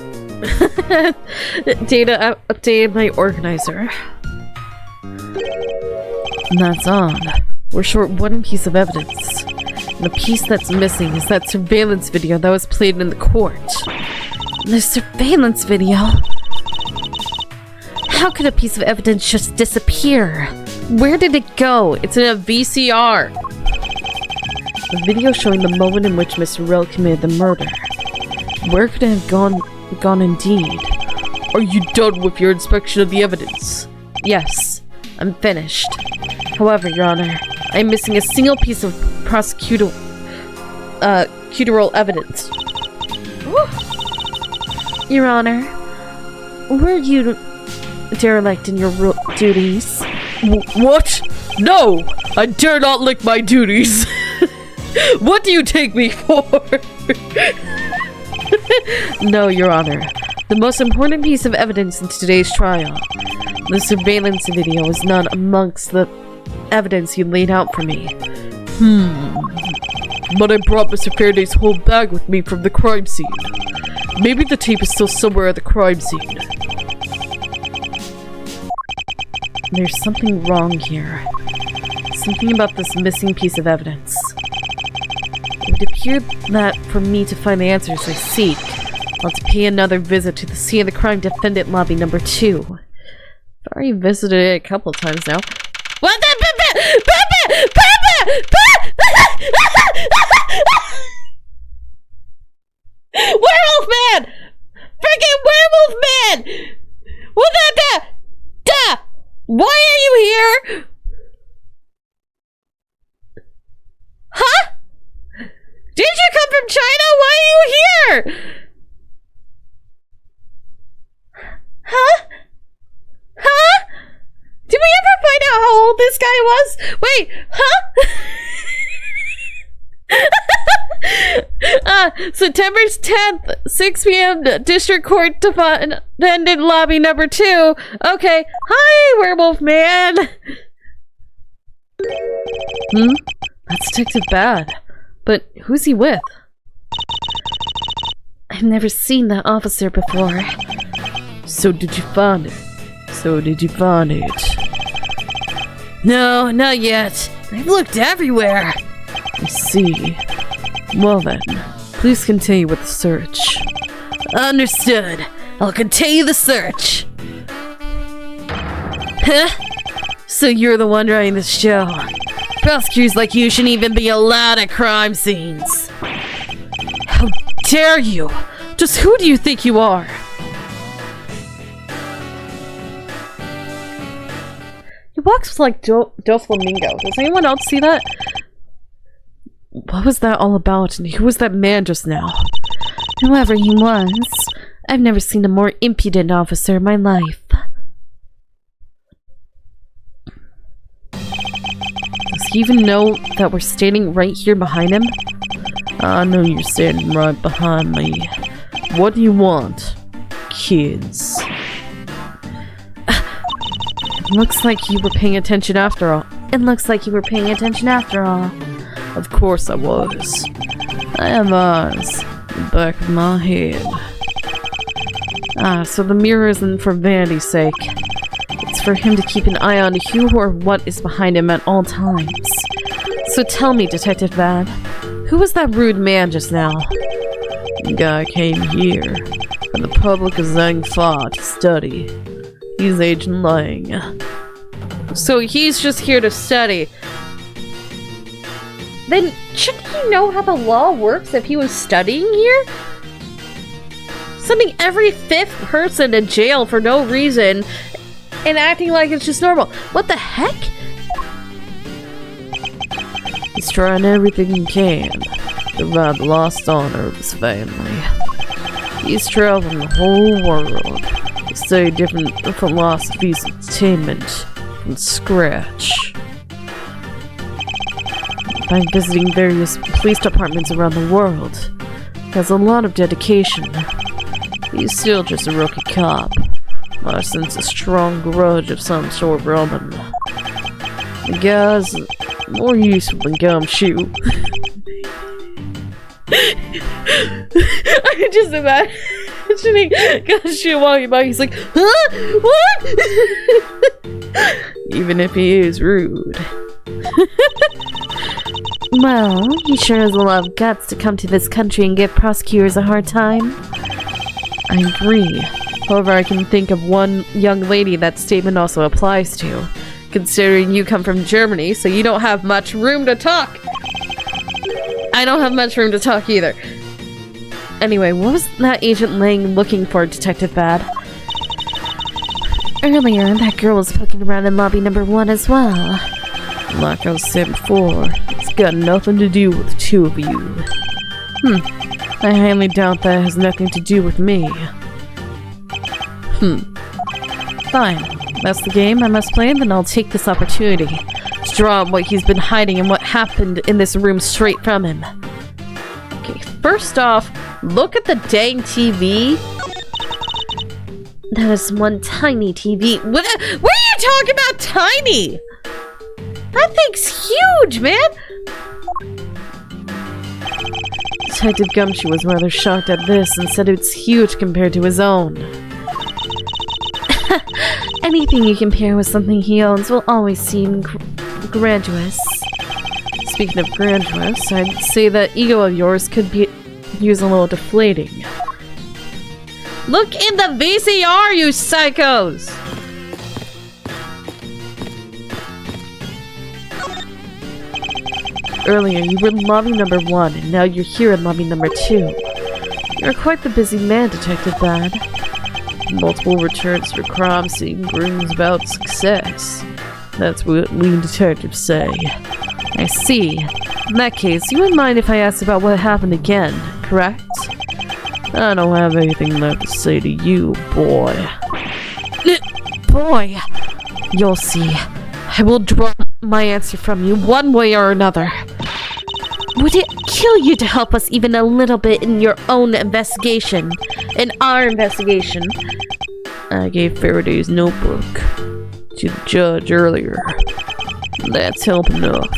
Speaker 1: data updated my organizer. And that's on. We're short one piece of evidence. And the piece that's missing is that surveillance video that was played in the court.
Speaker 2: The surveillance video? How could a piece of evidence just disappear?
Speaker 1: Where did it go? It's in a VCR. The video showing the moment in which Mr. Rell committed the murder. Where could it have gone indeed? Are you done with your inspection of the evidence? Yes, I'm finished. However, Your Honor, I'm missing a single piece of prosecutorial evidence.
Speaker 2: Your Honor, were you derelict in your duties?
Speaker 1: What? No! I dare not lick my duties! What do you take me for? No, Your Honor. The most important piece of evidence in today's trial, the surveillance video, is not amongst the evidence you laid out for me. But I brought Mr. Faraday's whole bag with me from the crime scene. Maybe the tape is still somewhere at the crime scene. There's something wrong here. Something about this missing piece of evidence. It would appear that for me to find the answers I seek, I'll have to pay another visit to the scene of the crime defendant lobby number 2. I've already visited it a couple of times now. What the? Werewolf man! Freaking werewolf man! What the? Duh! Why are you here? Huh? Did you come from China? Why are you here? Huh? Huh? Did we ever find out how old this guy was? Wait, huh? September 10th, 6 p.m. District Court Defendant Lobby number 2. Okay. Hi, werewolf man. That's Detective Bad. But who's he with?
Speaker 2: I've never seen that officer before.
Speaker 1: So did you find it? No, not yet. I've looked everywhere. I see. Well then, please continue with the search. Understood. I'll continue the search. Huh? So you're the one running this show. Prosecutors like you shouldn't even be allowed at crime scenes. How dare you? Just who do you think you are? He walks like Doflamingo. Does anyone else see that? What was that all about? And who was that man just now?
Speaker 2: Whoever he was, I've never seen a more impudent officer in my life.
Speaker 1: Does he even know that we're standing right here behind him? I know you're standing right behind me. What do you want, kids? Looks like you were paying attention after all. Of course I was. I have eyes in the back of my head. So the mirror isn't for vanity's sake. It's for him to keep an eye on who or what is behind him at all times. So tell me, Detective Bad, who was that rude man just now? The guy came here from the public of Zhangfa to study. He's Agent Lang. So he's just here to study. then shouldn't he know how the law works if he was studying here? Sending every 5th person to jail for no reason and acting like it's just normal. What the heck?
Speaker 3: He's trying everything he can to revive the lost honor of his family. He's traveling the whole world to study different philosophies of attainment from scratch. By visiting various police departments around the world, he has a lot of dedication. He's still just a rookie cop. I sense a strong grudge of some sort from him. The guy's more useful than gumshoe.
Speaker 1: I just imagining Gumshoe walking by, he's like, huh? What?
Speaker 3: Even if he is rude.
Speaker 2: Well, he sure has a lot of guts to come to this country and give prosecutors a hard time.
Speaker 1: I agree. However, I can think of one young lady that statement also applies to. Considering you come from Germany, so you don't have much room to talk. I don't have much room to talk either. Anyway, what was that Agent Lang looking for, Detective Bad?
Speaker 2: Earlier, that girl was poking around in lobby number 1 as well.
Speaker 3: Like I said before, it's got nothing to do with the two of you.
Speaker 1: I highly doubt that has nothing to do with me. Fine. That's the game I must play, then I'll take this opportunity to draw on what he's been hiding and what happened in this room straight from him. Okay, first off, look at the dang TV.
Speaker 2: That is one tiny TV.
Speaker 1: What are you talking about tiny? That thing's huge, man!
Speaker 3: Detective Gumshoe was rather shocked at this and said it's huge compared to his own.
Speaker 2: Anything you compare with something he owns will always seem grandiose.
Speaker 3: Speaking of grandiose, I'd say that ego of yours could be used a little deflating.
Speaker 1: Look in the VCR, you psychos!
Speaker 3: Earlier, you were in lobby number 1, and now you're here in lobby number 2. You're quite the busy man, Detective Bad. Multiple returns for crime scene brings about success. That's what we detectives say.
Speaker 1: I see. In that case, you wouldn't mind if I asked about what happened again, correct?
Speaker 3: I don't have anything left to say to you, boy.
Speaker 1: Boy! You'll see. I will draw my answer from you one way or another. Would it kill you to help us even a little bit in your own investigation? In our investigation?
Speaker 3: I gave Faraday's notebook to the judge earlier. That's help enough,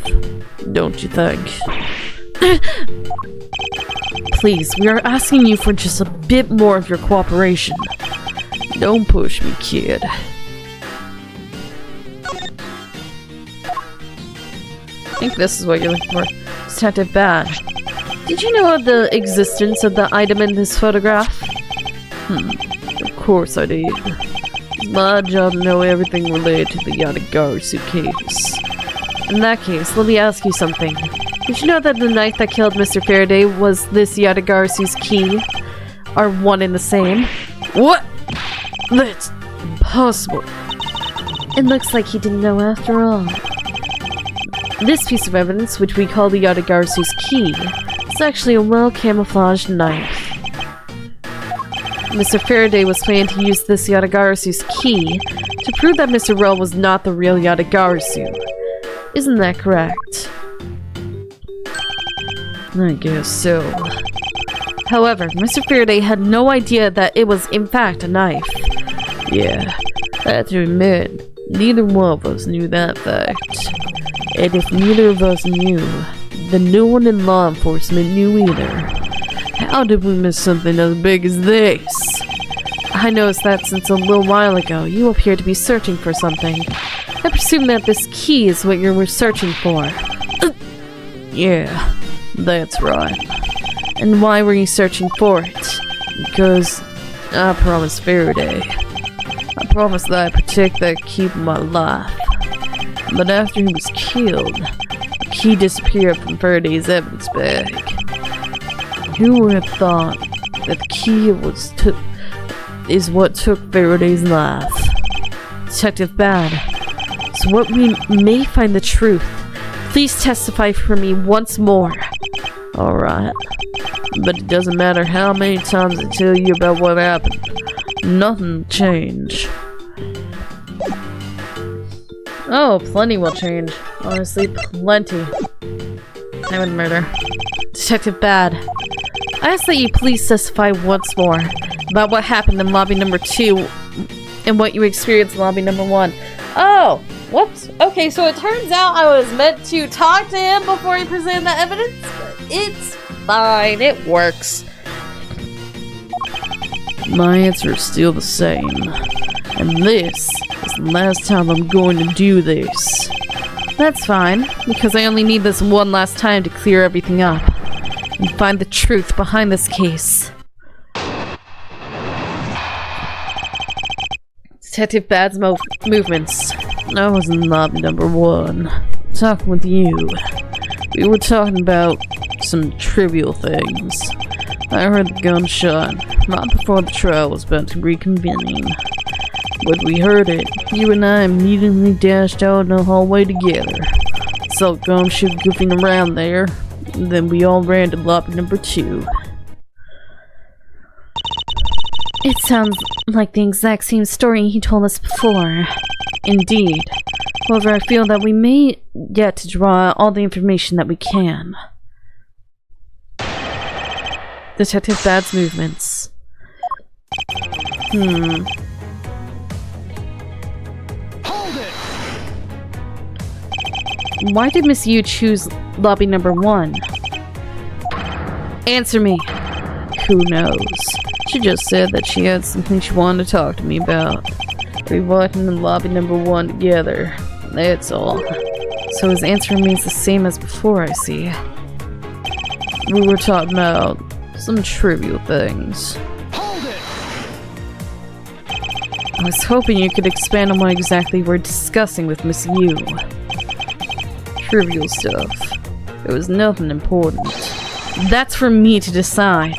Speaker 3: don't you think?
Speaker 1: Please, we are asking you for just a bit more of your cooperation.
Speaker 3: Don't push me, kid.
Speaker 1: I think this is what you're looking for. Detective Bad. Did you know of the existence of the item in this photograph?
Speaker 3: Of course I did. It's my job to know everything related to the Yadagari suitcase.
Speaker 1: In that case, let me ask you something. Did you know that the knife that killed Mr. Faraday was this Yadagarsu's key? Are one and the same?
Speaker 3: What? That's impossible.
Speaker 2: It looks like he didn't know after all.
Speaker 1: This piece of evidence, which we call the Yadagarsu's key, is actually a well-camouflaged knife. Mr. Faraday was planning to use this Yadagarsu's key to prove that Mr. Rell was not the real Yadagarsu. Isn't that correct?
Speaker 3: I guess so.
Speaker 1: However, Mr. Faraday had no idea that it was in fact a knife.
Speaker 3: Yeah, I have to admit, neither one of us knew that fact. And if neither of us knew, then no one in law enforcement knew either. How did we miss something as big as this?
Speaker 1: I noticed that since a little while ago, you appear to be searching for something. I presume that this key is what you were searching for.
Speaker 3: Yeah, that's right.
Speaker 1: And why were you searching for it?
Speaker 3: Because I promised Faraday. I promised that I'd protect that key for my life. But after he was killed, the
Speaker 1: key disappeared from Faraday's evidence bag. Who would have thought that the key is what took Faraday's life? Detective Bad. So what we may find the truth. Please testify for me once more. Alright. But it doesn't matter how many times I tell you about what happened. Nothing will change. Oh, plenty will change. Honestly, plenty. I would murder. Detective Bad. I ask that you please testify once more about what happened in lobby number 2 and what you experienced in lobby number 1. Oh! Whoops. Okay, so it turns out I was meant to talk to him before he presented the evidence. It's fine. It works. My answer is still the same. And this is the last time I'm going to do this. That's fine, because I only need this one last time to clear everything up and find the truth behind this case. Detective Bad's movements. I was in lobby number 1, talking with you. We were talking about some trivial things. I heard the gunshot, not before the trial was about to reconvene. When we heard it, you and I immediately dashed out in the hallway together. Saw gumshoe goofing around there, and then we all ran to lobby number 2.
Speaker 2: It sounds like the exact same story he told us before.
Speaker 1: Indeed. However, I feel that we may get to draw all the information that we can. Detective Bad's movements.
Speaker 4: Hold it!
Speaker 1: Why did Miss Yu choose lobby number 1? Answer me. Who knows? She just said that she had something she wanted to talk to me about. We walked in lobby number 1 together. That's all. So his answer remains the same as before, I see. We were talking about some trivial things.
Speaker 4: Hold it!
Speaker 1: I was hoping you could expand on what exactly we're discussing with Miss Yu. Trivial stuff. It was nothing important. That's for me to decide.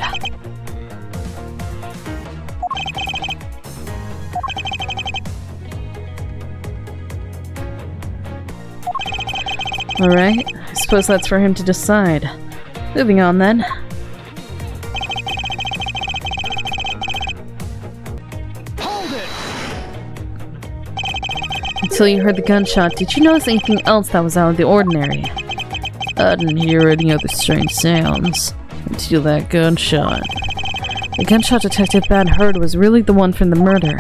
Speaker 1: Alright, I suppose that's for him to decide. Moving on then.
Speaker 4: Hold it!
Speaker 1: Until you heard the gunshot, did you notice anything else that was out of the ordinary? I didn't hear any other strange sounds until that gunshot. The gunshot Detective Bad heard was really the one from the murder.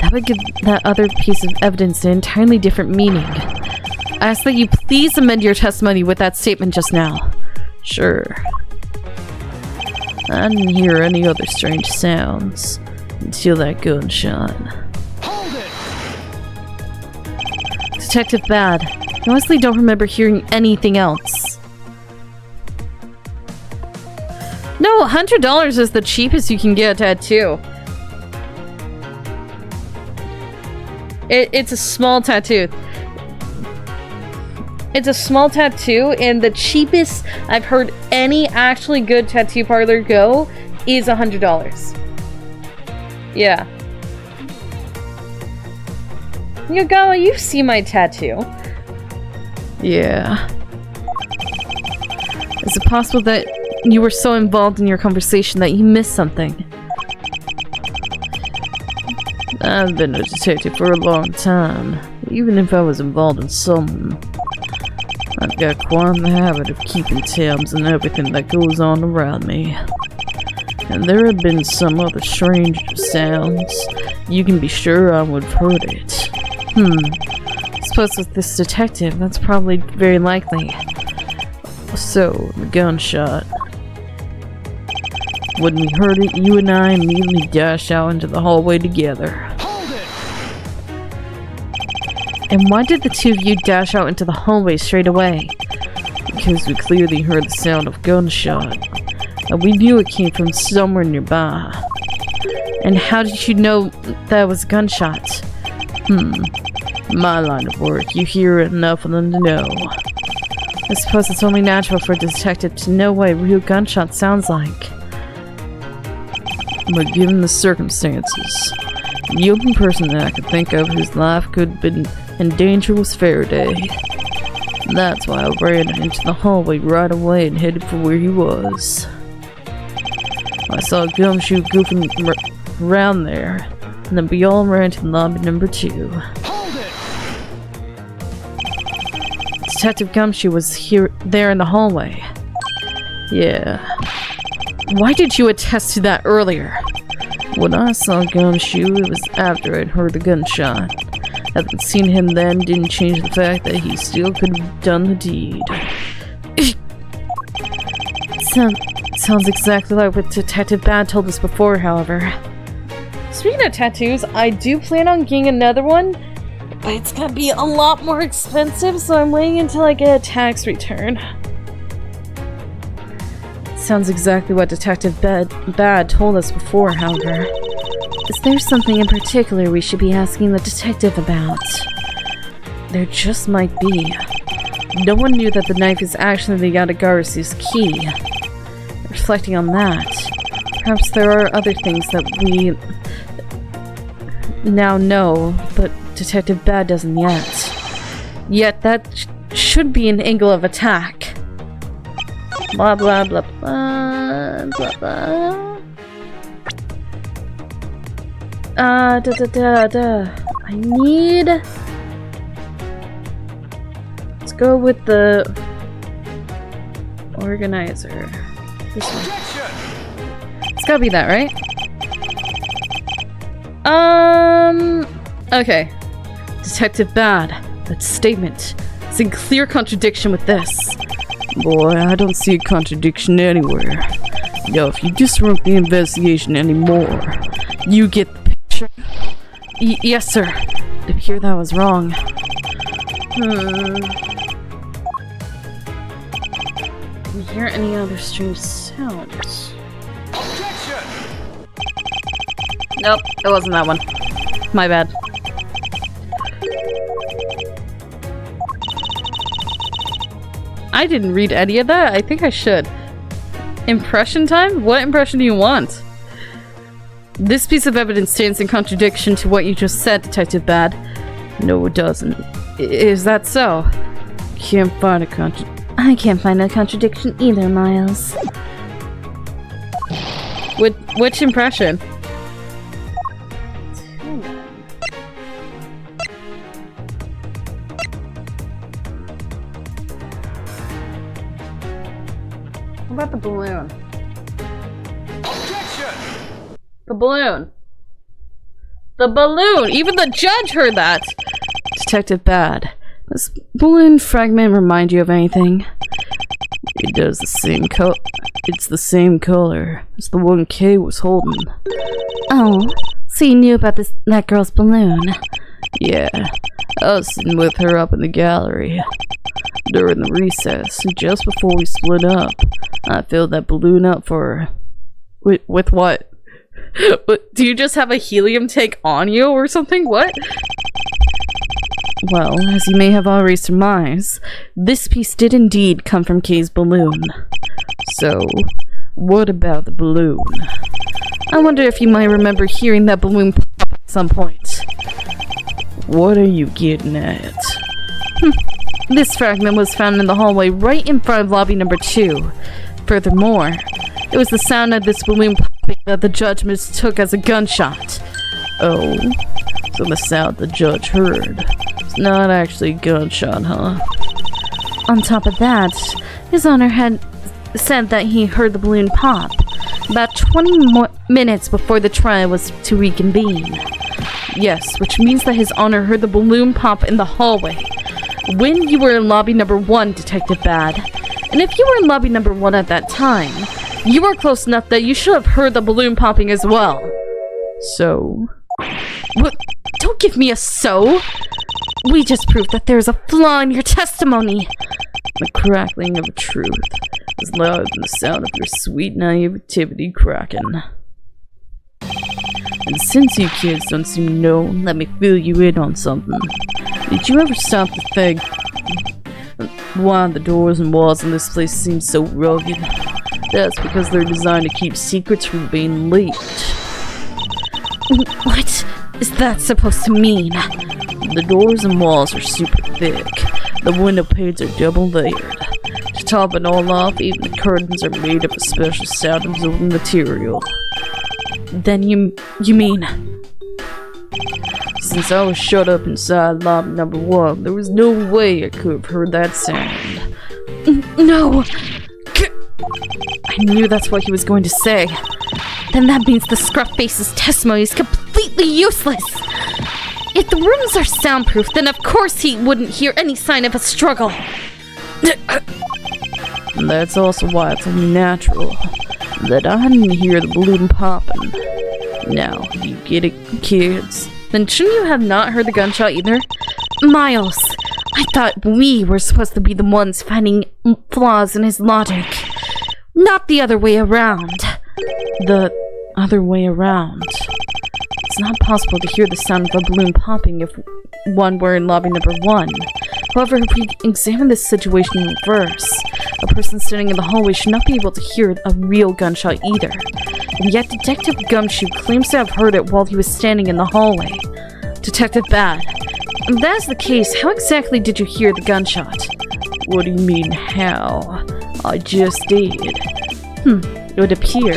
Speaker 1: That would give that other piece of evidence an entirely different meaning. I ask that you please amend your testimony with that statement just now. Sure. I didn't hear any other strange sounds until that gunshot.
Speaker 4: Hold it!
Speaker 1: Detective Bad, I honestly don't remember hearing anything else. No, $100 is the cheapest you can get a tattoo. It's a small tattoo. It's a small tattoo, and the cheapest I've heard any actually good tattoo parlor go is $100. Yeah. Yogawa, you see my tattoo. Yeah. Is it possible that you were so involved in your conversation that you missed something? I've been a detective for a long time. Even if I was involved in some, I've got quite the habit of keeping tabs on everything that goes on around me. And there have been some other strange sounds. You can be sure I would have heard it. I suppose with this detective, that's probably very likely. So, the gunshot. When we heard it, you and I immediately dashed out into the hallway together.
Speaker 4: Hold it!
Speaker 1: And why did the two of you dash out into the hallway straight away? Because we clearly heard the sound of gunshot. And we knew it came from somewhere nearby. And how did you know that was a gunshot? My line of work, you hear enough of them to know. I suppose it's only natural for a detective to know what a real gunshot sounds like. But given the circumstances, the only person that I could think of whose life could have been in danger was Faraday. That's why I ran into the hallway right away and headed for where he was. I saw Gumshoe goofing around there, and then we all ran to lobby number 2.
Speaker 4: Hold it!
Speaker 1: Detective Gumshoe was there in the hallway. Yeah. Why did you attest to that earlier? When I saw Gumshoe, it was after I'd heard the gunshot. Having seen him then didn't change the fact that he still could have done the deed. Sounds exactly like what Detective Bad told us before, however. Speaking of tattoos, I do plan on getting another one, but it's gonna be a lot more expensive, so I'm waiting until I get a tax return. Sounds exactly what Detective Bad told us before, however.
Speaker 2: Is there something in particular we should be asking the detective about?
Speaker 1: There just might be. No one knew that the knife is actually the Yadagarusu's key. Reflecting on that, perhaps there are other things that we now know, but Detective Bad doesn't yet. Yet that should be an angle of attack. Blah blah blah blah blah blah. I need... Let's go with the organizer. This one. It's gotta be that, right? Okay. Detective Bad, that statement is in clear contradiction with this. Boy, I don't see a contradiction anywhere. Yo, if you disrupt the investigation anymore, you get the picture. Yes, sir. It appeared that was wrong. Do you hear any other strange sounds? Nope, it wasn't that one. My bad. I didn't read any of that. I think I should. Impression time? What impression do you want? This piece of evidence stands in contradiction to what you just said, Detective Bad. No, it doesn't. Is that so? Can't find a
Speaker 2: I can't find a contradiction either, Miles.
Speaker 1: Which impression? What about the balloon? The balloon! The balloon! Even the judge heard that! Detective Bad, does balloon fragment remind you of anything? It does the same it's the same color as the one Kay was holding.
Speaker 2: Oh, so you knew about that girl's balloon?
Speaker 1: Yeah, I was sitting with her up in the gallery. During the recess, just before we split up, I filled that balloon up for her. With what? But do you just have a helium tank on you or something? What? Well, as you may have already surmised, this piece did indeed come from Kay's balloon. So, what about the balloon? I wonder if you might remember hearing that balloon pop at some point. What are you getting at? This fragment was found in the hallway right in front of lobby number 2. Furthermore, it was the sound of this balloon popping that the judge mistook as a gunshot. Oh, so the sound the judge heard is not actually a gunshot, huh?
Speaker 2: On top of that, His Honor had said that he heard the balloon pop about 20 minutes before the trial was to reconvene.
Speaker 1: Yes, which means that His Honor heard the balloon pop in the hallway when you were in lobby number 1, Detective Bad. And if you were in lobby number 1 at that time, you were close enough that you should have heard the balloon popping as well. So? What? Don't give me a so! We just proved that there's a flaw in your testimony! The crackling of truth is louder than the sound of your sweet naivety cracking. And since you kids don't seem to know, let me fill you in on something. Did you ever stop to think Why the doors and walls in this place seem so rugged? That's because they're designed to keep secrets from being leaked.
Speaker 2: What is that supposed to mean?
Speaker 1: The doors and walls are super thick. The window panes are double layered. To top it all off, even the curtains are made of a special sound-absorbing material.
Speaker 2: Then you mean...
Speaker 1: Since I was shut up inside lobby number 1, there was no way I could have heard that sound.
Speaker 2: No! I knew that's what he was going to say. Then that means the scruff-face's testimony is completely useless! If the rooms are soundproof, then of course he wouldn't hear any sign of a struggle.
Speaker 1: And that's also why it's only natural that I didn't hear the balloon popping. Now, you get it, kids?
Speaker 2: Then shouldn't you have not heard the gunshot either? Miles, I thought we were supposed to be the ones finding flaws in his logic. Not the other way around.
Speaker 1: The other way around. It's not possible to hear the sound of a balloon popping if one were in lobby number 1. However, if we examine this situation in reverse, a person standing in the hallway should not be able to hear a real gunshot either. And yet Detective Gumshoe claims to have heard it while he was standing in the hallway. Detective Bad, if that's the case, how exactly did you hear the gunshot? What do you mean, how? I just did.
Speaker 2: It would appear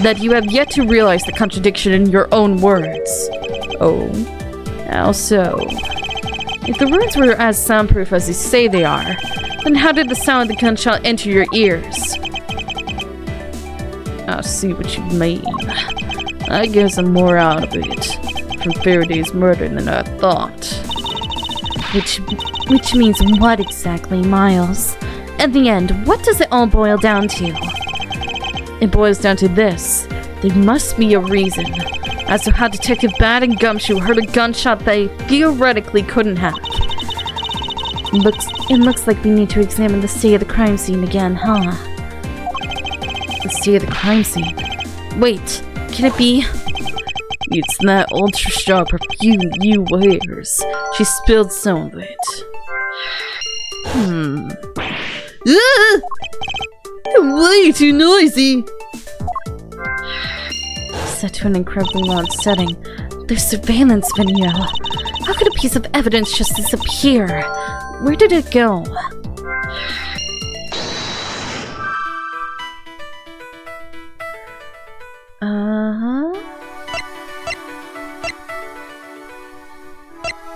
Speaker 2: that you have yet to realize the contradiction in your own words.
Speaker 1: Oh, how so?
Speaker 2: If the rooms were as soundproof as you say they are, then how did the sound of the gunshot enter your ears?
Speaker 1: I see what you mean. I guess I'm more out of it from Faraday's murder than I thought.
Speaker 2: Which means what exactly, Miles? In the end, what does it all boil down to?
Speaker 1: It boils down to this. There must be a reason as to how Detective Bad and Gumshoe heard a gunshot they theoretically couldn't have.
Speaker 2: It looks like we need to examine the state of the crime scene again, huh?
Speaker 1: The state of the crime scene?
Speaker 2: Wait, can it be?
Speaker 1: It's that ultra strong perfume you wears. She spilled some of it.
Speaker 3: Way too noisy!
Speaker 2: Set to an incredibly loud setting. There's surveillance video. How could a piece of evidence just disappear? Where did it go?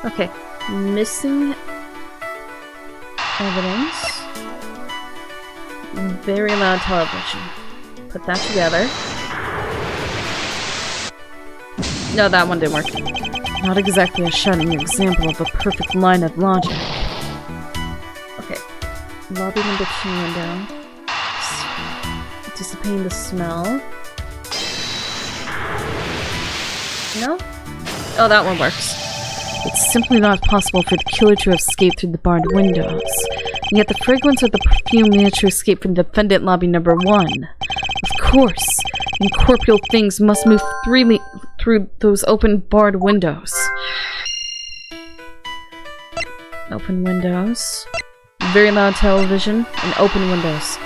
Speaker 1: Okay, missing evidence. Very loud television. Put that together. No, that one didn't work. Not exactly a shining example of a perfect line of logic. Okay. Lobby number 2 window. Dissipating the smell. No? Oh, that one works. It's simply not possible for the killer to have escaped through the barred windows. And yet the fragrance of the perfume managed to escape from defendant lobby number 1. Of course, incorporeal things must move freely through those open barred windows. Open windows. Very loud television and open windows.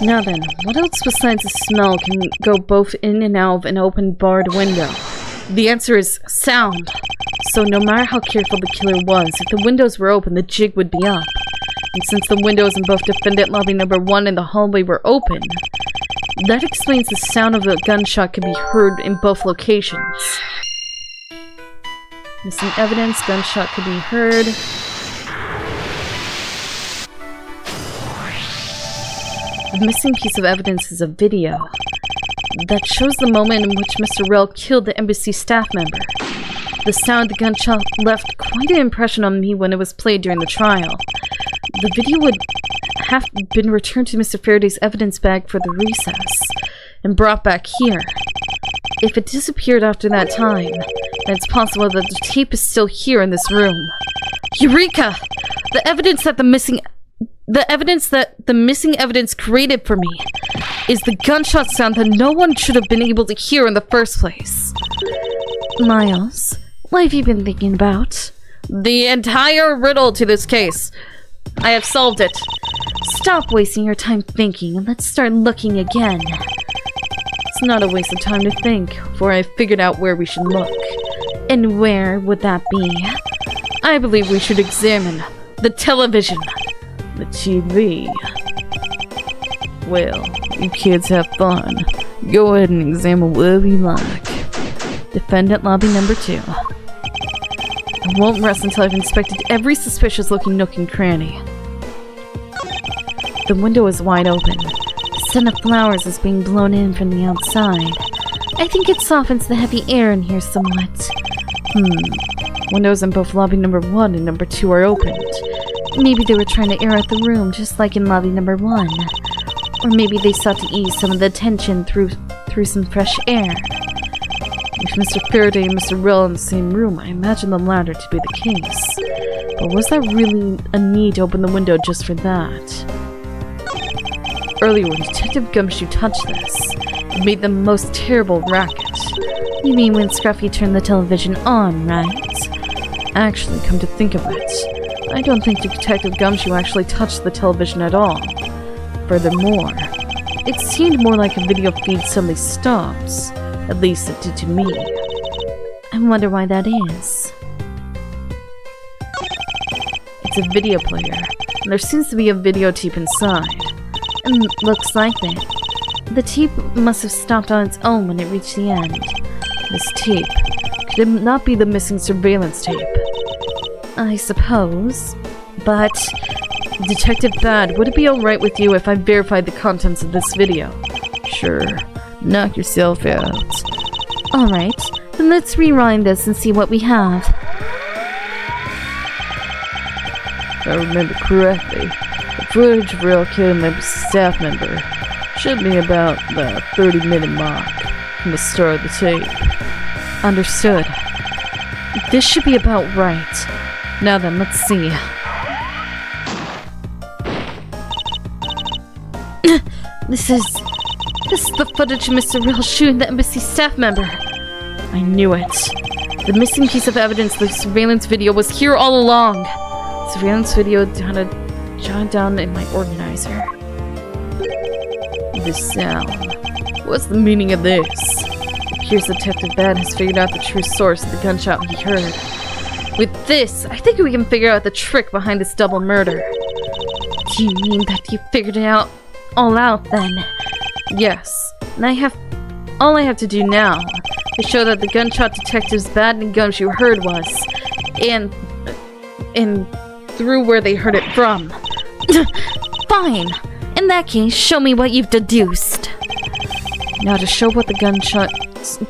Speaker 1: Now then, what else besides the smell can go both in and out of an open barred window? The answer is sound. So no matter how careful the killer was, if the windows were open, the jig would be up. And since the windows in both defendant lobby number 1 and the hallway were open, that explains the sound of a gunshot could be heard in both locations. Missing evidence, gunshot could be heard. The missing piece of evidence is a video that shows the moment in which Mr. Rell killed the embassy staff member. The sound of the gunshot left quite an impression on me when it was played during the trial. The video would have been returned to Mr. Faraday's evidence bag for the recess and brought back here. If it disappeared after that time, then it's possible that the tape is still here in this room. Eureka! The evidence that the missing evidence created for me is the gunshot sound that no one should have been able to hear in the first place.
Speaker 2: Miles, What have you been thinking about?
Speaker 1: The entire riddle to this case. I have solved it.
Speaker 2: Stop wasting your time thinking and let's start looking again.
Speaker 1: It's not a waste of time to think, for I've figured out where we should look.
Speaker 2: And where would that be?
Speaker 1: I believe we should examine the television. The TV. Well, you kids have fun. Go ahead and examine whatever you like.
Speaker 2: Defendant lobby number 2.
Speaker 1: I won't rest until I've inspected every suspicious looking nook and cranny.
Speaker 2: The window is wide open. The scent of flowers is being blown in from the outside. I think it softens the heavy air in here somewhat.
Speaker 1: Windows in both lobby number 1 and number 2 are opened.
Speaker 2: Maybe they were trying to air out the room just like in lobby number 1. Or maybe they sought to ease some of the tension through some fresh air.
Speaker 1: With Mr. Faraday and Mr. Rill in the same room, I imagine the latter to be the case. But was there really a need to open the window just for that? Earlier when Detective Gumshoe touched this, it made the most terrible racket.
Speaker 2: You mean when Scruffy turned the television on, right?
Speaker 1: Actually, come to think of it, I don't think Detective Gumshoe actually touched the television at all. Furthermore, it seemed more like a video feed suddenly stops. At least it did to me.
Speaker 2: I wonder why that is.
Speaker 1: It's a video player, and there seems to be a videotape inside.
Speaker 2: Looks like it. The tape must have stopped on its own when it reached the end.
Speaker 1: This tape, could it not be the missing surveillance tape?
Speaker 2: I suppose, but...
Speaker 1: Detective Bad, would it be alright with you if I verified the contents of this video? Sure. Knock yourself out.
Speaker 2: Alright, then let's rewind this and see what we have.
Speaker 1: If I remember correctly, the footage of Real killing a staff member should be about the 30-minute mark from the start of the tape.
Speaker 2: Understood.
Speaker 1: This should be about right. Now then, let's see.
Speaker 2: This is the footage of Mr. Rill shooting the embassy staff member.
Speaker 1: I knew it. The missing piece of evidence, the surveillance video, was here all along. Surveillance video jotted down in my organizer. This sound. What's the meaning of this? It appears Detective Bad has figured out the true source of the gunshot he heard. With this, I think we can figure out the trick behind this double murder.
Speaker 2: Do you mean that you figured it out all out then?
Speaker 1: Yes, and all I have to do now is show that the gunshot Detectives Bad and Gumshoe heard was, and through where they heard it from.
Speaker 2: Fine. In that case, show me what you've deduced.
Speaker 1: Now to show what the gunshot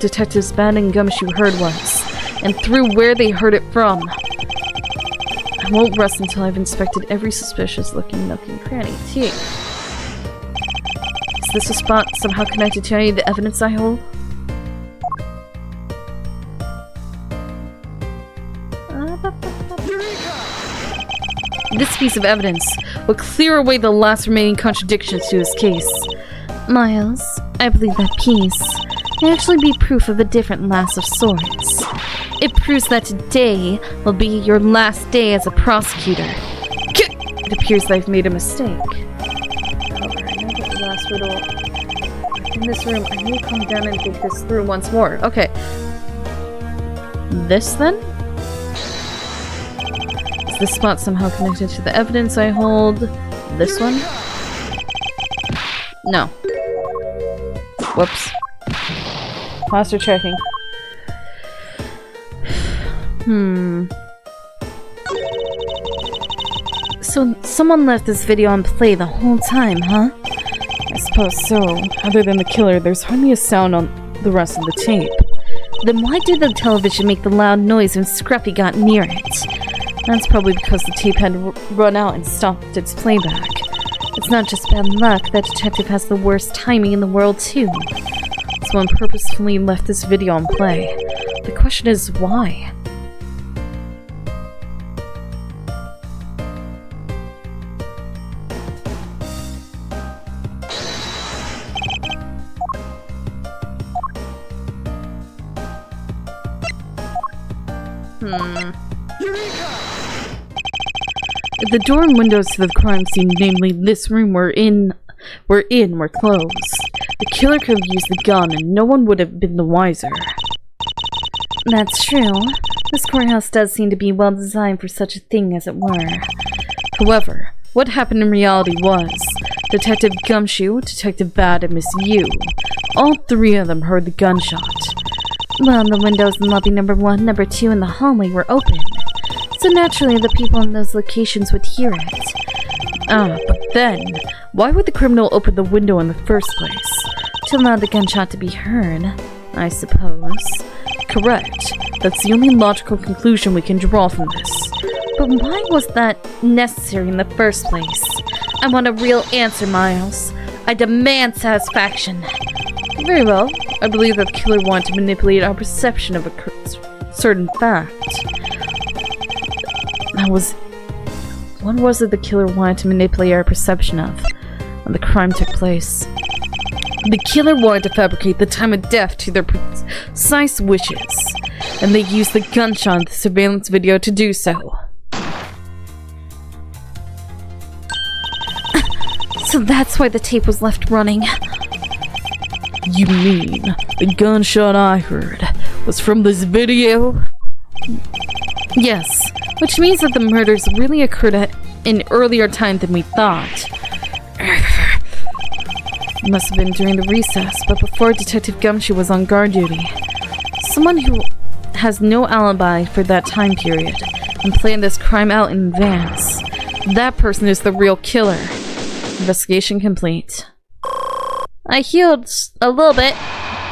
Speaker 1: Detectives Bad and Gumshoe heard was, and through where they heard it from. I won't rest until I've inspected every suspicious looking nook and cranny, too. Is this a spot somehow connected to any of the evidence I hold? This piece of evidence will clear away the last remaining contradictions to his case.
Speaker 2: Miles, I believe that piece may actually be proof of a different last of sorts. It proves that today will be your last day as a prosecutor.
Speaker 1: It appears that I've made a mistake. However, I know that the last riddle in this room. I need to calm down and think this through once more. Okay. This then? Is this spot somehow connected to the evidence I hold? This one? No. Whoops. Master checking.
Speaker 2: So someone left this video on play the whole time, huh?
Speaker 1: I suppose so. Other than the killer, there's hardly a sound on the rest of the tape.
Speaker 2: Then why did the television make the loud noise when Scruffy got near it?
Speaker 1: That's probably because the tape had run out and stopped its playback.
Speaker 2: It's not just bad luck, that detective has the worst timing in the world too.
Speaker 1: Someone purposefully left this video on play. The question is, why?
Speaker 4: Eureka!
Speaker 1: If the door and windows to the crime scene, namely this room were closed, the killer could have used the gun and no one would have been the wiser.
Speaker 2: That's true. This courthouse does seem to be well designed for such a thing, as it were.
Speaker 1: However, what happened in reality was, Detective Gumshoe, Detective Bad, and Miss Yu, all three of them heard the gunshot.
Speaker 2: Well, the windows in lobby number 1, number 2, and the hallway were open, so naturally the people in those locations would hear it.
Speaker 1: But then, why would the criminal open the window in the first place?
Speaker 2: To allow the gunshot to be heard, I suppose.
Speaker 1: Correct. That's the only logical conclusion we can draw from this.
Speaker 2: But why was that necessary in the first place? I want a real answer, Miles. I demand satisfaction.
Speaker 1: Very well. I believe that the killer wanted to manipulate our perception of a certain fact. What was it the killer wanted to manipulate our perception of when the crime took place? The killer wanted to fabricate the time of death to their precise wishes, and they used the gunshot in the surveillance video to do so.
Speaker 2: So that's why the tape was left running.
Speaker 1: You mean the gunshot I heard was from this video?
Speaker 2: Yes,
Speaker 1: which means that the murders really occurred at an earlier time than we thought. It must have been during the recess, but before Detective Gumshoe was on guard duty. Someone who has no alibi for that time period and planned this crime out in advance. That person is the real killer. Investigation complete.
Speaker 2: I healed a little bit.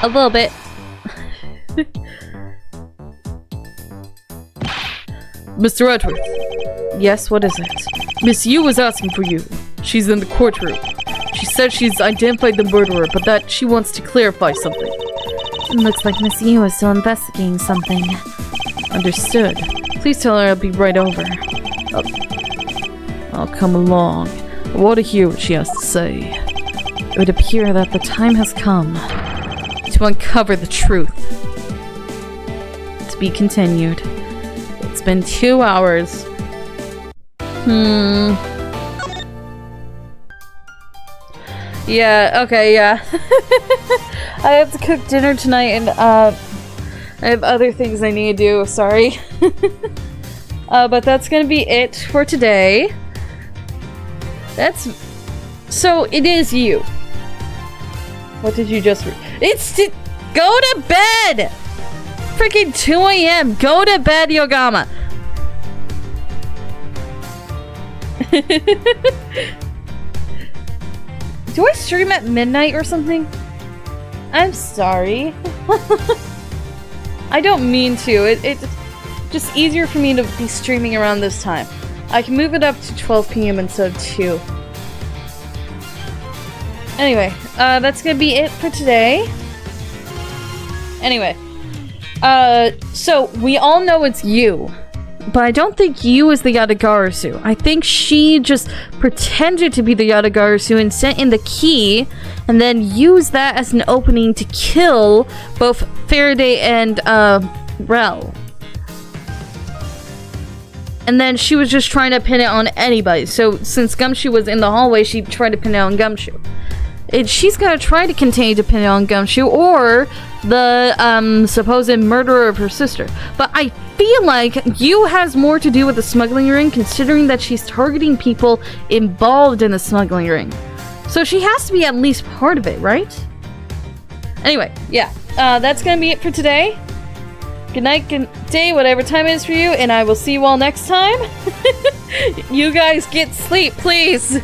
Speaker 2: A little bit.
Speaker 1: Mr. Edgeworth. Yes, what is it? Miss Yu was asking for you. She's in the courtroom. She said she's identified the murderer, but that she wants to clarify something.
Speaker 2: It looks like Miss Yu is still investigating something.
Speaker 1: Understood. Please tell her I'll be right over. I'll come along. I want to hear what she has to say. It would appear that the time has come to uncover the truth. To be continued. It's been 2 hours. Yeah, okay, yeah. I have to cook dinner tonight and I have other things I need to do, sorry. But that's gonna be it for today. So it is you. What did you just go to bed! Freaking 2 AM! Go to bed, Yogama! Do I stream at midnight or something? I'm sorry. I don't mean to. It's just easier for me to be streaming around this time. I can move it up to 12 PM instead of 2. Anyway, that's gonna be it for today. Anyway, so we all know it's you. But I don't think Yu is the Yatagarasu. I think she just pretended to be the Yatagarasu and sent in the key, and then used that as an opening to kill both Faraday and Rel. And then she was just trying to pin it on anybody. So since Gumshoe was in the hallway, she tried to pin it on Gumshoe. She's gonna try to continue to pin it on Gumshoe or the supposed murderer of her sister. But I feel like Yu has more to do with the smuggling ring, considering that she's targeting people involved in the smuggling ring. So she has to be at least part of it, right? Anyway, yeah, that's gonna be it for today. Good night, good day, whatever time it is for you, and I will see you all next time. You guys get sleep, please!